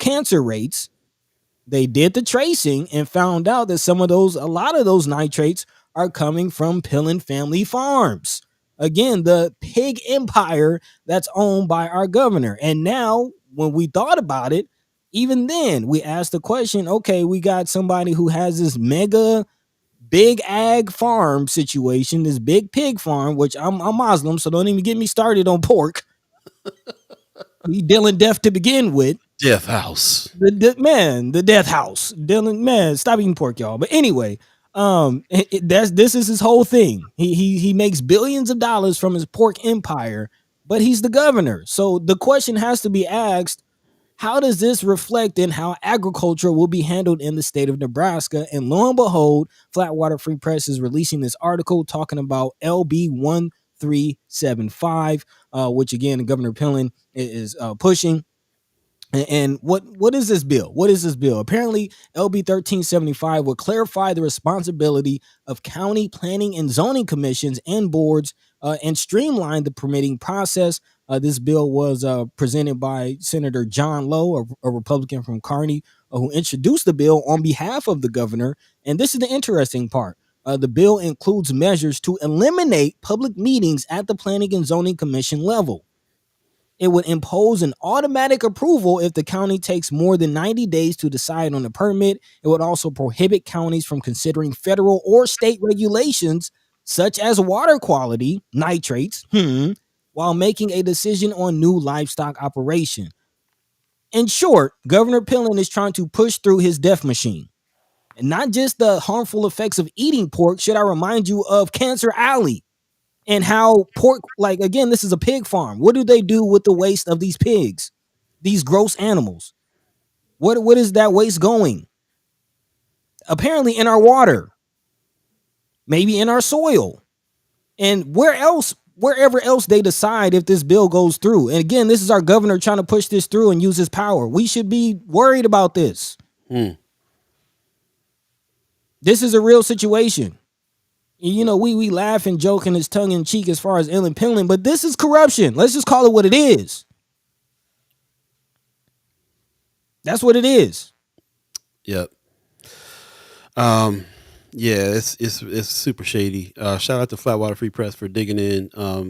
cancer rates. They did the tracing and found out that a lot of those nitrates are coming from Pillen family farms. Again, the pig empire that's owned by our governor. And now, when we thought about it, even then, we asked the question, okay, we got somebody who has this mega big ag farm situation, this big pig farm, which I'm Muslim, so don't even get me started on pork. We dealing death to begin with. Death House. The death house. Dylan, man, stop eating pork, y'all. But anyway, this is his whole thing. He makes billions of dollars from his pork empire, but he's the governor. So the question has to be asked, how does this reflect in how agriculture will be handled in the state of Nebraska? And lo and behold, Flatwater Free Press is releasing this article talking about LB 1375, which again, Governor Pillen is pushing. And what is this bill? What is this bill? Apparently, LB 1375 would clarify the responsibility of county planning and zoning commissions and boards and streamline the permitting process. This bill was presented by Senator John Lowe, a Republican from Kearney, who introduced the bill on behalf of the governor. And this is the interesting part. The bill includes measures to eliminate public meetings at the Planning and Zoning Commission level. It would impose an automatic approval if the county takes more than 90 days to decide on a permit. It would also prohibit counties from considering federal or state regulations, such as water quality, nitrates, while making a decision on new livestock operation. In short, Governor Pillen is trying to push through his death machine. And not just the harmful effects of eating pork, should I remind you of Cancer Alley? And how pork, like, again, this is a pig farm. What do they do with the waste of these pigs, these gross animals? What is that waste going? Apparently in our water, maybe in our soil, and wherever else they decide if this bill goes through. And again, this is our governor trying to push this through and use his power. We should be worried about this. This is a real situation. You know, we laugh and joke and it's tongue in cheek as far as Ellen Pillen, but this is corruption. Let's just call it what it is. That's what it is. Yep. Yeah, it's super shady. Shout out to Flatwater Free Press for digging in.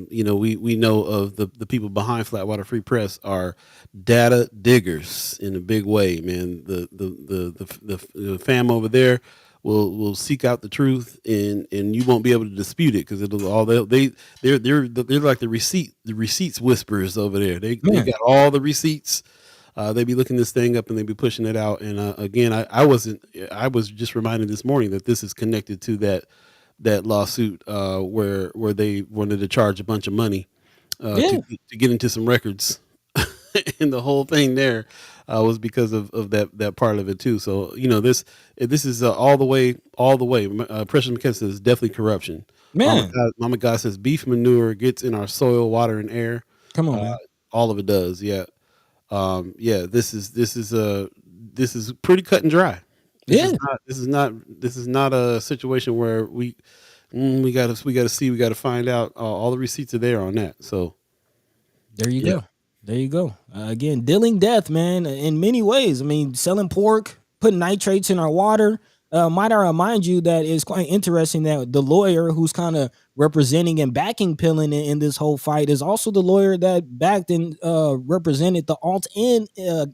You know, we know of the people behind Flatwater Free Press are data diggers in a big way, man. The fam over there will seek out the truth, and you won't be able to dispute it because it'll all they're like the receipts whisperers over there. They got all the receipts. They be looking this thing up and they be pushing it out. And again, I was just reminded this morning that this is connected to that lawsuit where they wanted to charge a bunch of money to get into some records. And the whole thing there was because of that part of it too. So, you know, this is all the way. Precious McKenna says definitely corruption. Man, Mama God says beef manure gets in our soil, water, and air. come on, man. All of it does. Yeah. This is pretty cut and dry. This is not a situation where we gotta see, we gotta find out. All the receipts are there on that. So there you go. There you go. Again, dealing death, man, in many ways. I mean, selling pork, putting nitrates in our water. Might I remind you that it's quite interesting that the lawyer who's kind of representing and backing Pillen in this whole fight is also the lawyer that backed and represented the Alt-N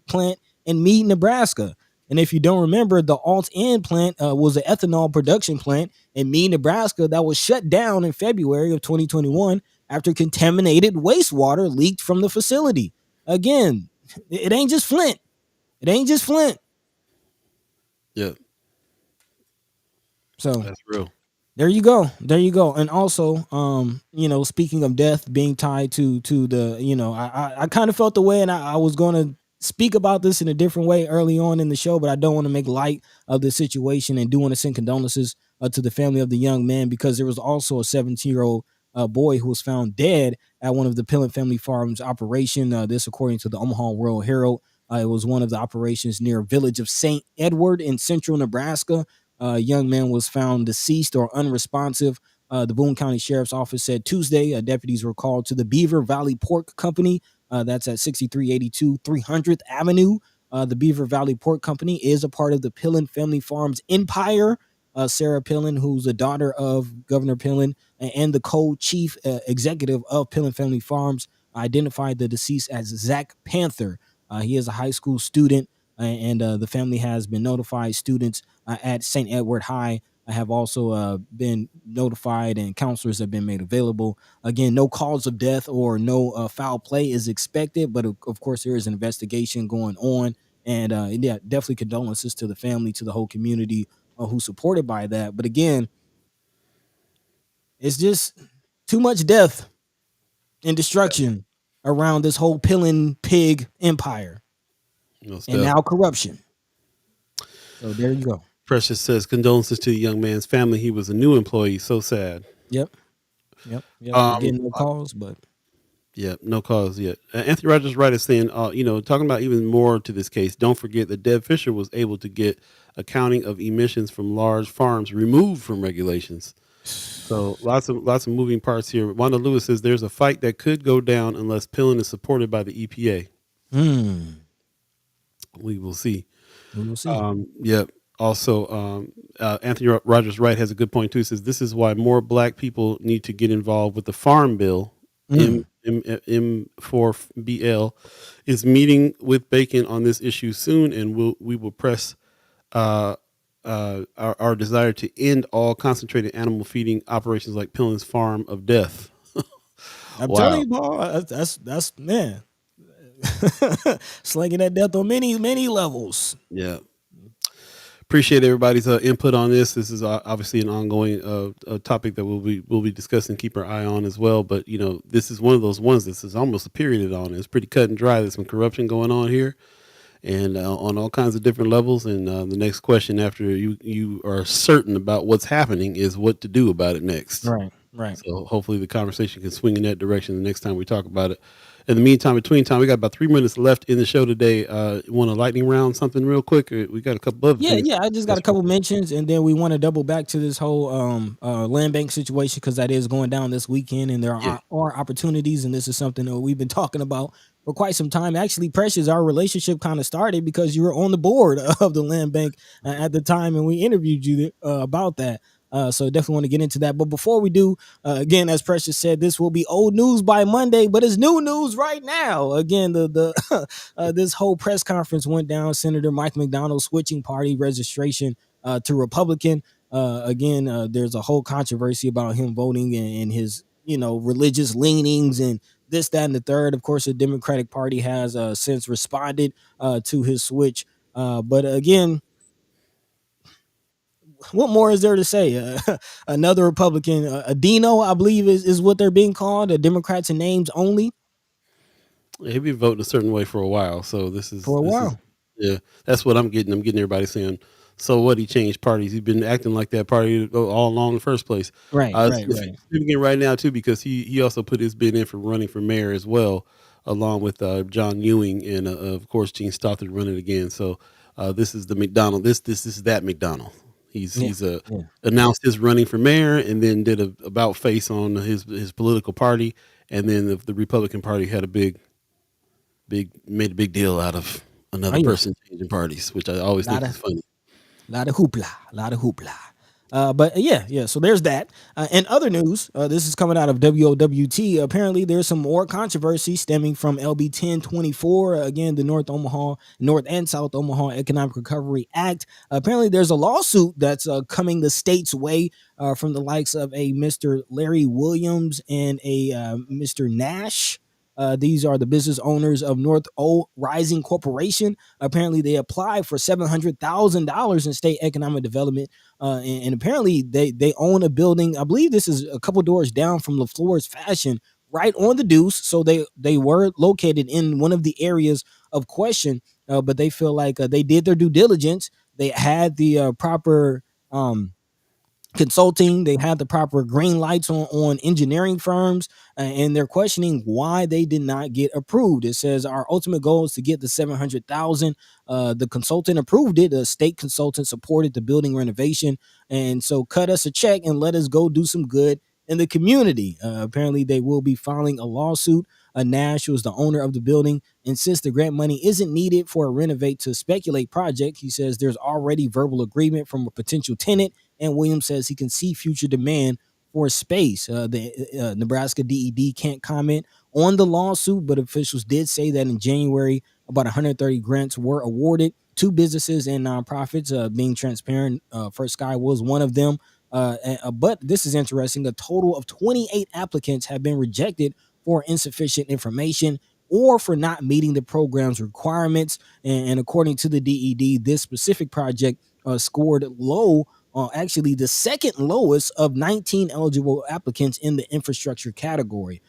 plant in Meade, Nebraska. And if you don't remember, the Alt-N plant was an ethanol production plant in Meade, Nebraska that was shut down in February of 2021 after contaminated wastewater leaked from the facility. Again, it ain't just Flint. It ain't just Flint. Yeah, So that's real. there you go. There you go. And also, speaking of death being tied to the, I kind of felt the way, and I was going to speak about this in a different way early on in the show, but I don't want to make light of the situation and do want to send condolences to the family of the young man, because there was also a 17-year-old boy who was found dead at one of the Pillen family farms operation. This, according to the Omaha World Herald. It was one of the operations near village of St. Edward in central Nebraska. A young man was found deceased or unresponsive. The Boone County Sheriff's Office said Tuesday deputies were called to the Beaver Valley Pork Company. That's at 6382 300th Avenue. The Beaver Valley Pork Company is a part of the Pillen Family Farms empire. Sarah Pillen, who's the daughter of Governor Pillen and the co-chief executive of Pillen Family Farms, identified the deceased as Zach Panther. He is a high school student, and the family has been notified. Students at St. Edward High have also been notified, and counselors have been made available. Again, no cause of death or no foul play is expected, but of course there is an investigation going on. And yeah, definitely condolences to the family, to the whole community who's supported by that. But again, it's just too much death and destruction around this whole Pillen pig empire, and now corruption. So there you go. Precious says condolences to the young man's family. He was a new employee. So sad. Yep. Again, no cause, but yeah, no cause yet. Anthony Rogers Wright is saying, talking about even more to this case. Don't forget that Deb Fisher was able to get accounting of emissions from large farms removed from regulations. So lots of moving parts here. Wanda Lewis says there's a fight that could go down unless Pillen is supported by the EPA. We will see. Yep. Also, Anthony Rogers Wright has a good point too. He says this is why more black people need to get involved with the Farm Bill. M4BL is meeting with Bacon on this issue soon, and we will press our desire to end all concentrated animal feeding operations like Pillen's Farm of Death. I'm telling you, boy, that's man. Slinging that death on many levels. Yeah. Appreciate everybody's input on this. This is obviously an ongoing topic that we'll be discussing, keep our eye on as well. But this is one of those ones. This is almost a period on it. It's pretty cut and dry. There's some corruption going on here, and on all kinds of different levels. And the next question after you are certain about what's happening is what to do about it next. Right. So hopefully the conversation can swing in that direction the next time we talk about it. In the meantime, between time, we got about 3 minutes left in the show today. Want a lightning round something real quick? We got a couple of things. Yeah. I just got a couple mentions, and then we want to double back to this whole land bank situation, because that is going down this weekend, and there are opportunities, and this is something that we've been talking about for quite some time. Actually, Precious, our relationship kind of started because you were on the board of the land bank at the time, and we interviewed you about that. So definitely want to get into that. But before we do, again, as Precious said, this will be old news by Monday, but it's new news right now. Again, the this whole press conference went down. Senator Mike McDonald switching party registration to Republican. Again, there's a whole controversy about him voting and his religious leanings and this, that, and the third. Of course, the Democratic Party has since responded to his switch. But again, what more is there to say? Another Republican, Adino, I believe is what they're being called. The Democrats in names only. He'll be voting a certain way for a while. So this is for a while. That's what I'm getting. I'm getting everybody saying, so what? He changed parties. He's been acting like that party all along in the first place. Right. Right now too, because he also put his bid in for running for mayor as well, along with John Ewing and of course Gene Stothard running again. So this is the McDonald. This is that McDonald. He's announced his running for mayor, and then did a about face on his political party, and then the Republican Party had made a big deal out of another person changing parties, which I always think is funny. A lot of hoopla. But yeah. So there's that. In other news, this is coming out of WOWT. Apparently, there's some more controversy stemming from LB 1024. Again, the North and South Omaha Economic Recovery Act. Apparently, there's a lawsuit that's coming the state's way from the likes of a Mr. Larry Williams and a Mr. Nash. These are the business owners of North O Rising Corporation. Apparently, they applied for $700,000 in state economic development, and apparently they own a building. I believe this is a couple doors down from LaFleur's Fashion, right on the Deuce. So they were located in one of the areas of question, but they feel like they did their due diligence. They had the proper consulting. They have the proper green lights on engineering firms, and they're questioning why they did not get approved. It says our ultimate goal is to get the 700,000. The consultant approved it. The state consultant supported the building renovation, and so cut us a check and let us go do some good in the community. Apparently, they will be filing a lawsuit. Nash, who is the owner of the building, insists the grant money isn't needed for a renovate to speculate project. He says there's already verbal agreement from a potential tenant, and Williams says he can see future demand for space. The Nebraska DED can't comment on the lawsuit, but officials did say that in January, about 130 grants were awarded to businesses and nonprofits. Being transparent, First Sky was one of them. But this is interesting. A total of 28 applicants have been rejected for insufficient information or for not meeting the program's requirements. And according to the DED, this specific project scored low, actually the second lowest of 19 eligible applicants in the infrastructure category.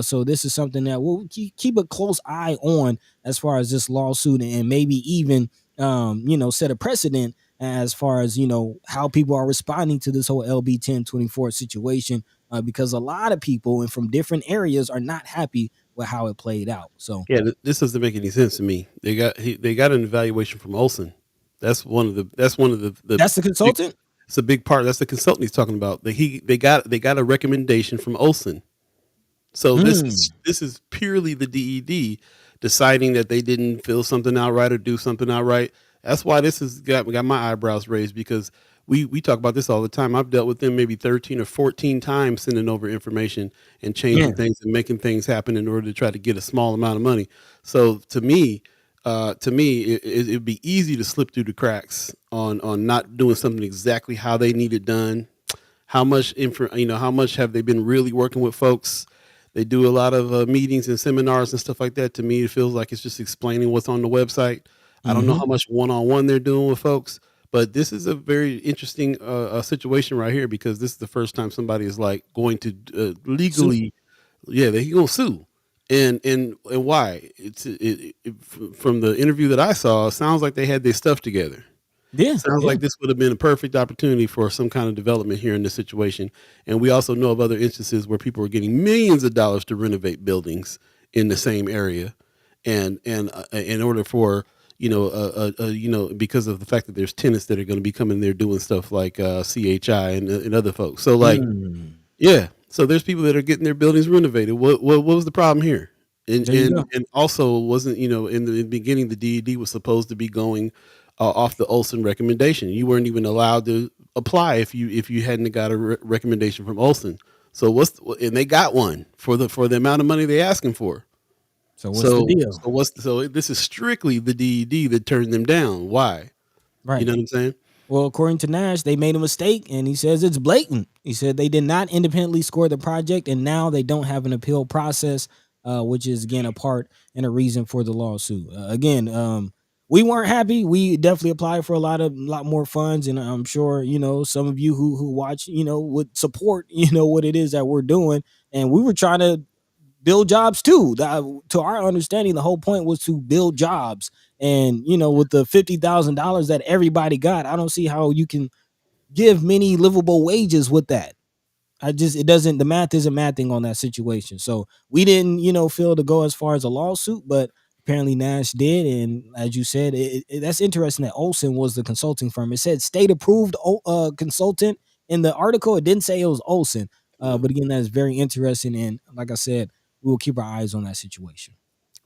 So this is something that we'll keep a close eye on as far as this lawsuit, and maybe even set a precedent as far as how people are responding to this whole LB 1024 situation, because a lot of people and from different areas are not happy with how it played out. So Yeah, this doesn't make any sense to me. They got an evaluation from Olson. That's one of the that's the big, consultant. it's a big part. That's the consultant he's talking about. They got a recommendation from Olson. So this is purely the DED deciding that they didn't fill something out right or do something out right. That's why this has got my eyebrows raised, because we talk about this all the time. I've dealt with them maybe 13 or 14 times, sending over information and Yeah. changing things and making things happen in order to try to get a small amount of money. So it'd be easy to slip through the cracks on not doing something exactly how they need it done. How much have they been really working with folks? They do a lot of meetings and seminars and stuff like that. To me, it feels like it's just explaining what's on the website. I don't know Mm-hmm. how much one-on-one they're doing with folks, but this is a very interesting situation right here, because this is the first time somebody is like going to So legally, yeah, they gonna sue, and why? From the interview that I saw, it sounds like they had their stuff together. yeah, Sounds yeah. like this would have been a perfect opportunity for some kind of development here in this situation. And we also know of other instances where people are getting millions of dollars to renovate buildings in the same area, and in order for because of the fact that there's tenants that are going to be coming there doing stuff like CHI and other folks. So like, Mm. yeah, so there's people that are getting their buildings renovated. What was the problem here? And There you and go. and also wasn't in the beginning the DED was supposed to be going off the Olson recommendation. You weren't even allowed to apply if you hadn't got a recommendation from Olson. So and they got one for the amount of money they asking for. So what's the So deal? this is strictly the DED that turned them down. Why? You Right. know what I'm saying? Well, according to Nash, they made a mistake, and he says it's blatant. He said they did not independently score the project, and now they don't have an appeal process, which is again a part and a reason for the lawsuit. Again, we weren't happy. We definitely applied for a lot more funds, and I'm sure some of you who watch would support what it is that we're doing, and we were trying to build jobs too. To our understanding, the whole point was to build jobs. And with the $50,000 that everybody got, I don't see how you can give many livable wages with that. It doesn't. The math isn't mathing on that situation. So we didn't, feel to go as far as a lawsuit, but apparently Nash did. And as you said, that's interesting that Olson was the consulting firm. It said state approved consultant in the article. It didn't say it was Olson. Yeah, But again, that's very interesting. And like I said, we will keep our eyes on that situation.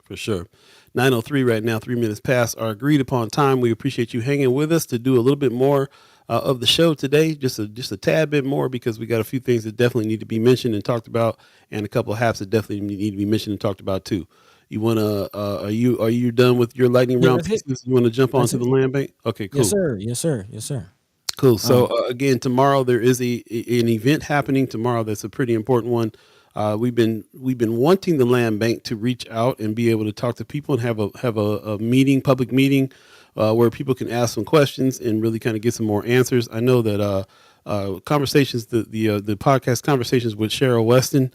for sure. 9:03 right now, 3 minutes past our agreed upon time. We appreciate you hanging with us to do a little bit more of the show today. Just a tad bit more because we got a few things that definitely need to be mentioned and talked about, and a couple of haps that definitely need to be mentioned and talked about too. You wanna are you done with your lightning Yeah, round that's it. pieces? You want to jump That's onto it. the land bank? Okay, Yes, cool. sir. Yes, sir. Yes, sir. Cool. So Um, again, tomorrow there is an event happening tomorrow. That's a pretty important one. We've been wanting the land bank to reach out and be able to talk to people and have a meeting, public meeting, where people can ask some questions and really kind of get some more answers. I know that conversations, the podcast conversations with Cheryl Weston.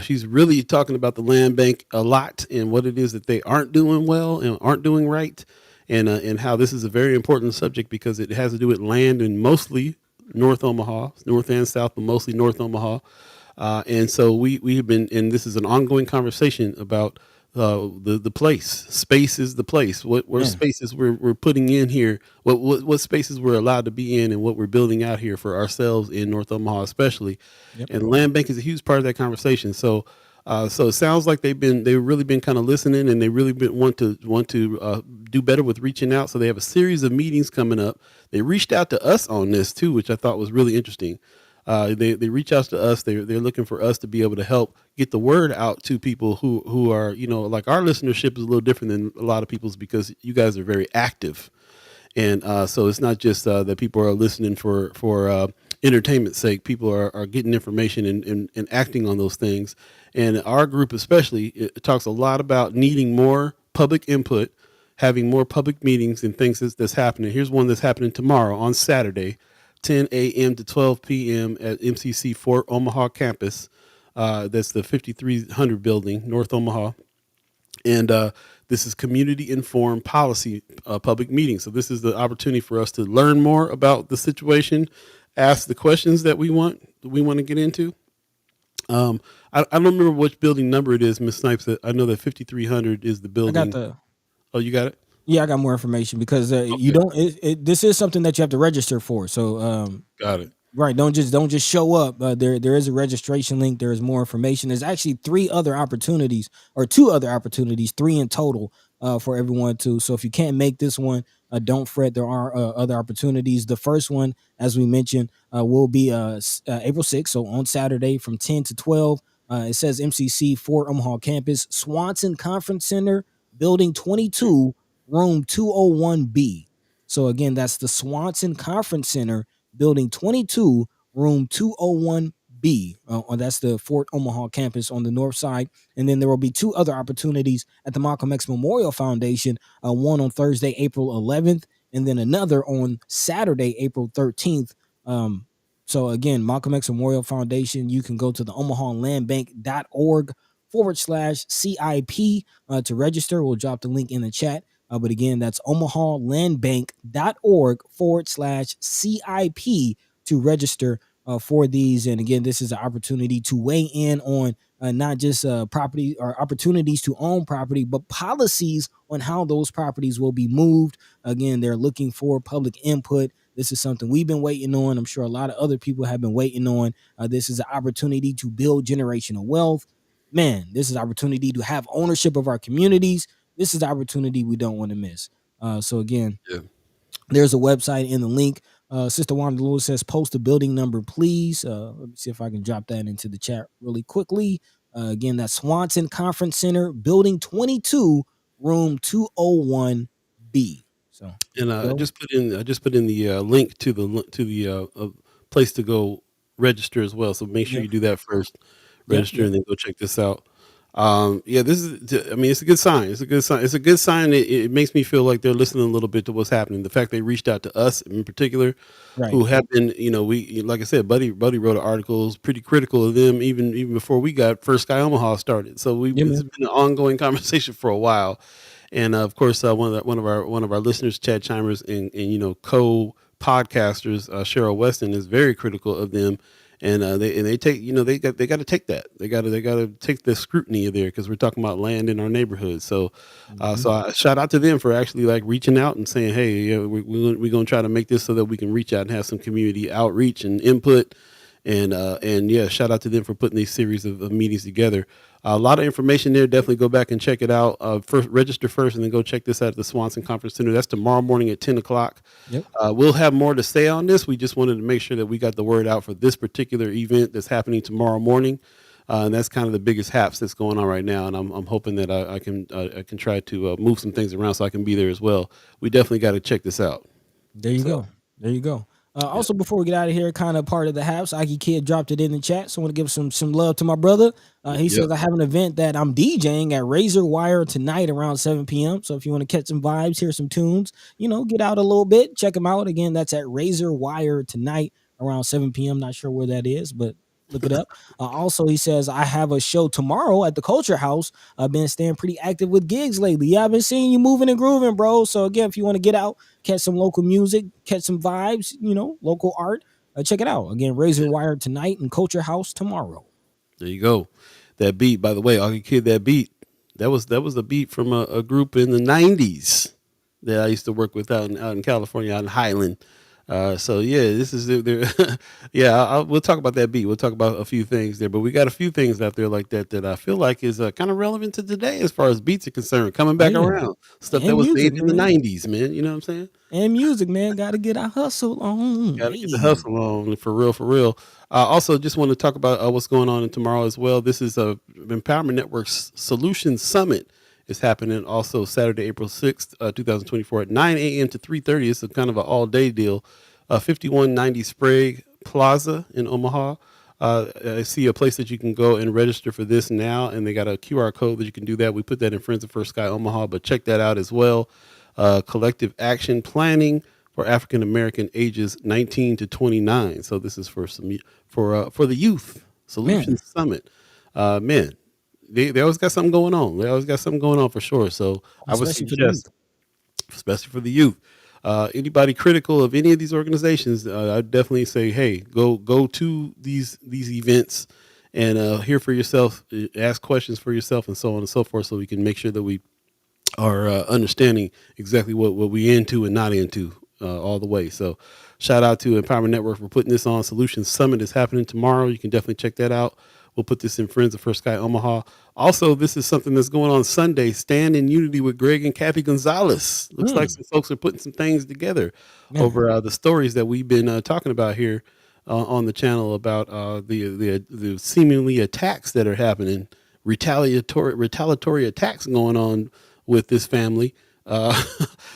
She's really talking about the land bank a lot and what it is that they aren't doing well and aren't doing right, and how this is a very important subject because it has to do with land and mostly North Omaha, North and South, but mostly North Omaha. And so we have been, and this is an ongoing conversation about the place. Space is the place. What yeah. spaces we're putting in here. What spaces we're allowed to be in, and what we're building out here for ourselves in North Omaha, especially. Yep. And land bank is a huge part of that conversation. So. So it sounds like they've really been kind of listening, and they really want to do better with reaching out. So they have a series of meetings coming up. They reached out to us on this too, which I thought was really interesting. They reach out to us. They're looking for us to be able to help get the word out to people who are, like, our listenership is a little different than a lot of people's because you guys are very active. And so it's not just that people are listening for entertainment's sake. People are getting information and acting on those things. And our group especially, it talks a lot about needing more public input, having more public meetings and things that's happening. Here's one that's happening tomorrow on Saturday, 10 a.m. to 12 p.m. at MCC Fort Omaha campus. That's the 5300 building, North Omaha. And this is community informed policy public meeting. So this is the opportunity for us to learn more about the situation, ask the questions that we want to get into. I don't remember which building number it is, Miss Snipes. I know that 5300 is the I got building. the Oh, you got it? Yeah, I got more information because you Okay, don't. This is something that you have to register for. So got it. right, don't just show up. There is a registration link. There is more information. There's actually three other opportunities or two other opportunities, three in total for everyone to. So if you can't make this one, don't fret. There are other opportunities. The first one, as we mentioned, will be April 6th, so on Saturday from 10 to 12. It says MCC Fort Omaha campus, Swanson Conference Center, Building 22, Room 201B. So again, that's the Swanson Conference Center, Building 22, Room 201B. That's the Fort Omaha campus on the north side. And then there will be two other opportunities at the Malcolm X Memorial Foundation, one on Thursday, April 11th, and then another on Saturday, April 13th. So again, Malcolm X Memorial Foundation, you can go to the omahalandbank.org/CIP to register. We'll drop the link in the chat. But again, that's omahalandbank.org/CIP to register for these. And again, this is an opportunity to weigh in on not just property or opportunities to own property, but policies on how those properties will be moved. Again, they're looking for public input. This is something we've been waiting on. I'm sure a lot of other people have been waiting on. This is an opportunity to build generational wealth. Man, this is an opportunity to have ownership of our communities. This is the opportunity we don't want to miss. So again, Yeah. there's a website in the link. Sister Wanda Lewis says, post a building number, please. Let me see if I can drop that into the chat really quickly. Again, that's Swanson Conference Center, Building 22, Room 201B. So there And you go. I just put in the link to the place to go register as well. So make sure Yep. you do that first, Yep. register, Yep. and then go check this out. Yeah, this is. I mean, it's a good sign. It's a good sign. It's a good sign. It makes me feel like they're listening a little bit to what's happening. The fact they reached out to us in particular, Right. who have been, we like I said, Buddy wrote articles pretty critical of them even before we got First Sky Omaha started. So Yeah, this has man. been an ongoing conversation for a while. And of course, one of our listeners, Chad Chimers, and co podcasters, Cheryl Weston, is very critical of them, and they take they got to take that they got to take the scrutiny there because we're talking about land in our neighborhood. So Mhm. so I shout out to them for actually like reaching out and saying, hey, we're going to try to make this so that we can reach out and have some community outreach and input And yeah, shout out to them for putting these series of meetings together. A lot of information there. Definitely go back and check it out. First, register first, and then go check this out at the Swanson Conference Center. That's tomorrow morning at 10 o'clock. Yep. We'll have more to say on this. We just wanted to make sure that we got the word out for this particular event that's happening tomorrow morning. And that's kind of the biggest haps that's going on right now. And I'm hoping that I can try to move some things around so I can be there as well. We definitely got to check this out. There you go. There you go. Also, before we get out of here, kind of part of the house, Ike Kid dropped it in the chat. So I want to give some love to my brother. He says, I have an event that I'm DJing at Razor Wire tonight around 7 p.m. So if you want to catch some vibes, hear some tunes, get out a little bit, check them out. Again, that's at Razor Wire tonight around 7 p.m. Not sure where that is, but look it up. Also, he says, I have a show tomorrow at the Culture House. I've been staying pretty active with gigs lately. Yeah, I've been seeing you moving and grooving, bro. So again, if you want to get out, catch some local music, catch some vibes, local art, check it out. Again, Razor Wire tonight and Culture House tomorrow. There you go. That beat, by the way, Ike Kid, that beat, that was a beat from a group in the 90s that I used to work with out in California, out in Highland. So yeah, this is yeah. We'll talk about that beat. We'll talk about a few things there, but we got a few things out there like that I feel like is kind of relevant to today as far as beats are concerned. Coming back around, stuff And that was music, made in the man. 90s, man. You know what I'm saying? And music, man. Got to get our hustle on. Got to get the hustle on for real, for real. Also, just want to talk about what's going on tomorrow as well. This is Empowerment Network's Solutions Summit. Is happening also Saturday, April 6th, 2024 at 9 a.m. to 3:30. It's a kind of an all-day deal. 5190 Sprague Plaza in Omaha. I see a place that you can go and register for this now, and they got a QR code that you can do that. We put that in Friends of First Sky Omaha, but check that out as well. Collective Action Planning for African American ages 19 to 29. So this is for the Youth Solutions Summit. Man. They always got something going on. They always got something going on for sure. So I would suggest, especially for the youth, anybody critical of any of these organizations, I'd definitely say, hey, go to these events and hear for yourself, ask questions for yourself, and so on and so forth, so we can make sure that we are understanding exactly what we into and not into all the way. So shout out to Empowerment Network for putting this on. Solutions Summit is happening tomorrow. You can definitely check that out. We'll put this in Friends of First Sky Omaha. Also, this is something that's going on Sunday. Stand in Unity with Greg and Kathy Gonzalez. Looks like some folks are putting some things together over the stories that we've been talking about here on the channel about the seemingly attacks that are happening, retaliatory attacks going on with this family.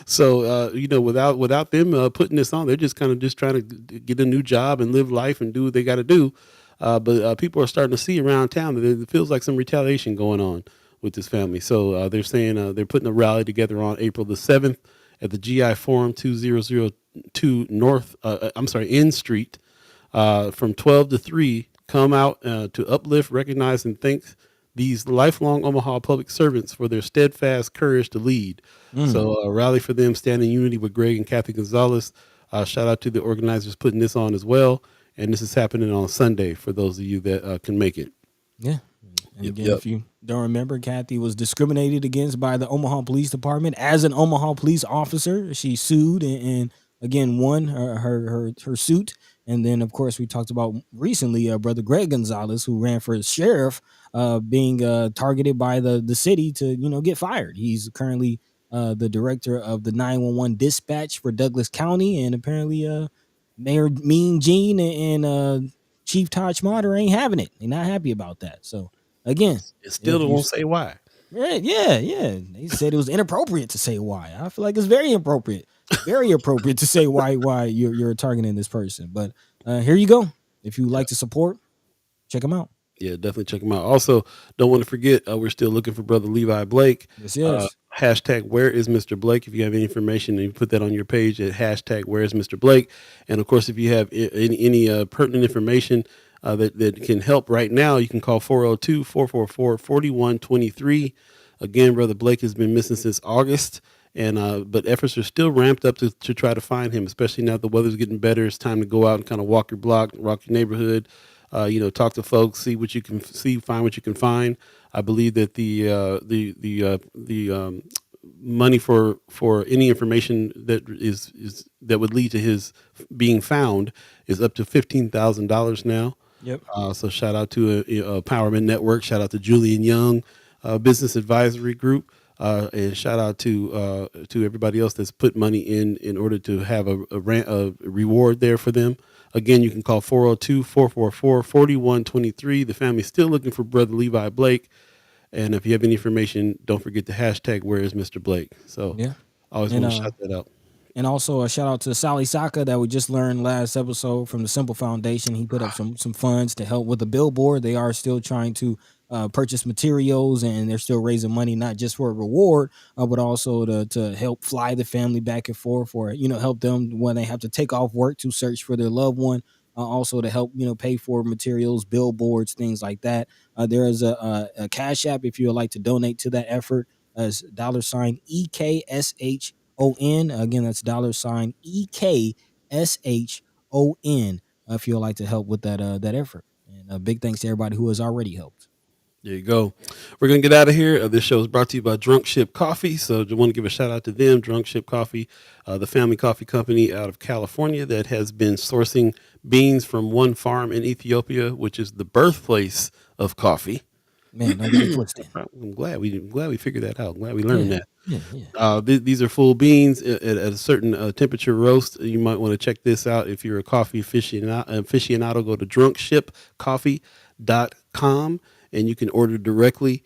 So without them putting this on, they're just trying to get a new job and live life and do what they got to do. But people are starting to see around town that it feels like some retaliation going on with this family. So they're saying they're putting a rally together on April the 7th at the GI Forum 2002 N Street from 12 to 3. Come out to uplift, recognize, and thank these lifelong Omaha public servants for their steadfast courage to lead. So rally for them, stand in unity with Greg and Kathy Gonzalez. Shout out to the organizers putting this on as well. And this is happening on Sunday for those of you that can make it. Yeah. And again, if you don't remember, Kathy was discriminated against by the Omaha Police Department as an Omaha police officer. She sued and again won her suit. And then, of course, we talked about recently Brother Greg Gonzalez, who ran for sheriff, being targeted by the city to, get fired. He's currently the director of the 911 dispatch for Douglas County, and apparently Mayor Mean Gene and Chief Todd Schmatter ain't having it. They're not happy about that. So again, it still won't say why. Right? Yeah. They said it was inappropriate to say why. I feel like it's very appropriate to say why you're targeting this person. But here you go. If you like to support, check them out. Yeah, definitely check them out. Also, don't want to forget, we're still looking for Brother Levi Blake. Yes. Hashtag Where is Mr. Blake? If you have any information, you put that on your page at hashtag Where is Mr. Blake. And of course, if you have any pertinent information that can help right now, you can call 402-444-4123. Again, Brother Blake has been missing since August, and but efforts are still ramped up to try to find him, especially now the weather's getting better. It's time to go out and kind of walk your block, walk your neighborhood. Talk to folks, see what you can see, find what you can find. I believe that the money for any information that would lead to his being found is up to $15,000 now. Yep. So shout out to Empowerment Network. Shout out to Julian Young, Business Advisory Group, and shout out to everybody else that's put money in order to have a reward there for them. Again, you can call 402-444-4123. The family's still looking for Brother Levi Blake. And if you have any information, don't forget the hashtag Where is Mr. Blake. So Yeah. I always And want to shout that out. and also a shout out to Sally Saka that we just learned last episode from the Simple Foundation. He put up some funds to help with the billboard. They are still trying to purchase materials, and they're still raising money not just for a reward, but also to help fly the family back and forth, or help them when they have to take off work to search for their loved one. Also to help pay for materials, billboards, things like that. There is a Cash App if you would like to donate to that effort as $EKSHON. Again, that's $EKSHON. If you would like to help with that effort. And big thanks to everybody who has already helped. There you go. We're going to get out of here. This show is brought to you by Drunk Ship Coffee. So I want to give a shout out to them, Drunk Ship Coffee, the family coffee company out of California that has been sourcing beans from one farm in Ethiopia, which is the birthplace of coffee. Man, don't get it twisted. I'm glad we figured that out. I'm glad we learned that. Yeah. These are full beans at a certain temperature roast. You might want to check this out if you're a coffee aficionado. Go to drunkshipcoffee.com and you can order directly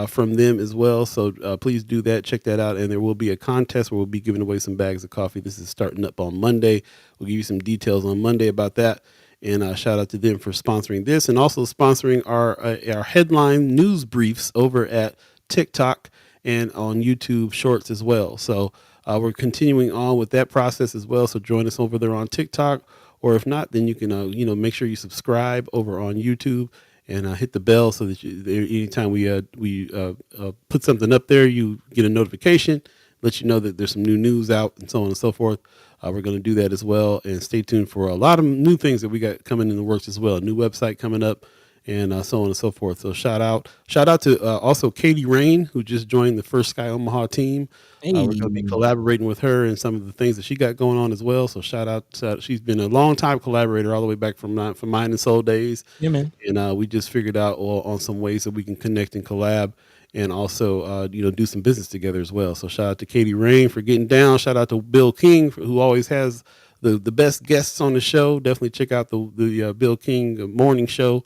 from them as well. So please do that. Check that out. And there will be a contest where we'll be giving away some bags of coffee. This is starting up on Monday. We'll give you some details on Monday about that. And shout out to them for sponsoring this and also sponsoring our headline news briefs over at TikTok and on YouTube Shorts as well. So we're continuing on with that process as well. So join us over there on TikTok, or if not, then you can make sure you subscribe over on YouTube and hit the bell so that anytime we put something up there, you get a notification, let you know that there's some new news out and so on and so forth. We're going to do that as well, and stay tuned for a lot of new things that we got coming in the works as well. A new website coming up, and so on and so forth. So shout out to also Katie Rain, who just joined the First Sky Omaha team. Hey. We're going to be collaborating with her and some of the things that she got going on as well. So shout out. She's been a long time collaborator all the way back from Mind and Soul days. Yeah, man. And we just figured out on some ways that we can connect and collab. And also, do some business together as well. So shout out to Katie Rain for getting down. Shout out to Bill King, who always has the best guests on the show. Definitely check out the Bill King morning show,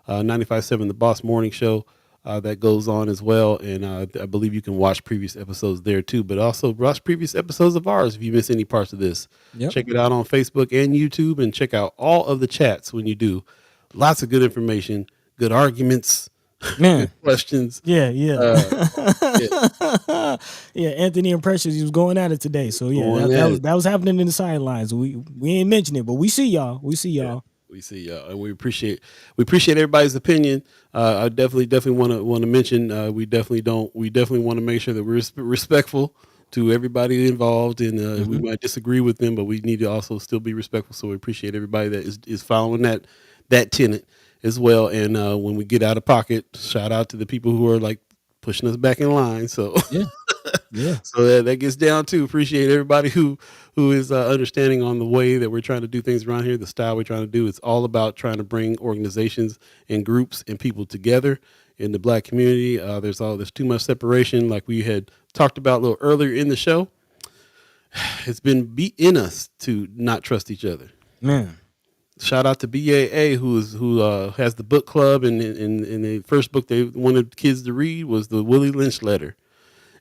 95.7 The Boss Morning Show that goes on as well. And I believe you can watch previous episodes there too. But also watch previous episodes of ours if you miss any parts of this. Yep. Check it out on Facebook and YouTube, and check out all of the chats when you do. Lots of good information, good arguments. Man. Questions. Yeah. Yeah, Anthony and Precious, he was going at it today. So that was happening in the sidelines. We ain't mention it, but we see y'all. We see y'all, and we appreciate everybody's opinion. I definitely want to mention we definitely want to make sure that we're respectful to everybody involved, and we might disagree with them, but we need to also still be respectful. So we appreciate everybody that is following that tenet as well. And when we get out of pocket, shout out to the people who are like pushing us back in line. So yeah. So that gets down to appreciate everybody who is understanding on the way that we're trying to do things around here, the style we're trying to do. It's all about trying to bring organizations and groups and people together in the Black community. There's too much separation, like we had talked about a little earlier in the show. It's been in us to not trust each other. Man. Shout out to Beeee, who has the book club, and the first book they wanted kids to read was the Willie Lynch Letter,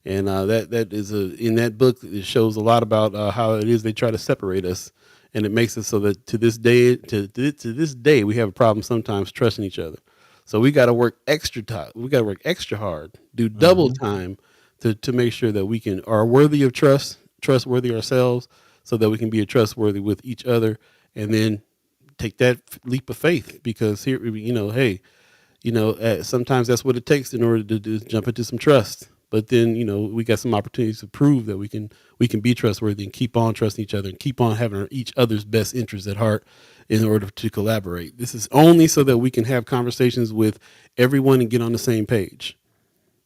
and that is in that book it shows a lot about how it is they try to separate us, and it makes it so that to this day we have a problem sometimes trusting each other. So we got to work extra time. We got to work extra hard, do double time to make sure that we are worthy of trustworthy ourselves, so that we can be trustworthy with each other, and then take that leap of faith, because here, sometimes that's what it takes in order to jump into some trust. But then, we got some opportunities to prove that we can be trustworthy and keep on trusting each other and keep on having each other's best interests at heart in order to collaborate. This is only so that we can have conversations with everyone and get on the same page.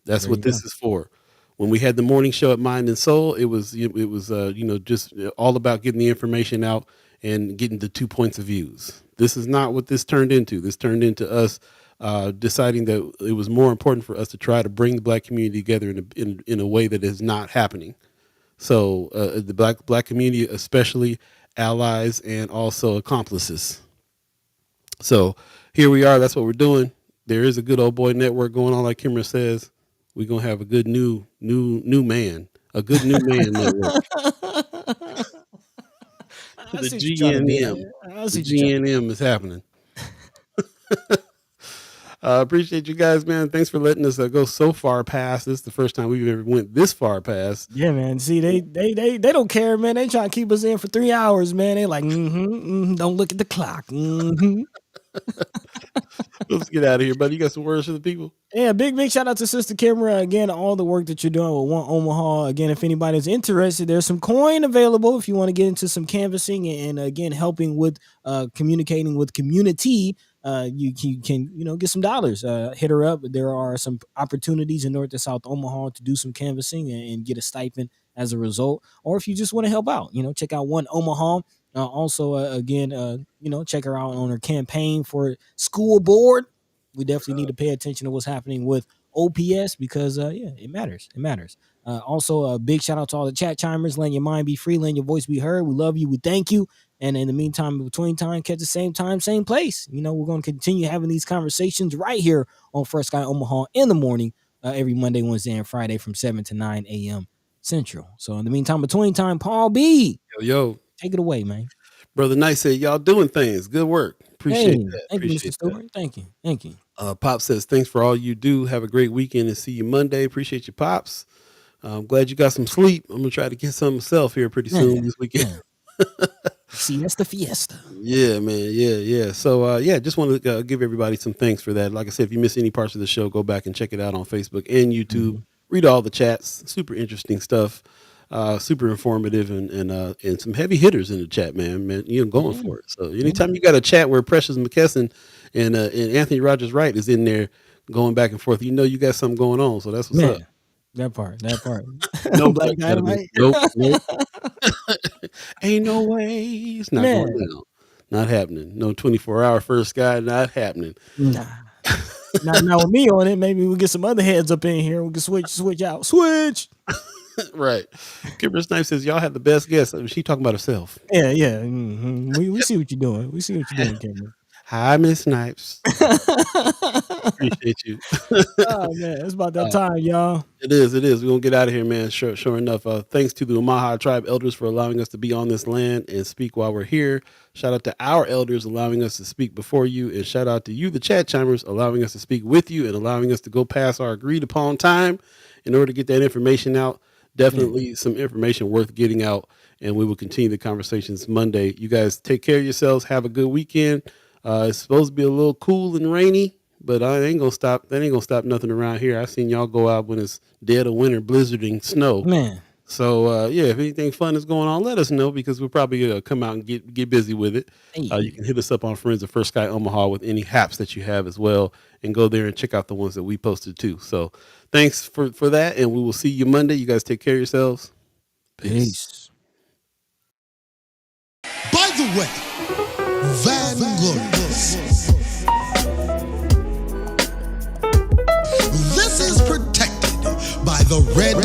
That's what this is for. When we had the morning show at Mind and Soul, it was just all about getting the information out and getting the 2 points of views. This is not what this turned into. This turned into us deciding that it was more important for us to try to bring the black community together in a way that is not happening. So the black community, especially allies and also accomplices. So here we are. That's what we're doing. There is a good old boy network going on, like Kimara says. We're gonna have a good new man, a good new man network. The GNM, the GNM is happening. Appreciate you guys, man. Thanks for letting us go so far past. This is the first time we've ever went this far past. Yeah, man. See, they don't care, man. They try to keep us in for 3 hours, man. They like, don't look at the clock. Let's get out of here, buddy. You got some words for the people? Yeah, big shout out to Sister Kimara again. All the work that you're doing with One Omaha. Again, if anybody's interested, there's some coin available if you want to get into some canvassing and again helping with communicating with community. You can get some dollars. Hit her up. There are some opportunities in North and South Omaha to do some canvassing and get a stipend as a result. Or if you just want to help out, check out One Omaha. Also, again, check her out on her campaign for school board. We definitely need to pay attention to what's happening with OPS because, it matters. It matters. Also, a big shout out to all the chat chimers. Letting your mind be free, letting your voice be heard. We love you. We thank you. And in the meantime, between time, catch the same time, same place. We're going to continue having these conversations right here on First Sky Omaha in the morning, every Monday, Wednesday, and Friday from 7 to 9 a.m. Central. So in the meantime, between time, Paul B. Yo. Take it away, man. Brother Knight said, y'all doing things. Good work. Appreciate that. Thank you, Mr. Stewart. Thank you. Pop says, thanks for all you do. Have a great weekend and see you Monday. Appreciate you, Pops. I'm glad you got some sleep. I'm going to try to get some myself here pretty soon this weekend. Siesta fiesta. Yeah, man. Yeah. So, just want to give everybody some thanks for that. Like I said, if you miss any parts of the show, go back and check it out on Facebook and YouTube. Mm-hmm. Read all the chats. Super interesting stuff. Super informative and some heavy hitters in the chat, man. Going for it. So anytime you got a chat where Precious McKesson and Anthony Rogers Wright is in there going back and forth, you got something going on. So that's what's up. That part. No Black Dynamite. Nope. Ain't no way. It's not going down. Not happening. No 24-hour First Sky. Not happening. Nah. Now with me on it, maybe we'll get some other heads up in here. We can switch out. Switch. Right. Kimara Snipes says, y'all have the best guests. She talking about herself. Yeah. Mm-hmm. We see what you're doing. Kimara. Hi, Miss Snipes. Appreciate you. Oh, man. It's about that time, y'all. It is. We're going to get out of here, man. Sure enough. Thanks to the Omaha tribe elders for allowing us to be on this land and speak while we're here. Shout out to our elders allowing us to speak before you. And shout out to you, the chat chimers, allowing us to speak with you and allowing us to go past our agreed upon time in order to get that information out. Definitely some information worth getting out. And we will continue the conversations Monday. You guys take care of yourselves. Have a good weekend. It's supposed to be a little cool and rainy, but I ain't gonna stop. That ain't gonna stop nothing around here. I've seen y'all go out when it's dead of winter, blizzarding snow. Man. So if anything fun is going on, let us know because we'll probably come out and get busy with it. You can hit us up on Friends of First Sky Omaha with any haps that you have as well, and go there and check out the ones that we posted too. So thanks for that, and we will see you Monday. You guys take care of yourselves. Peace. By the way, Vanglorious. This is protected by the red,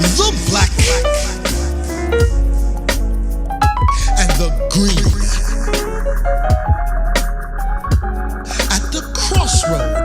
the black, and the green. At the crossroads